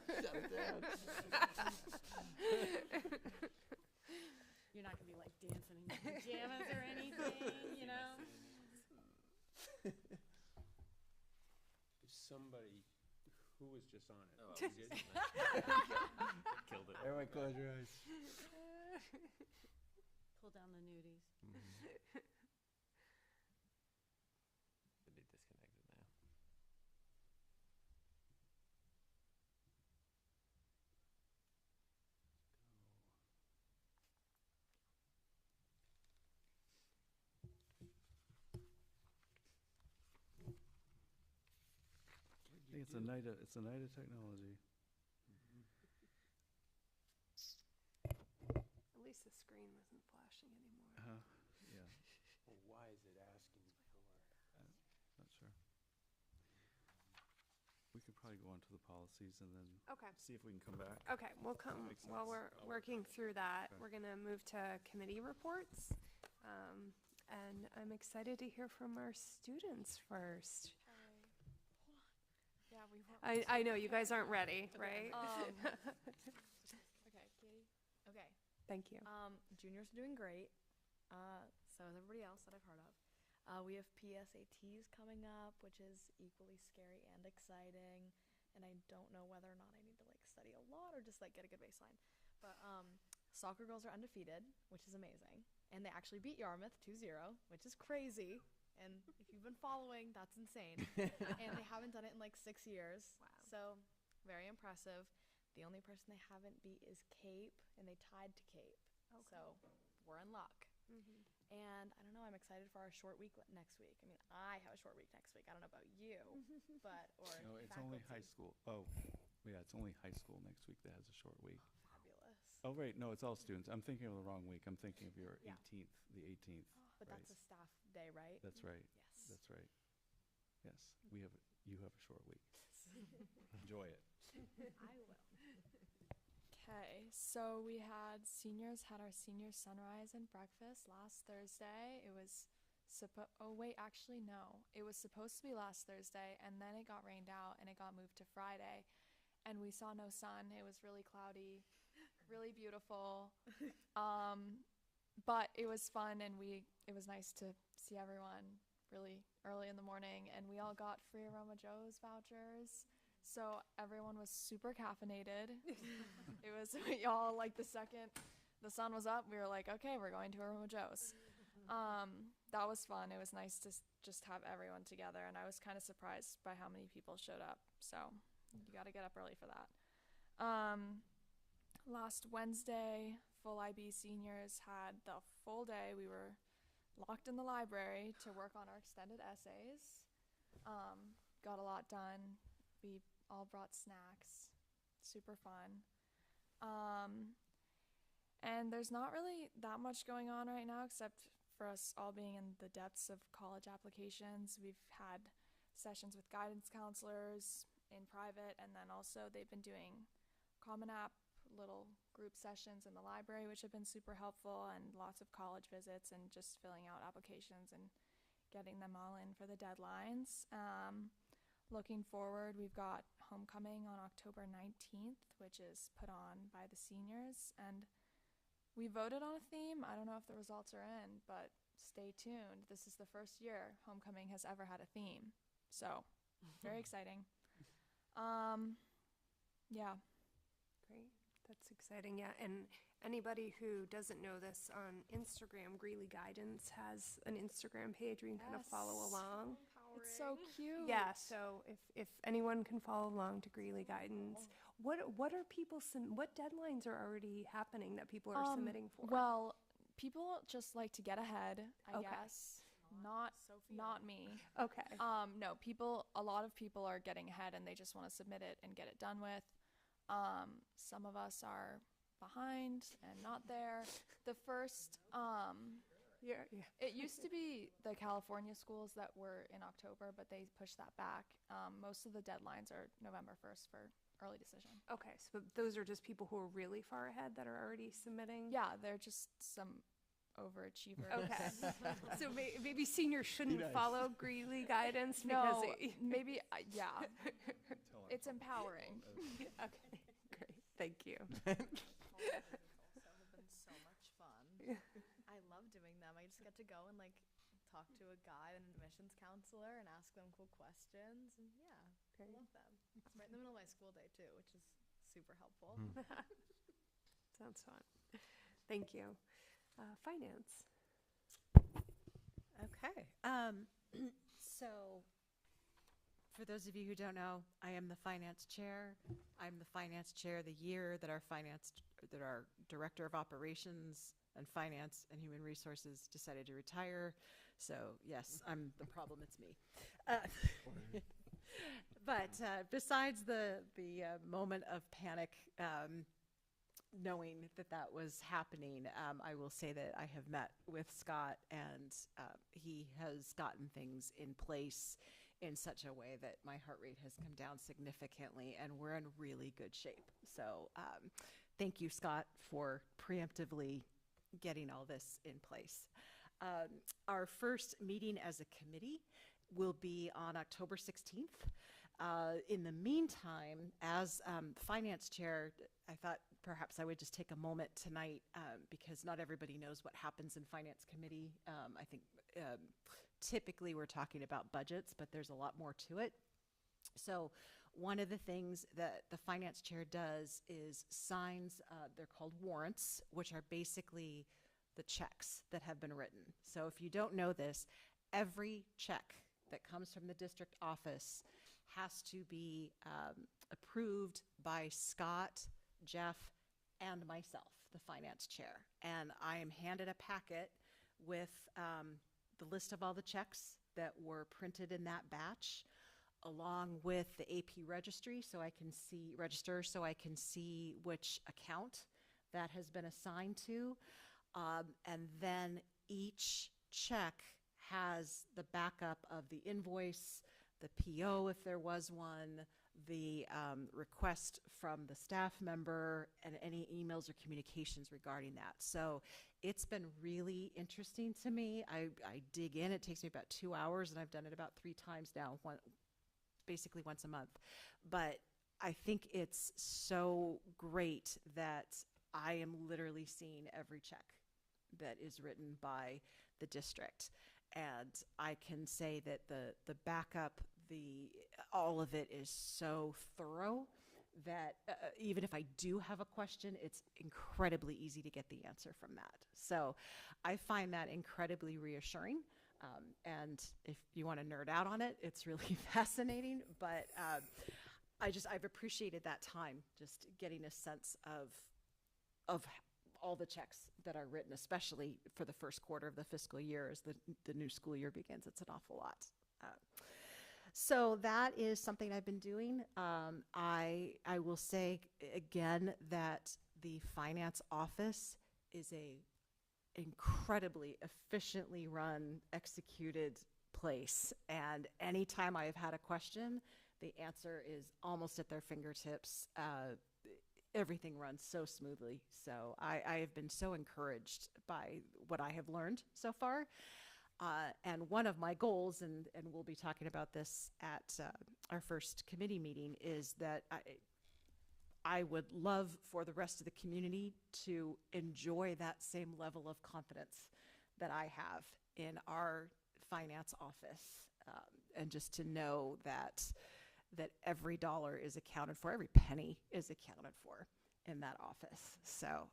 G: Shut it down.
R: You're not gonna be like dancing in your pajamas or anything, you know?
G: Somebody who was just on it.
H: Oh, I was just killed it.
J: Everyone close your eyes.
R: Pull down the nudies.
H: Should be disconnected now.
O: I think it's a night of technology.
C: At least the screen wasn't flashing anymore.
O: Yeah,
G: Well, why is it asking for?
O: not sure. We could probably go on to the policies and then
C: Okay.
O: see if we can come back.
C: Okay, we'll come,
O: Makes
C: while
O: sense.
C: we're working through that,
O: Okay.
C: we're gonna move to committee reports. And I'm excited to hear from our students first.
A: Yeah, we were.
C: I know, you guys aren't ready, right?
U: Okay, Katie. Okay.
C: Thank you.
U: Juniors are doing great. So is everybody else that I've heard of. We have PSATs coming up, which is equally scary and exciting. And I don't know whether or not I need to like study a lot or just like get a good baseline. But soccer girls are undefeated, which is amazing. And they actually beat Yarmouth 2-0, which is crazy. And if you've been following, that's insane. And they haven't done it in like 6 years.
C: Wow.
U: So very impressive. The only person they haven't beat is Cape, and they tied to Cape.
C: Okay.
U: So we're in luck.
C: Mhm.
U: And I don't know, I'm excited for our short week next week. I mean, I have a short week next week. I don't know about you, but, or
O: No, it's only high
U: faculty.
O: school. Oh, yeah, it's only high school next week that has a short week.
U: Fabulous.
O: Oh, right, no, it's all students. I'm thinking of the wrong week. I'm thinking of your
U: Yeah.
O: 18th, the 18th.
U: But
O: right.
U: that's a staff day, right?
O: That's right.
U: Yes.
O: That's right. Yes, you have a short week. Enjoy it.
U: I will.
A: Okay, so we had our senior sunrise and breakfast last Thursday. It was it was supposed to be last Thursday, and then it got rained out and it got moved to Friday, and we saw no sun. It was really cloudy, really beautiful. But it was fun, and it was nice to see everyone really early in the morning, and we all got free Aroma Joe's vouchers. So everyone was super caffeinated. It was, we all, like, the second the sun was up, we were like, okay, we're going to Aroma Joe's. That was fun. It was nice to just have everyone together, and I was kind of surprised by how many people showed up. So you got to get up early for that. Last Wednesday, full IB seniors had the full day. locked in the library to work on our extended essays. Got a lot done. We all brought snacks. Super fun. And there's not really that much going on right now except for us all being in the depths of college applications. We've had sessions with guidance counselors in private, and then also they've been doing Common App little group sessions in the library, which have been super helpful, and lots of college visits and just filling out applications and getting them all in for the deadlines. Looking forward, we've got homecoming on October 19th, which is put on by the seniors, and we voted on a theme. I don't know if the results are in, but stay tuned. This is the first year homecoming has ever had a theme, so very exciting. Yeah.
C: Great. That's exciting. Yeah. And anybody who doesn't know this, on Instagram, Greeley Guidance has an Instagram page where you can kind of follow along.
A: It's so cute.
C: Yeah. So if anyone can follow along to Greeley Guidance, what are people, what deadlines are already happening that people are submitting for?
A: Well, people just like to get ahead, I
C: Okay.
A: guess. Not me.
C: Okay.
A: No, a lot of people are getting ahead and they just want to submit it and get it done with. Some of us are behind and not there. The first, it used to be the California schools that were in October, but they pushed that back. Most of the deadlines are November 1st for early decision.
C: Okay, so those are just people who are really far ahead that are already submitting?
A: Yeah, they're just some overachievers.
C: Okay. So maybe seniors shouldn't
J: nice.
C: follow Greeley Guidance
A: No,
C: because
A: maybe, yeah. It's empowering.
C: Okay, great. Thank you.
U: Also have been so much fun. I love doing them. I just get to go and like talk to a guide and an admissions counselor and ask them cool questions, and yeah, I love them. It's right in the middle of my school day too, which is super helpful.
C: Sounds fun. Thank you. Finance.
E: Okay. So, for those of you who don't know, I am the finance chair. I'm the finance chair the year that our director of operations and finance and human resources decided to retire. So yes, I'm the problem. It's me. But besides the moment of panic, knowing that was happening, I will say that I have met with Scott, and he has gotten things in place in such a way that my heart rate has come down significantly, and we're in really good shape. So thank you, Scott, for preemptively getting all this in place. Our first meeting as a committee will be on October 16th. In the meantime, as finance chair, I thought perhaps I would just take a moment tonight because not everybody knows what happens in finance committee. I think typically we're talking about budgets, but there's a lot more to it. So one of the things that the finance chair does is signs, they're called warrants, which are basically the checks that have been written. So if you don't know this, every check that comes from the district office has to be approved by Scott, Jeff, and myself, the finance chair. And I am handed a packet with the list of all the checks that were printed in that batch, along with the AP registry, so I can see which account that has been assigned to. And then each check has the backup of the invoice, the PO if there was one, the request from the staff member, and any emails or communications regarding that. So it's been really interesting to me. I dig in. It takes me about 2 hours, and I've done it about 3 times now, basically once a month. But I think it's so great that I am literally seeing every check that is written by the district. And I can say that the backup, all of it is so thorough that even if I do have a question, it's incredibly easy to get the answer from that. So I find that incredibly reassuring. And if you want to nerd out on it, it's really fascinating. But I've appreciated that time, just getting a sense of all the checks that are written, especially for the first quarter of the fiscal year as the new school year begins. It's an awful lot. So that is something I've been doing. I will say again that the finance office is a incredibly efficiently run, executed place. And anytime I've had a question, the answer is almost at their fingertips. Everything runs so smoothly. So I have been so encouraged by what I have learned so far. And one of my goals, and we'll be talking about this at our first committee meeting, is that I would love for the rest of the community to enjoy that same level of confidence that I have in our finance office, and just to know that every dollar is accounted for, every penny is accounted for in that office. So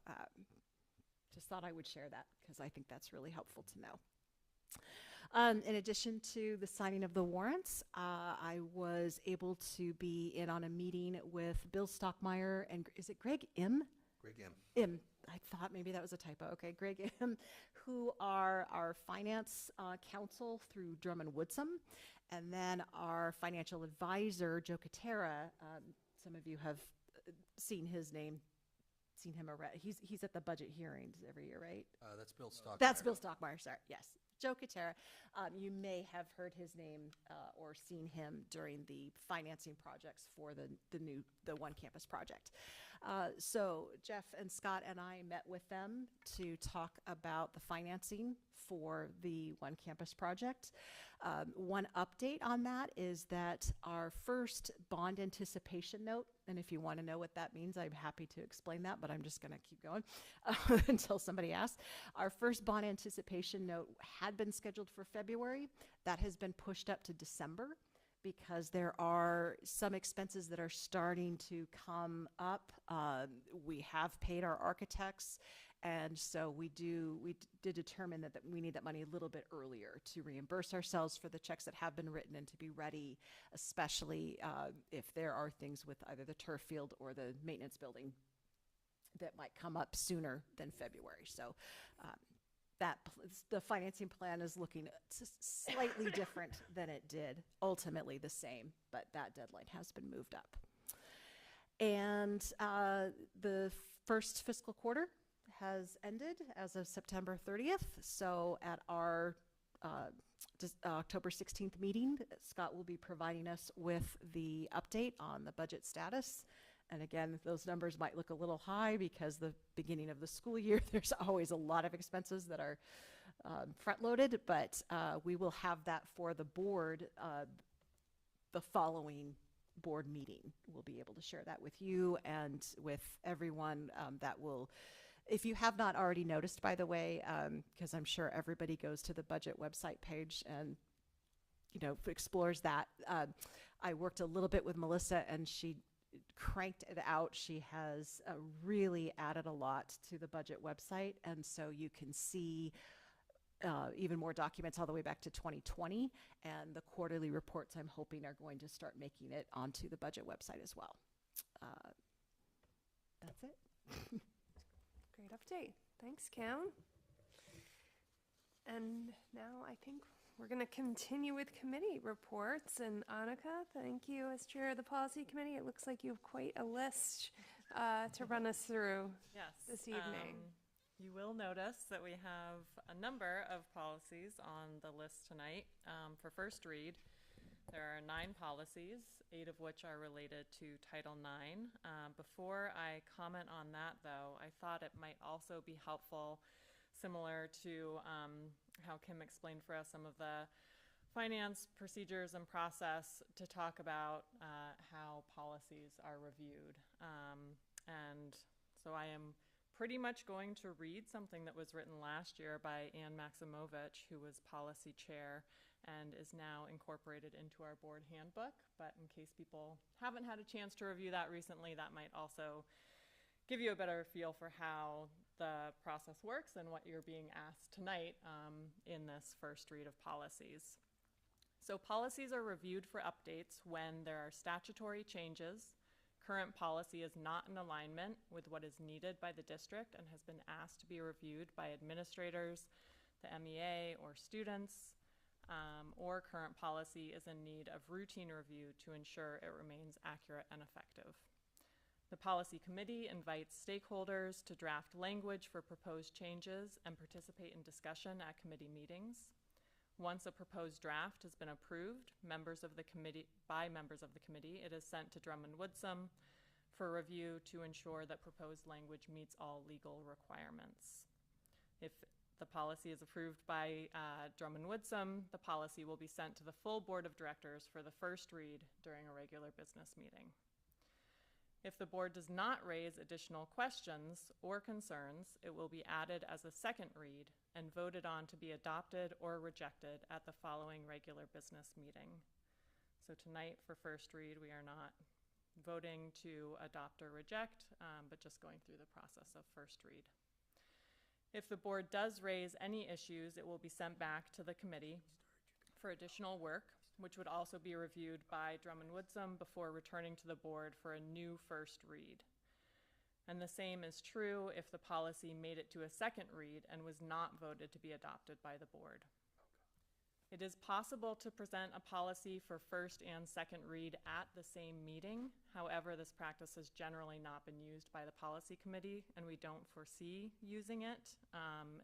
E: just thought I would share that because I think that's really helpful to know. In addition to the signing of the warrants, I was able to be in on a meeting with Bill Stockmeyer and is it Greg M?
S: Greg M.
E: M. I thought maybe that was a typo. Okay, Greg M, who are our finance counsel through Drummond Woodsum, and then our financial advisor, Joe Katera. Some of you have seen his name, seen him around. He's at the budget hearings every year, right?
S: That's Bill Stockmeyer.
E: That's Bill Stockmeyer, sorry, yes. Joe Katera. You may have heard his name or seen him during the financing projects for the One Campus project. So Jeff and Scott and I met with them to talk about the financing for the One Campus project. One update on that is that our first bond anticipation note, and if you want to know what that means, I'm happy to explain that, but I'm just going to keep going until somebody asks. Our first bond anticipation note had been scheduled for February. That has been pushed up to December because there are some expenses that are starting to come up. We have paid our architects, and so we did determine that we need that money a little bit earlier to reimburse ourselves for the checks that have been written and to be ready, especially if there are things with either the turf field or the maintenance building that might come up sooner than February. So the financing plan is looking slightly different than it did, ultimately the same, but that deadline has been moved up. And the first fiscal quarter has ended as of September 30th. So at our October 16th meeting, Scott will be providing us with the update on the budget status. And again, those numbers might look a little high because the beginning of the school year, there's always a lot of expenses that are front-loaded, but we will have that for the board the following board meeting. We'll be able to share that with you and with everyone that will. If you have not already noticed, by the way, because I'm sure everybody goes to the budget website page and explores that. I worked a little bit with Melissa, and she cranked it out. She has really added a lot to the budget website, and so you can see even more documents all the way back to 2020, and the quarterly reports I'm hoping are going to start making it onto the budget website as well. That's it.
C: Great update. Thanks, Kim. And now I think we're going to continue with committee reports. And Annika, thank you as chair of the policy committee. It looks like you have quite a list to run us through this evening.
B: You will notice that we have a number of policies on the list tonight. For first read, there are 9 policies, 8 of which are related to Title IX. Before I comment on that, though, I thought it might also be helpful, similar to how Kim explained for us some of the finance procedures and process, to talk about how policies are reviewed. And so I am pretty much going to read something that was written last year by Ann Maximovich, who was policy chair and is now incorporated into our board handbook. But in case people haven't had a chance to review that recently, that might also give you a better feel for how the process works and what you're being asked tonight in this first read of policies. So policies are reviewed for updates when there are statutory changes, current policy is not in alignment with what is needed by the district and has been asked to be reviewed by administrators, the MEA, or students, or current policy is in need of routine review to ensure it remains accurate and effective. The policy committee invites stakeholders to draft language for proposed changes and participate in discussion at committee meetings. Once a proposed draft has been approved by members of the committee, it is sent to Drummond-Woodsum for review to ensure that proposed language meets all legal requirements. If the policy is approved by Drummond-Woodsum, the policy will be sent to the full board of directors for the first read during a regular business meeting. If the board does not raise additional questions or concerns, it will be added as a second read and voted on to be adopted or rejected at the following regular business meeting. So tonight for first read, we are not voting to adopt or reject, but just going through the process of first read. If the board does raise any issues, it will be sent back to the committee for additional work, which would also be reviewed by Drummond-Woodsum before returning to the board for a new first read. And the same is true if the policy made it to a second read and was not voted to be adopted by the board. It is possible to present a policy for first and second read at the same meeting. However, this practice has generally not been used by the policy committee, and we don't foresee using it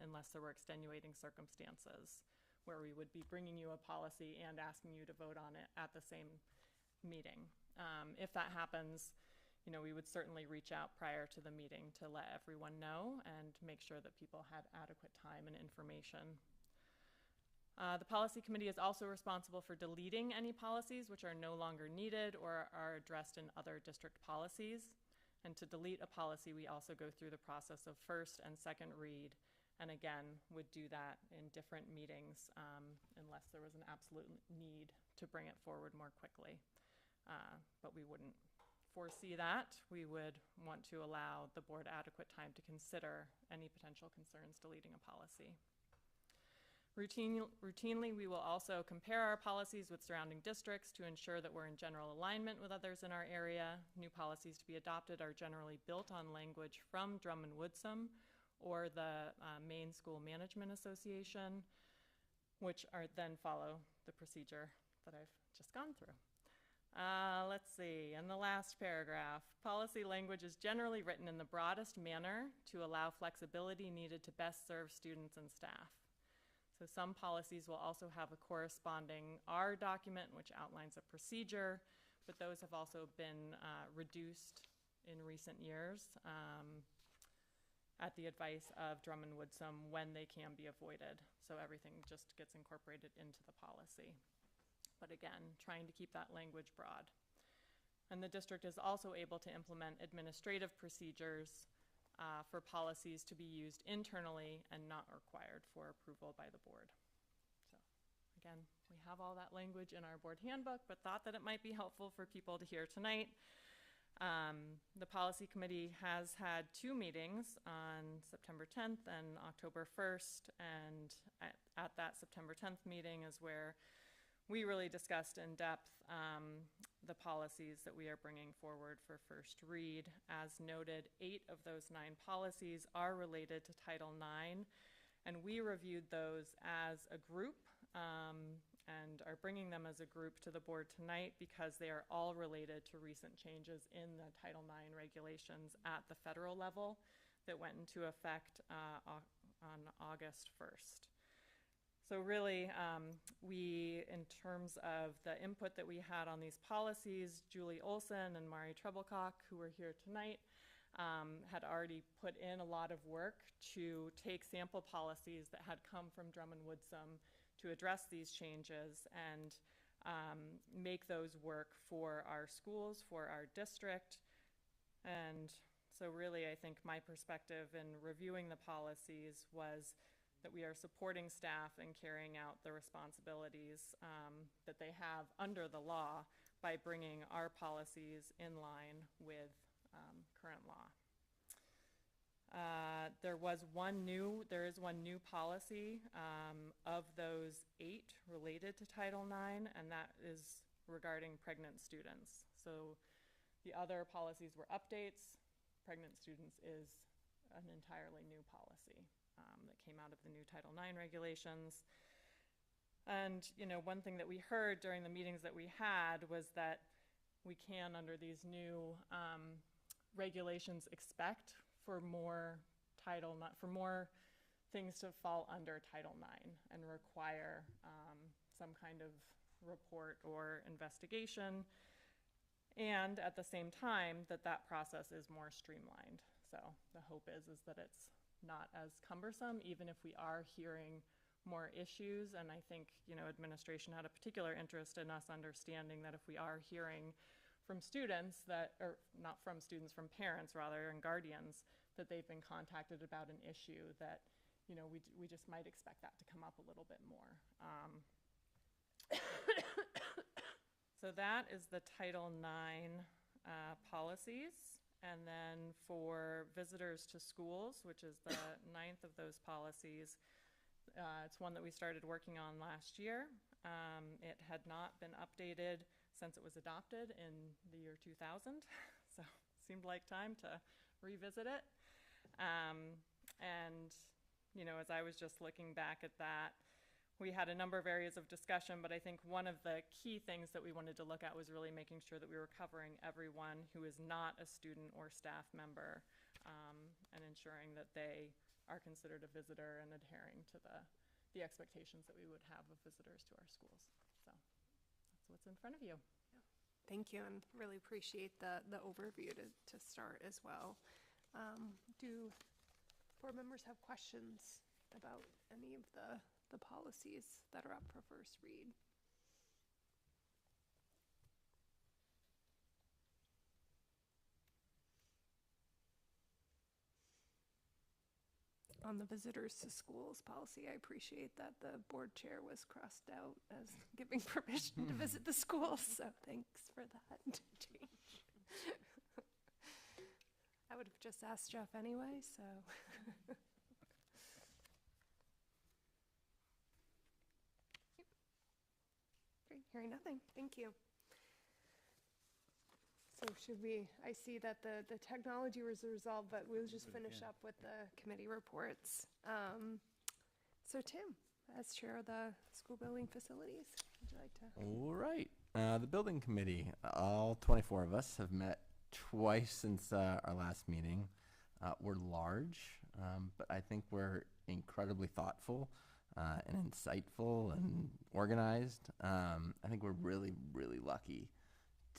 B: unless there were extenuating circumstances where we would be bringing you a policy and asking you to vote on it at the same meeting. If that happens, we would certainly reach out prior to the meeting to let everyone know and make sure that people had adequate time and information. The policy committee is also responsible for deleting any policies which are no longer needed or are addressed in other district policies. And to delete a policy, we also go through the process of first and second read, and again, would do that in different meetings unless there was an absolute need to bring it forward more quickly. But we wouldn't foresee that. We would want to allow the board adequate time to consider any potential concerns deleting a policy. Routinely, we will also compare our policies with surrounding districts to ensure that we're in general alignment with others in our area. New policies to be adopted are generally built on language from Drummond-Woodsum or the Maine School Management Association, which then follow the procedure that I've just gone through. Let's see, in the last paragraph, policy language is generally written in the broadest manner to allow flexibility needed to best serve students and staff. So some policies will also have a corresponding R document which outlines a procedure, but those have also been reduced in recent years at the advice of Drummond-Woodsum when they can be avoided. So everything just gets incorporated into the policy. But again, trying to keep that language broad. And the district is also able to implement administrative procedures for policies to be used internally and not required for approval by the board. So again, we have all that language in our board handbook, but thought that it might be helpful for people to hear tonight. The policy committee has had 2 meetings on September 10th and October 1st, and at that September 10th meeting is where we really discussed in depth the policies that we are bringing forward for first read. As noted, 8 of those 9 policies are related to Title IX, and we reviewed those as a group and are bringing them as a group to the board tonight because they are all related to recent changes in the Title IX regulations at the federal level that went into effect on August 1st. So really, in terms of the input that we had on these policies, Julie Olson and Mari Treblecock, who are here tonight, had already put in a lot of work to take sample policies that had come from Drummond-Woodsum to address these changes and make those work for our schools, for our district. And so really, I think my perspective in reviewing the policies was that we are supporting staff in carrying out the responsibilities that they have under the law by bringing our policies in line with current law. There is one new policy of those 8 related to Title IX, and that is regarding pregnant students. So The other policies were updates. Pregnant students is an entirely new policy that came out of the new Title IX regulations. And, you know, one thing that we heard during the meetings that we had was that we can, under these new regulations, expect for more things to fall under Title IX and require some kind of report or investigation. And at the same time, that process is more streamlined. So the hope is that it's not as cumbersome, even if we are hearing more issues. And I think, you know, administration had a particular interest in us understanding that if we are hearing from students that, or not from students, from parents rather, and guardians, that they've been contacted about an issue, that, you know, we just might expect that to come up a little bit more. So that is the Title IX policies. And then for visitors to schools, which is the 9th of those policies, it's one that we started working on last year. It had not been updated since it was adopted in the year 2000, so it seemed like time to revisit it. And, you know, as I was just looking back at that, we had a number of areas of discussion, but I think one of the key things that we wanted to look at was really making sure that we were covering everyone who is not a student or staff member, and ensuring that they are considered a visitor and adhering to the expectations that we would have of visitors to our schools. So that's what's in front of you.
C: Thank you, and really appreciate the overview to start as well. Do board members have questions about any of the policies that are up for first read? On the visitors to schools policy, I appreciate that the board chair was crossed out as giving permission to visit the schools, so thanks for that change. I would have just asked Jeff anyway, so. Great, hearing nothing, thank you. So should we, I see that the technology was resolved, but we'll just finish up with the committee reports. So Tim, as chair of the school building facilities, would you like to?
J: All right. The building committee, all 24 of us have met twice since our last meeting. We're large, but I think we're incredibly thoughtful and insightful and organized. I think we're really, really lucky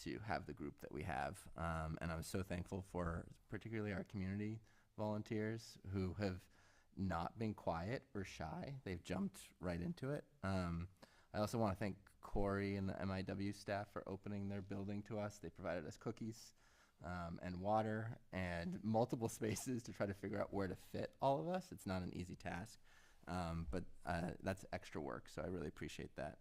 J: to have the group that we have. And I'm so thankful for particularly our community volunteers who have not been quiet or shy. They've jumped right into it. I also want to thank Corey and the MIW staff for opening their building to us. They provided us cookies and water and multiple spaces to try to figure out where to fit all of us. It's not an easy task, but that's extra work, so I really appreciate that.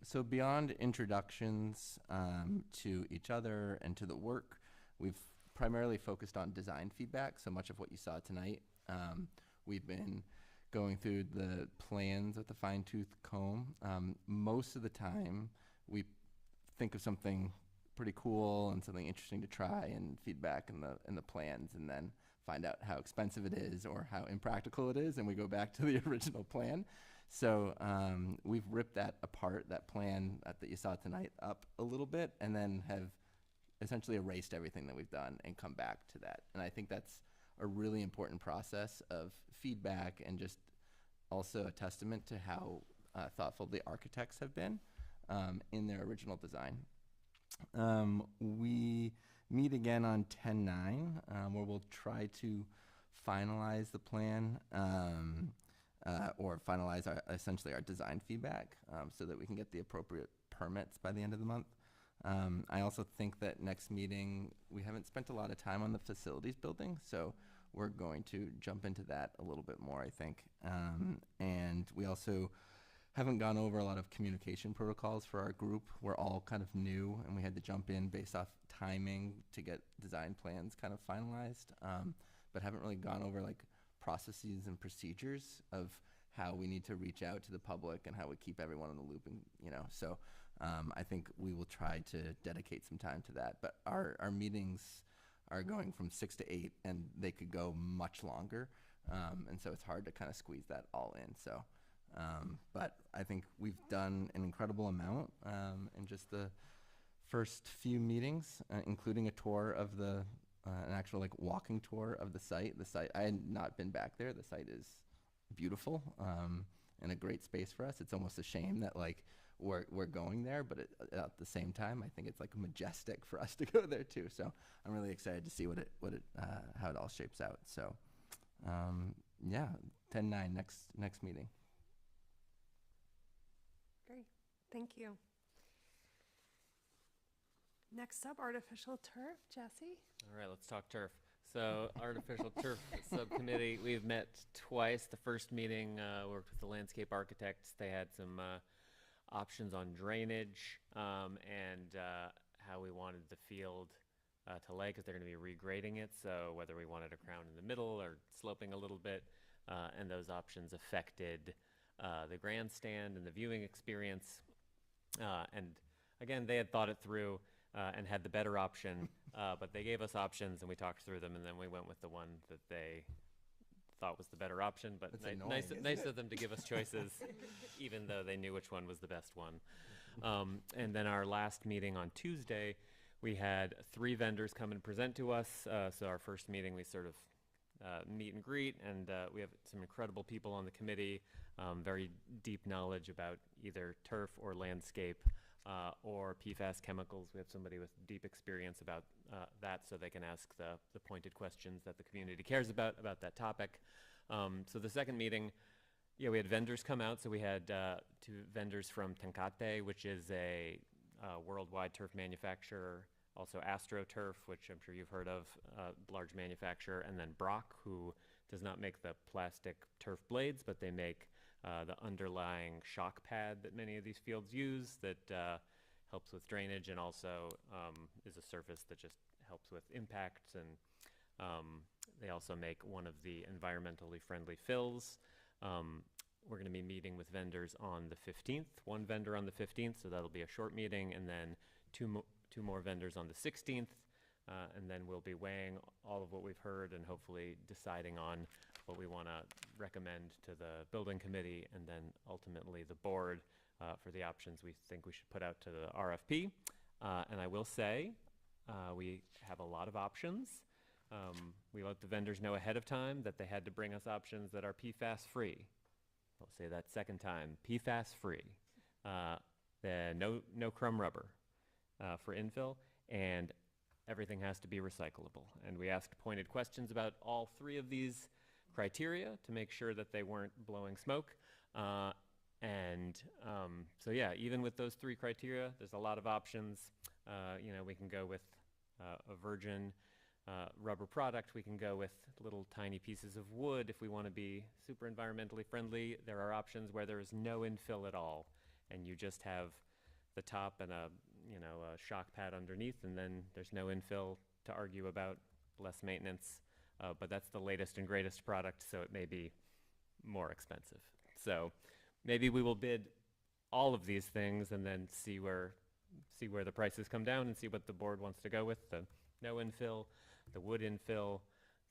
J: So beyond introductions to each other and to the work, we've primarily focused on design feedback. So much of what you saw tonight, we've been going through the plans with a fine-tooth comb. Most of the time, we think of something pretty cool and something interesting to try and feedback in the plans, and then find out how expensive it is or how impractical it is, and we go back to the original plan. So we've ripped that apart, that plan that you saw tonight, up a little bit, and then have essentially erased everything that we've done and come back to that. And I think that's a really important process of feedback, and just also a testament to how thoughtful the architects have been in their original design. We meet again on 10/9, where we'll try to finalize the plan or finalize essentially our design feedback so that we can get the appropriate permits by the end of the month. I also think that next meeting, we haven't spent a lot of time on the facilities building, so we're going to jump into that a little bit more, I think. And we also haven't gone over a lot of communication protocols for our group. We're all kind of new, and we had to jump in based off timing to get design plans kind of finalized, but haven't really gone over like processes and procedures of how we need to reach out to the public and how we keep everyone in the loop, and so I think we will try to dedicate some time to that. But our meetings are going from 6 to 8, and they could go much longer. And so it's hard to kind of squeeze that all in. So, but I think we've done an incredible amount in just the first few meetings, including a tour of an actual like walking tour of the site. The site, I had not been back there. The site is beautiful and a great space for us. It's almost a shame that like we're going there, but at the same time, I think it's like majestic for us to go there too. So I'm really excited to see how it all shapes out. So yeah, 10/9 next meeting.
C: Great, thank you. Next up, artificial turf, Jesse.
H: All right, let's talk turf. So artificial turf subcommittee, we've met twice. The first meeting worked with the landscape architects. They had some options on drainage and how we wanted the field to lay, because they're going to be regrading it. So whether we wanted a crown in the middle or sloping a little bit, and those options affected the grandstand and the viewing experience. And again, they had thought it through and had the better option, but they gave us options and we talked through them, and then we went with the one that they thought was the better option. But nice of them to give us choices, even though they knew which one was the best one. And then our last meeting on Tuesday, we had 3 vendors come and present to us. So our first meeting, we sort of meet and greet, and we have some incredible people on the committee, very deep knowledge about either turf or landscape or PFAS chemicals. We have somebody with deep experience about that, so they can ask the pointed questions that the community cares about that topic. So the second meeting, yeah, we had vendors come out. So we had 2 vendors from Tenkate, which is a worldwide turf manufacturer, also AstroTurf, which I'm sure you've heard of, large manufacturer, and then Brock, who does not make the plastic turf blades, but they make the underlying shock pad that many of these fields use that helps with drainage, and also is a surface that just helps with impacts. And they also make one of the environmentally friendly fills. We're going to be meeting with vendors on the 15th, 1 vendor on the 15th, so that'll be a short meeting, and then two more vendors on the 16th, and then we'll be weighing all of what we've heard and hopefully deciding on what we want to recommend to the building committee, and then ultimately the board for the options we think we should put out to the RFP. And I will say we have a lot of options. We let the vendors know ahead of time that they had to bring us options that are PFAS free. I'll say that second time, PFAS free. No crumb rubber for infill, and everything has to be recyclable. And we asked pointed questions about all 3 of these criteria to make sure that they weren't blowing smoke. So yeah, even with those 3 criteria, there's a lot of options. We can go with a virgin rubber product. We can go with little tiny pieces of wood if we want to be super environmentally friendly. There are options where there is no infill at all, and you just have the top and a shock pad underneath, and then there's no infill to argue about, less maintenance. But that's the latest and greatest product, so it may be more expensive. So maybe we will bid all of these things and then see where the prices come down and see what the board wants to go with. The no infill, the wood infill,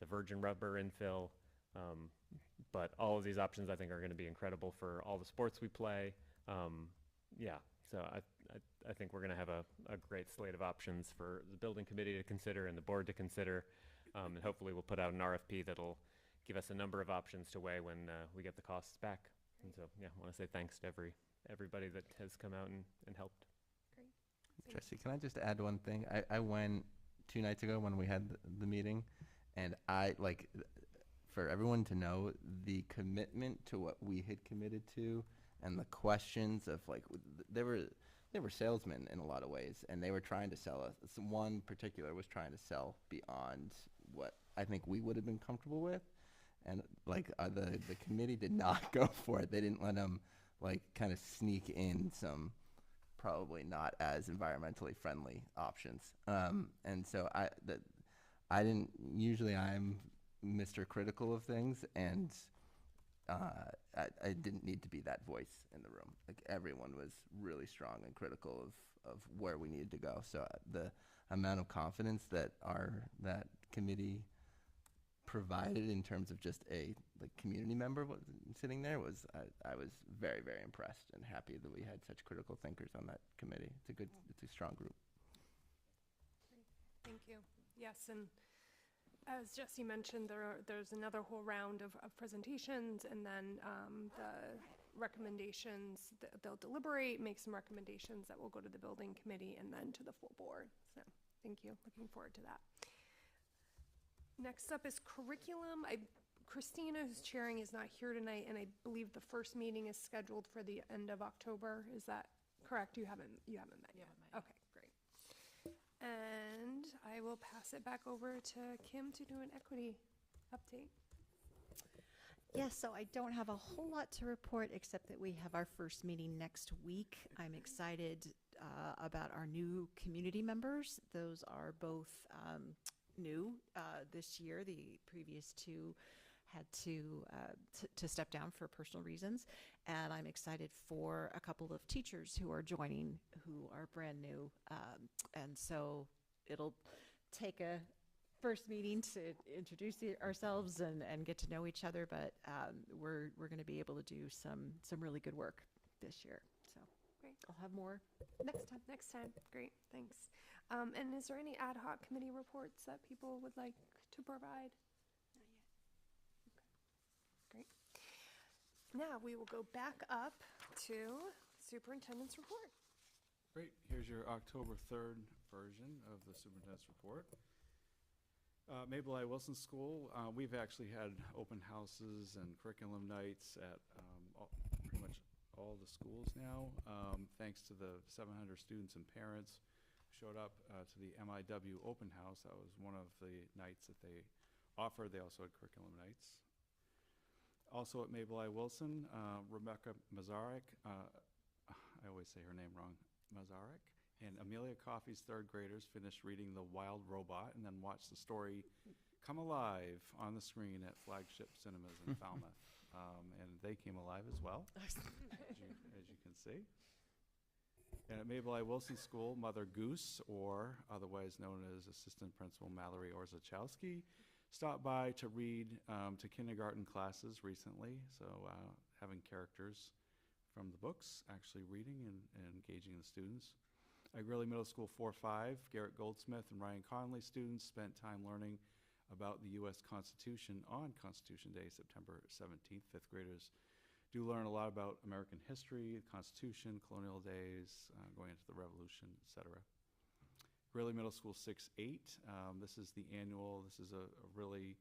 H: the virgin rubber infill. But all of these options I think are going to be incredible for all the sports we play. Yeah, so I think we're going to have a great slate of options for the building committee to consider and the board to consider. And hopefully we'll put out an RFP that'll give us a number of options to weigh when we get the costs back. And so, yeah, I want to say thanks to everybody that has come out and helped.
C: Great.
J: Jesse, can I just add one thing? I went 2 nights ago when we had the meeting, and for everyone to know the commitment to what we had committed to, and the questions of they were salesmen in a lot of ways, and they were trying to sell us. One particular was trying to sell beyond what I think we would have been comfortable with, and the committee did not go for it. They didn't let them kind of sneak in some probably not as environmentally friendly options. And so I didn't usually I'm Mr. Critical of things, and I didn't need to be that voice in the room. Like everyone was really strong and critical of where we needed to go. So the amount of confidence that that committee provided in terms of just a community member sitting there was I was very, very impressed and happy that we had such critical thinkers on that committee. It's a strong group.
C: Thank you. Yes, and as Jesse mentioned, there's another whole round of presentations, and then the recommendations, they'll deliberate, make some recommendations that will go to the building committee and then to the full board. So thank you. Looking forward to that. Next up is curriculum. Christina, who's chairing, is not here tonight, and I believe the first meeting is scheduled for the end of October. Is that correct? You haven't met yet. Okay, great. And I will pass it back over to Kim to do an equity update.
E: Yes, so I don't have a whole lot to report except that we have our first meeting next week. I'm excited about our new community members. Those are both new this year. The previous two had to step down for personal reasons, and I'm excited for a couple of teachers who are joining who are brand new, and so it'll take a first meeting to introduce ourselves and get to know each other, but we're going to be able to do some really good work this year. So
C: great.
E: I'll have more next time.
C: Great, thanks. And is there any ad hoc committee reports that people would like to provide? Great. Now we will go back up to superintendent's report.
O: Great. Here's your October 3rd version of the superintendent's report. Mabel I. Wilson School, we've actually had open houses and curriculum nights at pretty much all the schools now, thanks to the 700 students and parents who showed up to the MIW open house. That was one of the nights that they offered. They also had curriculum nights. Also at Mabel I. Wilson, Rebecca Mazarek, I always say her name wrong, Mazarek, and Amelia Coffey's third graders finished reading The Wild Robot and then watched the story come alive on the screen at Flagship Cinemas in Falmouth. And they came alive as well, as you can see. And at Mabel I. Wilson School, Mother Goose, or otherwise known as Assistant Principal Mallory Orzechowski, stopped by to read to kindergarten classes recently, so having characters from the books, actually reading and engaging the students. At Greeley Middle School 4-5, Garrett Goldsmith and Ryan Conley students spent time learning about the U.S. Constitution on Constitution Day, September 17th. Fifth graders do learn a lot about American history, the Constitution, colonial days, going into the Revolution, etc. Greeley Middle School 6-8, this is the annual, this is a really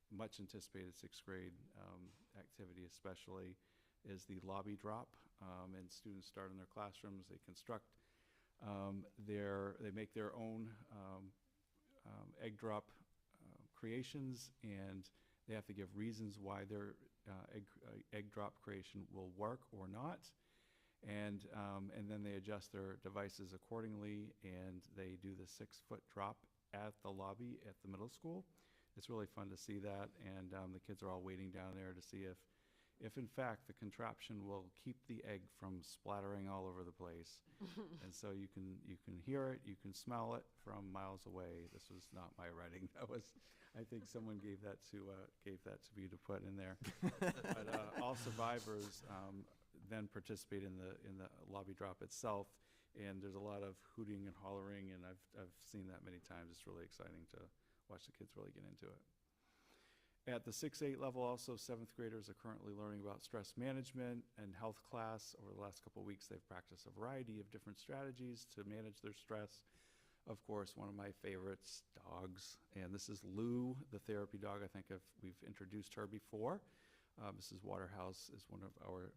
O: much anticipated sixth grade activity especially, is the lobby drop, and students start in their classrooms. They construct they make their own egg drop creations, and they have to give reasons why their egg drop creation will work or not, and then they adjust their devices accordingly, and they do the 6-foot drop at the lobby at the middle school. It's really fun to see that, and the kids are all waiting down there to see if in fact the contraption will keep the egg from splattering all over the place. And so you can hear it, you can smell it from miles away. This was not my writing. That was, I think someone gave that to me to put in there. But all survivors then participate in the lobby drop itself, and there's a lot of hooting and hollering, and I've seen that many times. It's really exciting to watch the kids really get into it. At the 6-8 level, also, 7th graders are currently learning about stress management and health class. Over the last couple of weeks, they've practiced a variety of different strategies to manage their stress. Of course, one of my favorites, dogs. And this is Lou, the therapy dog. I think we've introduced her before. Mrs. Waterhouse is one of our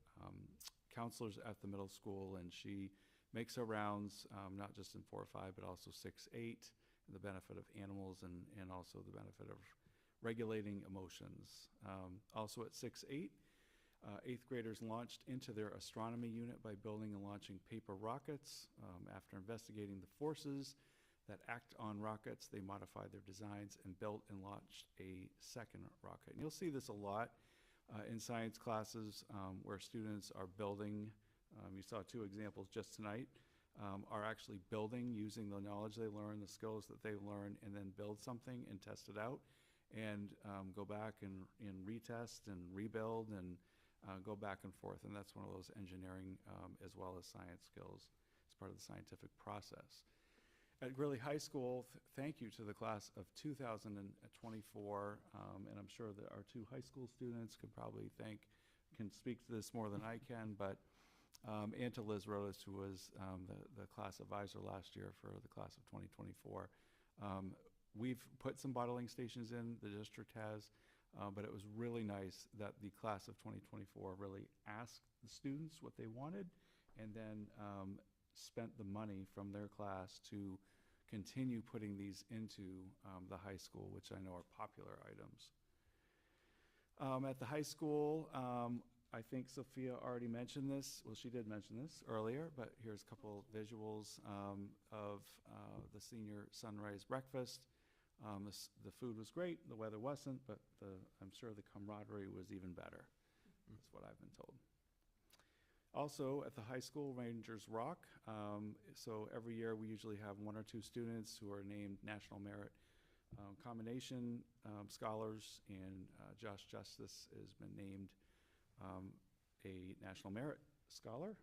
O: counselors at the middle school, and she makes her rounds, not just in 4-5, but also 6-8, the benefit of animals and also the benefit of regulating emotions. Also at 6-8, 8th graders launched into their astronomy unit by building and launching paper rockets. After investigating the forces that act on rockets, they modified their designs and built and launched a second rocket. And you'll see this a lot in science classes where students are building. You saw 2 examples just tonight. Are actually building using the knowledge they learn, the skills that they learn, and then build something and test it out, and go back and retest and rebuild and go back and forth. And that's one of those engineering as well as science skills as part of the scientific process. At Greeley High School, thank you to the class of 2024, and I'm sure that our 2 high school students can speak to this more than I can, but and to Liz Rodas, who was the class advisor last year for the class of 2024. We've put some bottling stations in, the district has, but it was really nice that the class of 2024 really asked the students what they wanted, and then spent the money from their class to continue putting these into the high school, which I know are popular items. At the high school, I think Sophia already mentioned this. Well, she did mention this earlier, but here's a couple visuals of the senior sunrise breakfast. The food was great, the weather wasn't, but I'm sure the camaraderie was even better. That's what I've been told. Also, at the high school, Rangers Rock. So every year we usually have 1 or 2 students who are named National Merit Combination Scholars, and Josh Justice has been named a National Merit Scholar,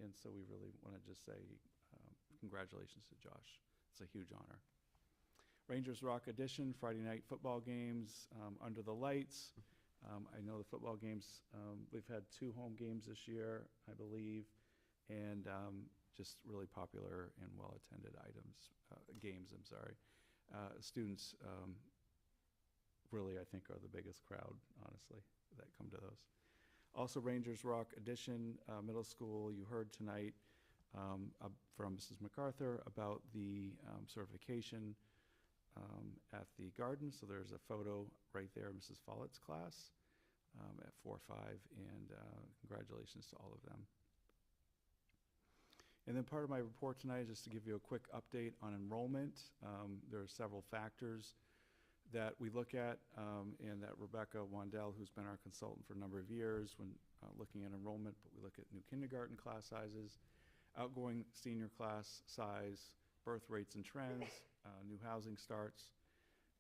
O: and so we really want to just say congratulations to Josh. It's a huge honor. Rangers Rock Edition, Friday night football games under the lights. I know the football games, we've had 2 home games this year, I believe, and just really popular and well-attended games, I'm sorry. Students really, I think, are the biggest crowd, honestly, that come to those. Also, Rangers Rock Edition Middle School, you heard tonight from Mrs. MacArthur about the certification at the garden. So there's a photo right there, Mrs. Follett's class at 4-5, and congratulations to all of them. And then part of my report tonight is just to give you a quick update on enrollment. There are several factors that we look at, and that Rebecca Wandell, who's been our consultant for a number of years when looking at enrollment, but we look at new kindergarten class sizes, outgoing senior class size, birth rates and trends, new housing starts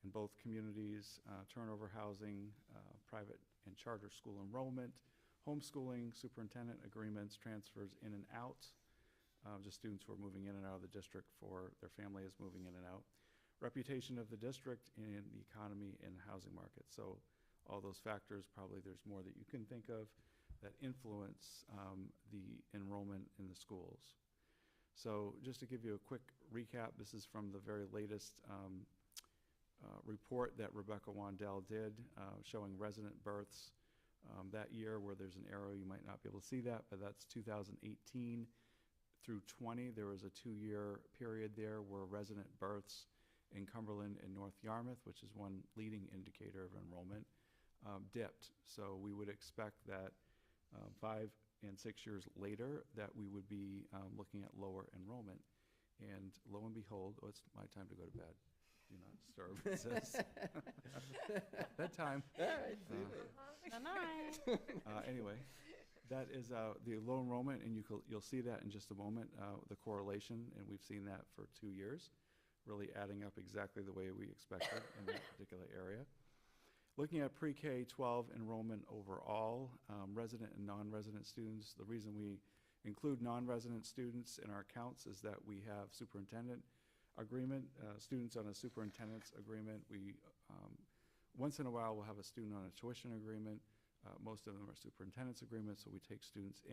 O: in both communities, turnover housing, private and charter school enrollment, homeschooling, superintendent agreements, transfers in and out, just students who are moving in and out of the district for their family is moving in and out. Reputation of the district in the economy and housing market. So all those factors, probably there's more that you can think of that influence the enrollment in the schools. So just to give you a quick recap, this is from the very latest report that Rebecca Wandell did showing resident births that year, where there's an arrow, you might not be able to see that, but that's 2018 through 20. There was a 2-year period there where resident births in Cumberland and North Yarmouth, which is one leading indicator of enrollment, dipped. So we would expect that 5 and 6 years later that we would be looking at lower enrollment. And lo and behold, oh, it's my time to go to bed. Do not disturb, it says. Bedtime. Anyway, that is the low enrollment, and you'll see that in just a moment, the correlation, and we've seen that for 2 years, really adding up exactly the way we expected in that particular area. Looking at pre-K-12 enrollment overall, resident and non-resident students, the reason we include non-resident students in our counts is that we have superintendent agreement, students on a superintendent's agreement. We, once in a while, we'll have a student on a tuition agreement. Most of them are superintendent's agreements, so we take students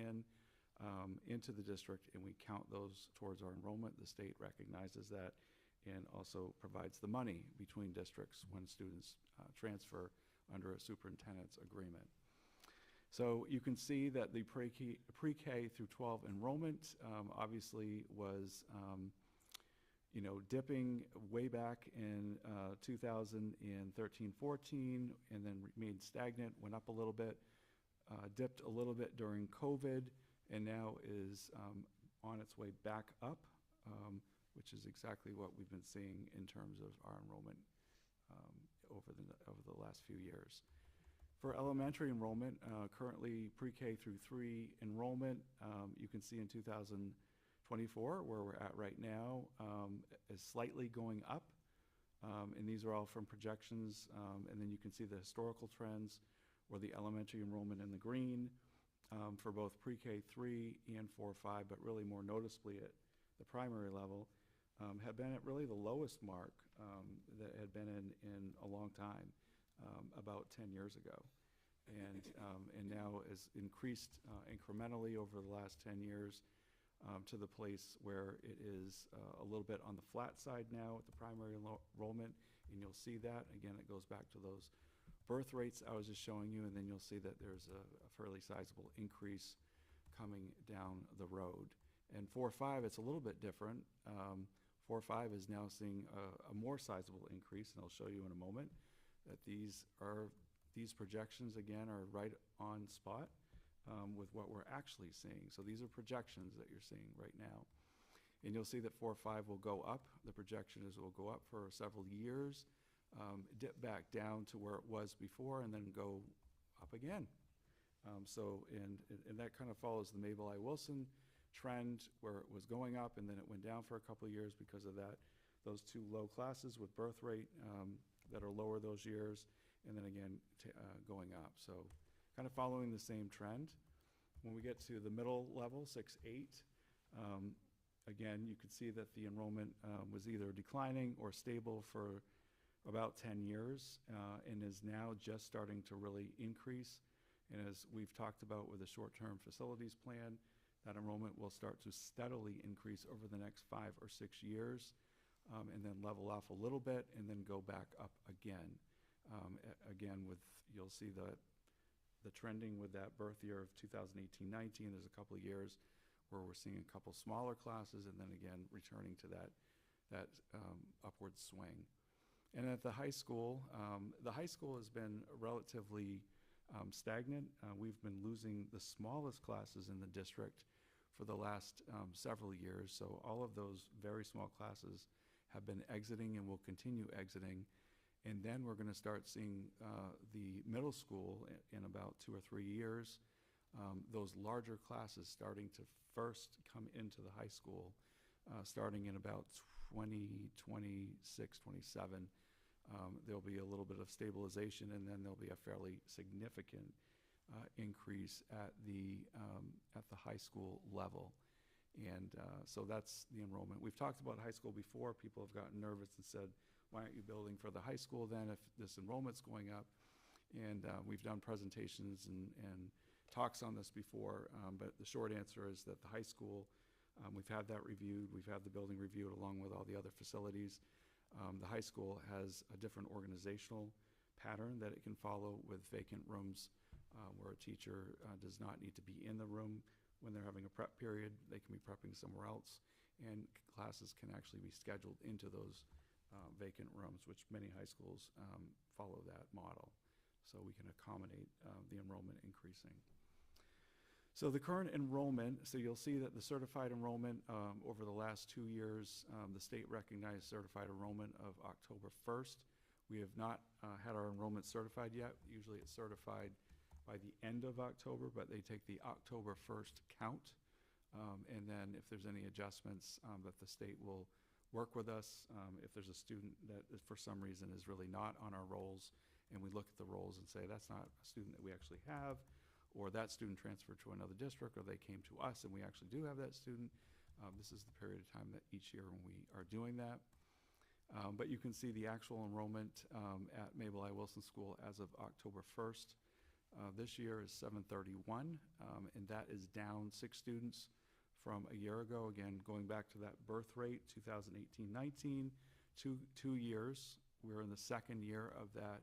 O: into the district and we count those towards our enrollment. The state recognizes that and also provides the money between districts when students transfer under a superintendent's agreement. So you can see that the pre-K through 12 enrollment obviously was dipping way back in 2013-14, and then remained stagnant, went up a little bit, dipped a little bit during COVID, and now is on its way back up, which is exactly what we've been seeing in terms of our enrollment over the last few years. For elementary enrollment, currently pre-K through 3 enrollment, you can see in 2024, where we're at right now, is slightly going up. And these are all from projections. And then you can see the historical trends, or the elementary enrollment in the green, for both pre-K 3 and 4-5, but really more noticeably at the primary level, had been at really the lowest mark that had been in a long time, about 10 years ago. And now has increased incrementally over the last 10 years to the place where it is a little bit on the flat side now at the primary enrollment, and you'll see that. Again, it goes back to those birth rates I was just showing you, and then you'll see that there's a fairly sizable increase coming down the road. And 4-5, it's a little bit different. 4-5 is now seeing a more sizable increase, and I'll show you in a moment that these projections, again, are right on spot with what we're actually seeing. So these are projections that you're seeing right now. And you'll see that 4-5 will go up. The projection is it will go up for several years, dip back down to where it was before, and then go up again. And that kind of follows the Mabel I. Wilson trend, where it was going up and then it went down for a couple of years because of those two low classes with birth rate that are lower those years, and then again going up. So kind of following the same trend. When we get to the middle level, 6-8, again, you could see that the enrollment was either declining or stable for about 10 years and is now just starting to really increase. And as we've talked about with the short-term facilities plan, that enrollment will start to steadily increase over the next 5 or 6 years, and then level off a little bit and then go back up again. Again, you'll see the trending with that birth year of 2018-19. There's a couple of years where we're seeing a couple smaller classes, and then again returning to that upward swing. And at the high school has been relatively stagnant. We've been losing the smallest classes in the district for the last several years. So all of those very small classes have been exiting and will continue exiting. And then we're going to start seeing the middle school in about 2 or 3 years, those larger classes starting to first come into the high school, starting in about 2026, 27. There'll be a little bit of stabilization, and then there'll be a fairly significant increase at the high school level. And so that's the enrollment. We've talked about high school before. People have gotten nervous and said, why aren't you building for the high school then if this enrollment's going up? And we've done presentations and talks on this before, but the short answer is that the high school, we've had that reviewed. We've had the building reviewed along with all the other facilities. The high school has a different organizational pattern that it can follow with vacant rooms where a teacher does not need to be in the room when they're having a prep period. They can be prepping somewhere else, and classes can actually be scheduled into those vacant rooms, which many high schools follow that model. So we can accommodate the enrollment increasing. So the current enrollment, so you'll see that the certified enrollment over the last 2 years, the state recognized certified enrollment of October 1st. We have not had our enrollment certified yet. Usually it's certified by the end of October, but they take the October 1st count. And then if there's any adjustments that the state will work with us. If there's a student that for some reason is really not on our rolls, and we look at the rolls and say that's not a student that we actually have, or that student transferred to another district, or they came to us and we actually do have that student, this is the period of time that each year when we are doing that. But you can see the actual enrollment at Mabel I. Wilson School as of October 1st. This year is 731, and that is down 6 students from a year ago. Again, going back to that birth rate, 2018-19, 2 years. We're in the second year of that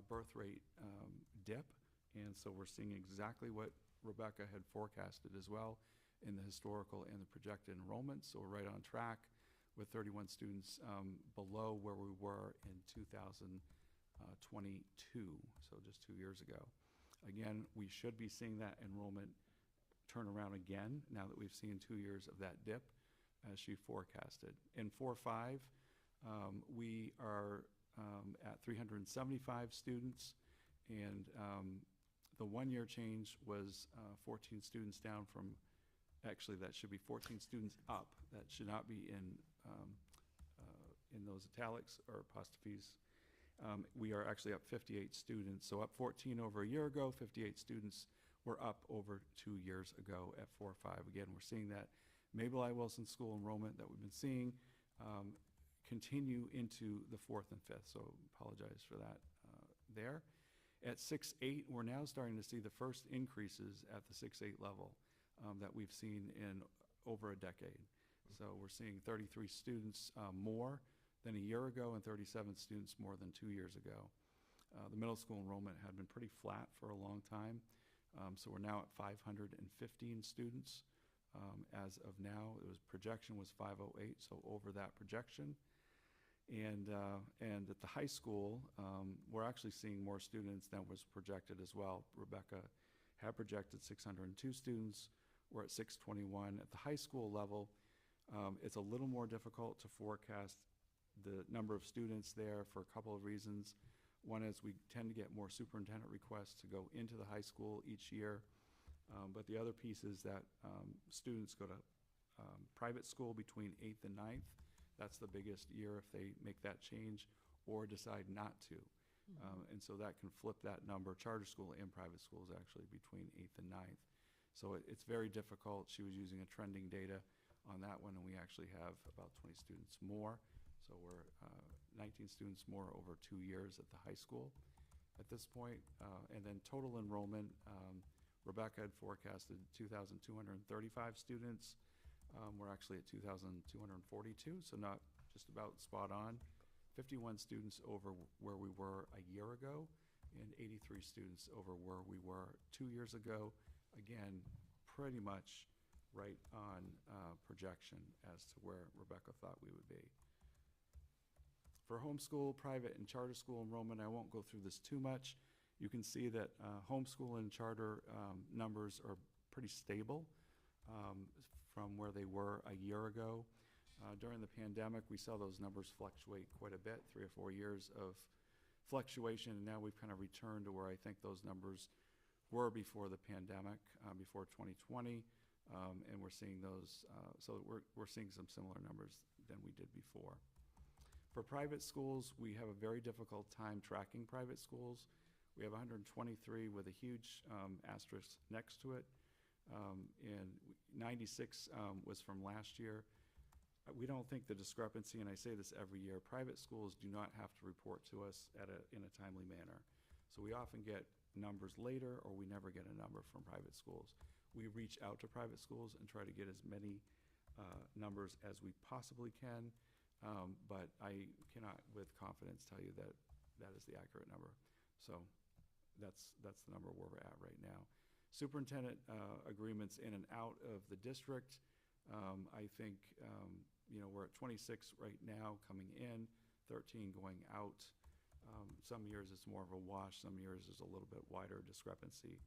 O: birth rate dip, and so we're seeing exactly what Rebecca had forecasted as well in the historical and the projected enrollment. So we're right on track with 31 students below where we were in 2022, so just 2 years ago. Again, we should be seeing that enrollment turn around again now that we've seen 2 years of that dip as she forecasted. In 4-5, we are at 375 students, And the 1-year change was 14 students down from, actually that should be 14 students up. That should not be in those italics or apostrophes. We are actually up 58 students. So up 14 over a year ago, 58 students were up over 2 years ago at 4.5. Again, we're seeing that Mabel I. Wilson School enrollment that we've been seeing continue into the 4th and 5th. So apologize for that there. At 6.8, we're now starting to see the first increases at the 6.8 level that we've seen in over a decade. So we're seeing 33 students more than a year ago and 37 students more than 2 years ago. The middle school enrollment had been pretty flat for a long time. So we're now at 515 students. As of now, projection was 508, so over that projection. And at the high school, we're actually seeing more students than was projected as well. Rebecca had projected 602 students. We're at 621. At the high school level, it's a little more difficult to forecast the number of students there for a couple of reasons. One is we tend to get more superintendent requests to go into the high school each year. But the other piece is that students go to private school between 8th and 9th. That's the biggest year if they make that change or decide not to. And so that can flip that number. Charter school and private schools actually between 8th and 9th. So it's very difficult. She was using a trending data on that one, and we actually have about 20 students more. So we're 19 students more over 2 years at the high school at this point. And then total enrollment, Rebecca had forecasted 2,235 students. We're actually at 2,242, so not just about spot on. 51 students over where we were a year ago, and 83 students over where we were 2 years ago. Again, pretty much right on projection as to where Rebecca thought we would be. For homeschool, private, and charter school enrollment, I won't go through this too much. You can see that homeschool and charter numbers are pretty stable from where they were a year ago. During the pandemic, we saw those numbers fluctuate quite a bit, 3 or 4 years of fluctuation, and now we've kind of returned to where I think those numbers were before the pandemic, before 2020, and we're seeing those, so we're seeing some similar numbers than we did before. For private schools, we have a very difficult time tracking private schools. We have 123 with a huge asterisk next to it, and 96 was from last year. We don't think the discrepancy, and I say this every year, private schools do not have to report to us in a timely manner. So we often get numbers later, or we never get a number from private schools. We reach out to private schools and try to get as many numbers as we possibly can, but I cannot with confidence tell you that that is the accurate number. So that's the number where we're at right now. Superintendent agreements in and out of the district. I think we're at 26 right now coming in, 13 going out. Some years it's more of a wash, some years there's a little bit wider discrepancy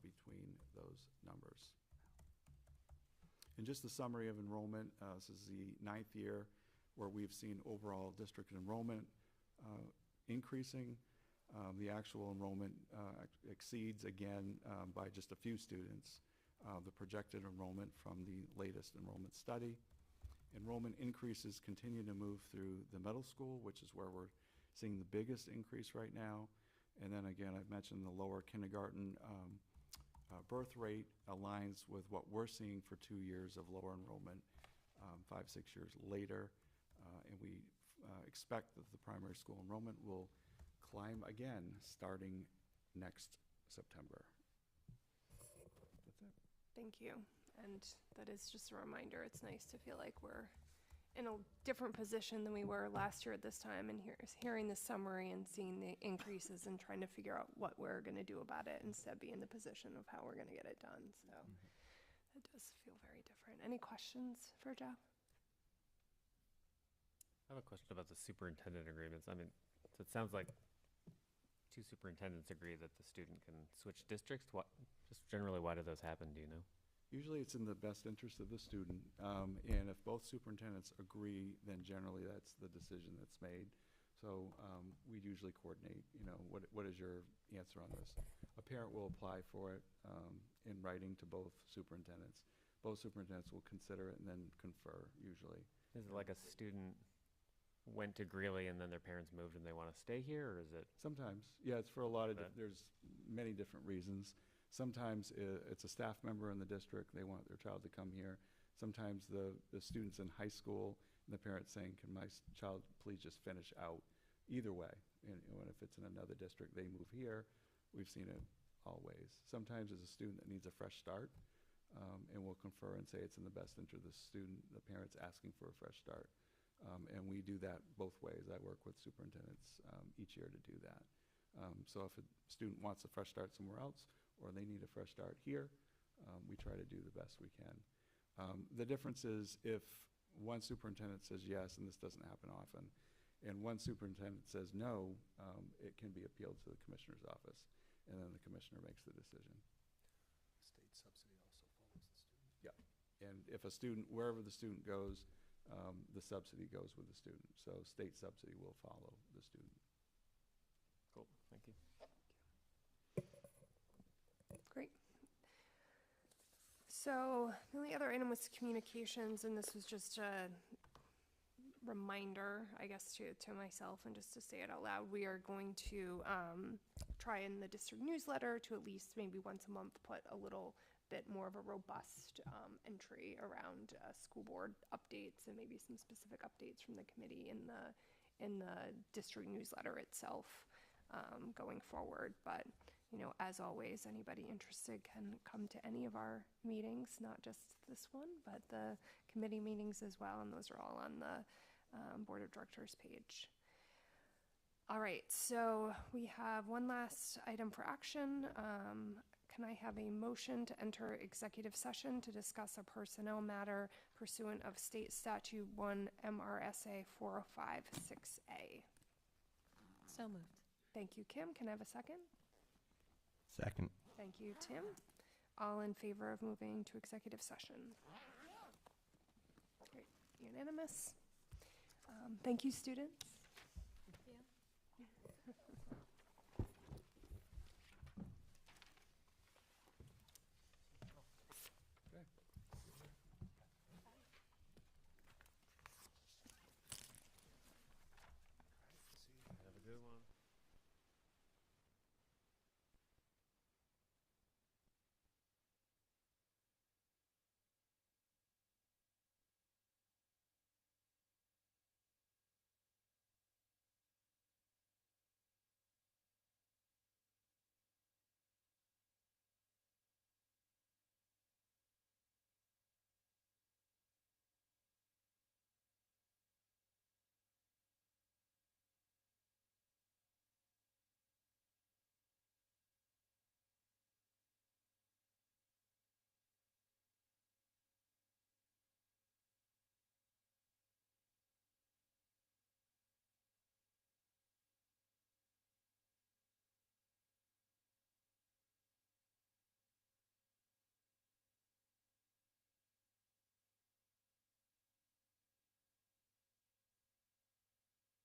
O: between those numbers. And just the summary of enrollment, this is the 9th year where we've seen overall district enrollment increasing. The actual enrollment exceeds again by just a few students the projected enrollment from the latest enrollment study. Enrollment increases continue to move through the middle school, which is where we're seeing the biggest increase right now. And then again, I've mentioned the lower kindergarten birth rate aligns with what we're seeing for 2 years of lower enrollment 5, 6 years later. And we expect that the primary school enrollment will climb again starting next September. That's it.
C: Thank you. And that is just a reminder. It's nice to feel like we're in a different position than we were last year at this time, and hearing the summary and seeing the increases and trying to figure out what we're going to do about it instead of be in the position of how we're going to get it done. So it does feel very different. Any questions for Jeff?
H: I have a question about the superintendent agreements. I mean, so it sounds like 2 superintendents agree that the student can switch districts. Just generally, why do those happen? Do you know?
O: Usually it's in the best interest of the student, and if both superintendents agree, then generally that's the decision that's made. So we usually coordinate, what is your answer on this? A parent will apply for it in writing to both superintendents. Both superintendents will consider it and then confer, usually.
H: Is it like a student went to Greeley and then their parents moved and they want to stay here, or is it?
O: Sometimes, yeah, it's for a lot of,
H: But-
O: there's many different reasons. Sometimes it's a staff member in the district, they want their child to come here. Sometimes the student's in high school and the parent's saying, can my child please just finish out? Either way, and if it's in another district, they move here. We've seen it all ways. Sometimes it's a student that needs a fresh start, and we'll confer and say it's in the best interest of the student, the parent's asking for a fresh start. And we do that both ways. I work with superintendents each year to do that. So if a student wants a fresh start somewhere else, or they need a fresh start here, we try to do the best we can. The difference is if one superintendent says yes, and this doesn't happen often, and one superintendent says no, it can be appealed to the commissioner's office, and then the commissioner makes the decision.
S: State subsidy also follows the student.
O: Yeah, and if a student, wherever the student goes, the subsidy goes with the student. So state subsidy will follow the student.
H: Cool, thank you.
C: Great. So the only other item was communications, and this was just a reminder, I guess, to myself and just to say it out loud. We are going to try in the district newsletter to at least maybe once a month put a little bit more of a robust entry around school board updates and maybe some specific updates from the committee in the district newsletter itself going forward. But as always, anybody interested can come to any of our meetings, not just this one, but the committee meetings as well, and those are all on the board of directors page. All right, so we have one last item for action. Can I have a motion to enter executive session to discuss a personnel matter pursuant of State Statute 1 MRSA 4056A?
A: So moved.
C: Thank you, Kim. Can I have a second?
J: Second.
C: Thank you, Tim. All in favor of moving to executive session? Great. Unanimous. Thank you, students.
H: Have a good one.